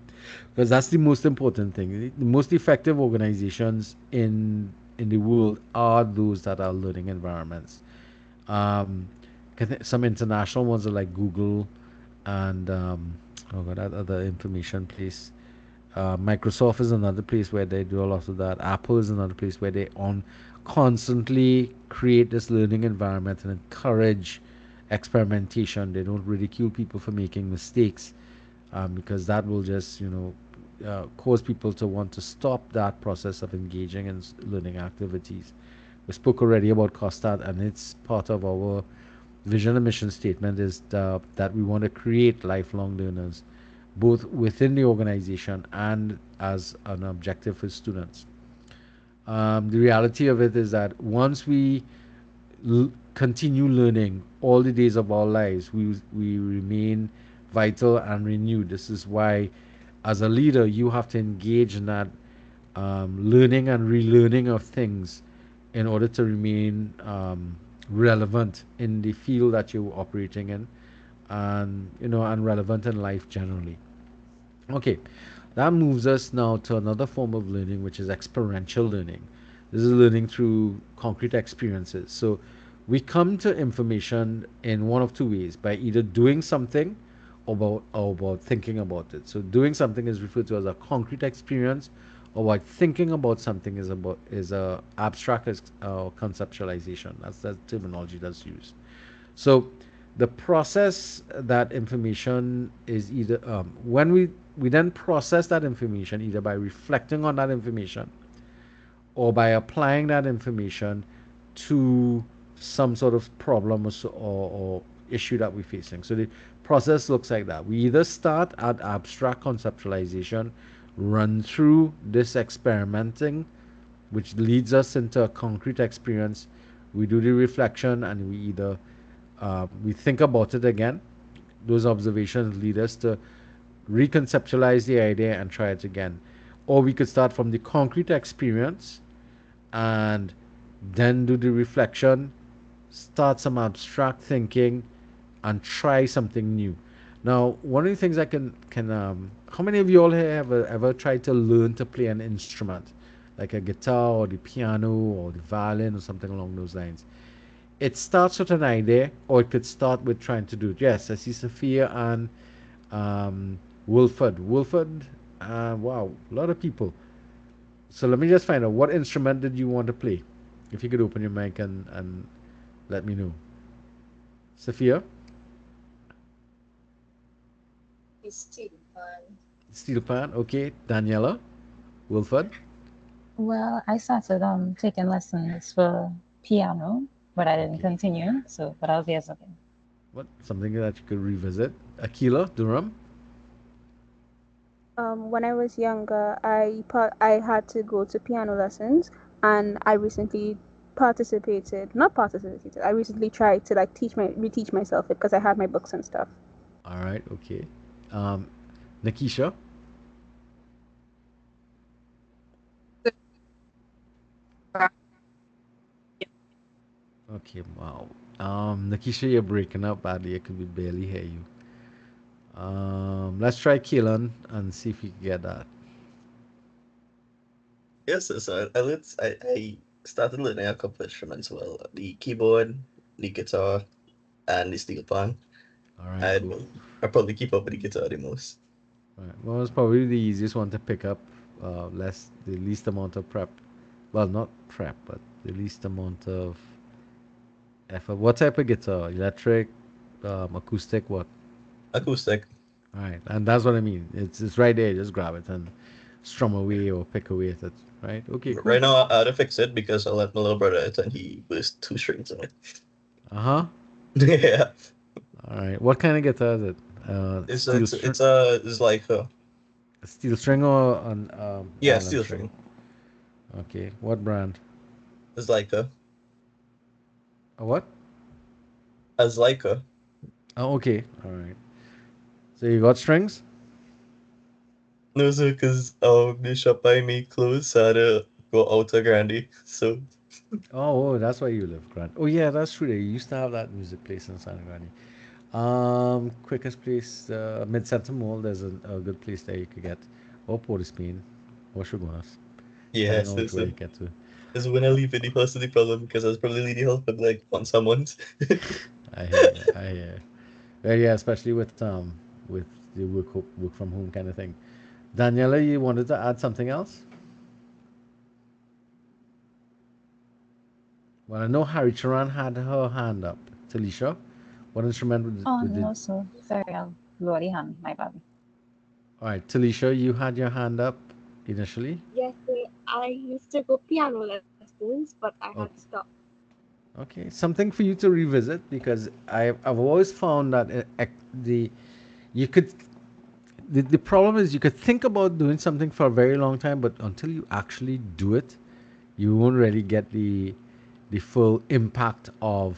because that's the most important thing. The most effective organizations in the world are those that are learning environments. um, some international ones are like Google, and oh god, that other information place. Microsoft is another place where they do a lot of that. Apple is another place where they on constantly create this learning environment and encourage experimentation. They don't ridicule people for making mistakes, because that will just cause people to want to stop that process of engaging in learning activities. We spoke already about COSTAT, and it's part of our vision and mission statement is that we want to create lifelong learners, both within the organization and as an objective for students. The reality of it is that once we continue learning all the days of our lives, we remain vital and renewed. This is why, as a leader, you have to engage in that learning and relearning of things in order to remain relevant in the field that you're operating in, and relevant in life generally. Okay, that moves us now to another form of learning, which is experiential learning. This is learning through concrete experiences. So we come to information in one of two ways: by either doing something, or about thinking about it. So doing something is referred to as a concrete experience, or by thinking about something is a abstract conceptualization. That's the terminology that's used. So the process that information is either when we then process that information either by reflecting on that information or by applying that information to some sort of problem or issue that we're facing. So the process looks like that. We either start at abstract conceptualization, run through this experimenting, which leads us into a concrete experience. We do the reflection, and we either we think about it again. Those observations lead us to reconceptualize the idea and try it again. Or we could start from the concrete experience and then do the reflection, start some abstract thinking, and try something new. Now, one of the things I can how many of you all have ever tried to learn to play an instrument, like a guitar or the piano or the violin or something along those lines? It starts with an idea, or it could start with trying to do it. Yes, I see Sophia and Wilford. Wilford, wow, a lot of people. So let me just find out what instrument did you want to play? If you could open your mic and let me know. Sophia, He's still fun. steel pan. Okay. Daniela, Wilford. Well, I started taking lessons for piano, but I didn't continue. So, but I'll be as okay. What? Something that you could revisit. Aquila, Durham. When I was younger, I had to go to piano lessons, and I recently not participated. I recently tried to like reteach myself it because I had my books and stuff. All right. Okay. Um, Nakisha. Okay. Wow. Nakisha, you're breaking up badly. I could barely hear you. Let's try Keelan and see if we can get that. Yes, so I started learning a couple instruments. Well, the keyboard, the guitar, and the steel pan. All right. I Cool. I probably keep up with the guitar the most. All right. Well, it's probably the easiest one to pick up. The least amount of prep. Well, not prep, but the least amount of effort. What type of guitar? Electric, acoustic, what? Acoustic. All right, and that's what I mean. It's right there. Just grab it and strum away or pick away at it. Right? Okay, cool. Right now, I had to fix it because I let my little brother it and he burst two strings on it. Uh huh. Yeah, All right. What kind of guitar is it? it's Steel it's string, it's a it's like steel string or an yeah, Allen steel string? string. Okay. What brand? It's like A what? as like Oh, okay. All right. So you got strings? no, sir, because the shop I make clothes, so I had to go out to Grande. So Oh, that's where you live, Grant. Oh yeah, that's true. They used to have that music place in San Grande. Quickest place, Mid Center Mall. There's a good place there you could get, or Port of Spain, or Sugarmas, depending yes, on which way you get to. this is when I leave in the house is the problem because I was probably needing help with like on someone's. I hear you. I hear you. Well, yeah, especially with the work from home kind of thing. Daniela, you wanted to add something else? Well, I know Harry Charan had her hand up. Talisha, what instrument Oh, did? no, so sorry, I'll lower the hand. My bad. All right, Talisha, you had your hand up initially. Yes, I used to go piano lessons, but I had Oh, stopped. okay, something for you to revisit because I've always found that the you could the problem is you could think about doing something for a very long time, but until you actually do it, you won't really get the full impact of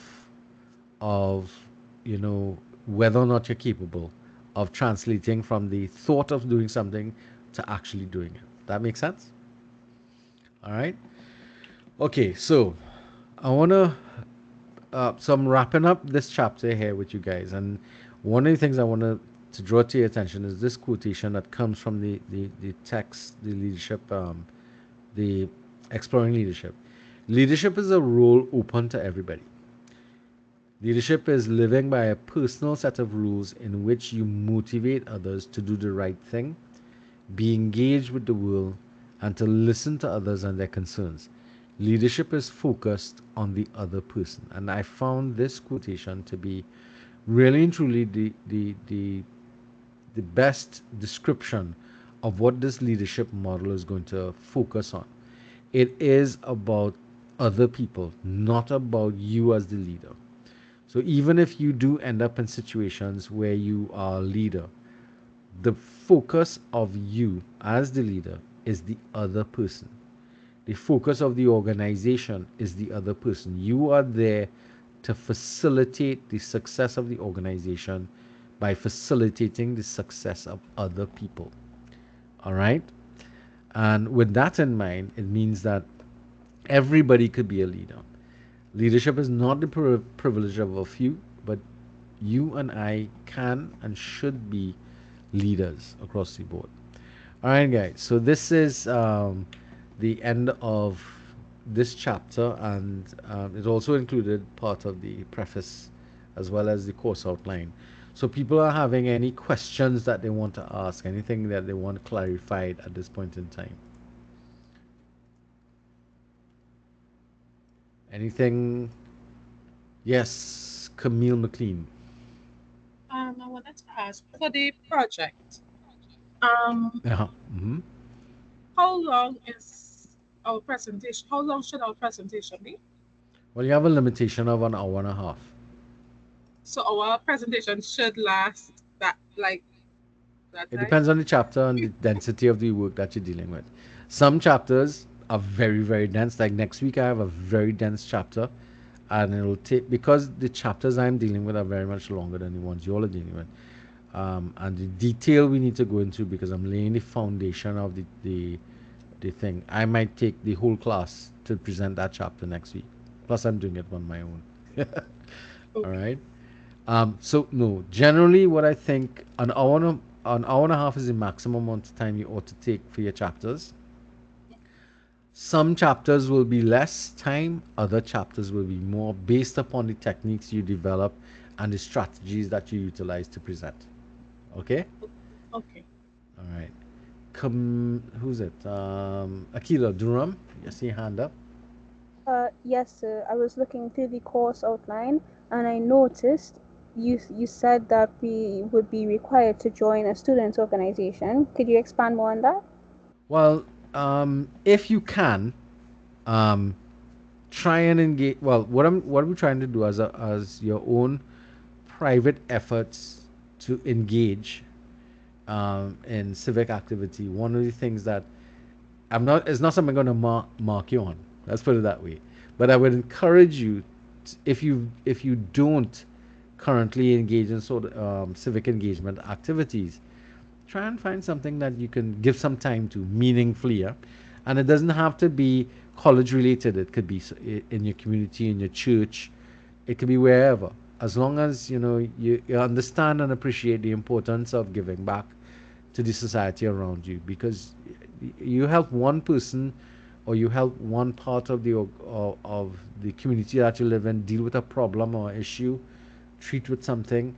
whether or not you're capable of translating from the thought of doing something to actually doing it. That makes sense? All right. Okay, so I want to so I'm wrapping up this chapter here with you guys, and one of the things I want to draw to your attention is this quotation that comes from the text, the leadership, the exploring leadership. Leadership is a role open to everybody. Leadership is living by a personal set of rules in which you motivate others to do the right thing, be engaged with the world, and to listen to others and their concerns. Leadership is focused on the other person. And I found this quotation to be really and truly the best description of what this leadership model is going to focus on. It is about other people, not about you as the leader. So even if you do end up in situations where you are a leader, the focus of you as the leader is the other person. The focus of the organization is the other person. You are there to facilitate the success of the organization by facilitating the success of other people. All right? And with that in mind, it means that everybody could be a leader. Leadership is not the privilege of a few, but you and I can and should be leaders across the board. All right, guys. So this is the end of this chapter, and it also included part of the preface as well as the course outline. So people are having any questions that they want to ask, anything that they want clarified at this point in time. Anything? Yes, Camille McLean. I wanted to ask for the project. Yeah. Hmm. How long is our presentation? How long should our presentation be? Well, you have a limitation of an hour and a half. So our presentation should last that It time. depends on the chapter and the density of the work that you're dealing with. Some chapters are very, very dense. Like next week, I have a very dense chapter, and it'll take because the chapters I'm dealing with are very much longer than the ones you're dealing with. And the detail we need to go into because I'm laying the foundation of the thing. I might take the whole class to present that chapter next week. Plus, I'm doing it on my own. All Okay. right. So no, generally what I think an hour and a half is the maximum amount of time you ought to take for your chapters. Some chapters will be less time, other chapters will be more based upon the techniques you develop and the strategies that you utilize to present. Okay? Okay. All right. Who's it? Akila Durham, you see your hand up. Yes, sir. I was looking through the course outline and I noticed you said that we would be required to join a students' organization. Could you expand more on that? Well, if you can, um, try and engage. Well, what we're trying to do as your own private efforts to engage in civic activity. One of the things that it's not something I'm going to mark you on. Let's put it that way. But I would encourage you, if you don't currently engage in sort of civic engagement activities, try and find something that you can give some time to meaningfully. Yeah? And it doesn't have to be college related. It could be in your community, in your church. It could be wherever. As long as you understand and appreciate the importance of giving back to the society around you, because you help one person or you help one part of the community that you live in deal with a problem or issue, treat with something,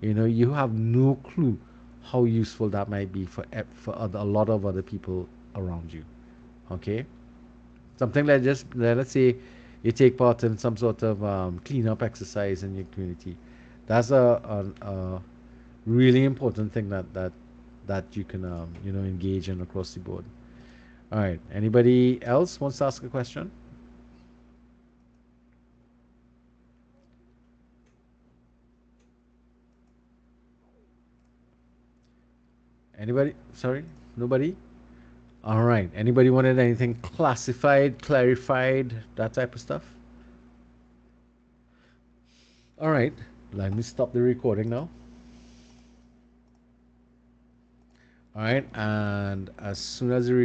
you have no clue how useful that might be for a lot of other people around you. Okay, something like just let's say you take part in some sort of cleanup exercise in your community. That's a really important thing that you can engage in across the board. All right. Anybody else wants to ask a question? Anybody? Sorry, nobody. All right. Anybody wanted anything classified, clarified, that type of stuff? All right. Let me stop the recording now. All right. And as soon as the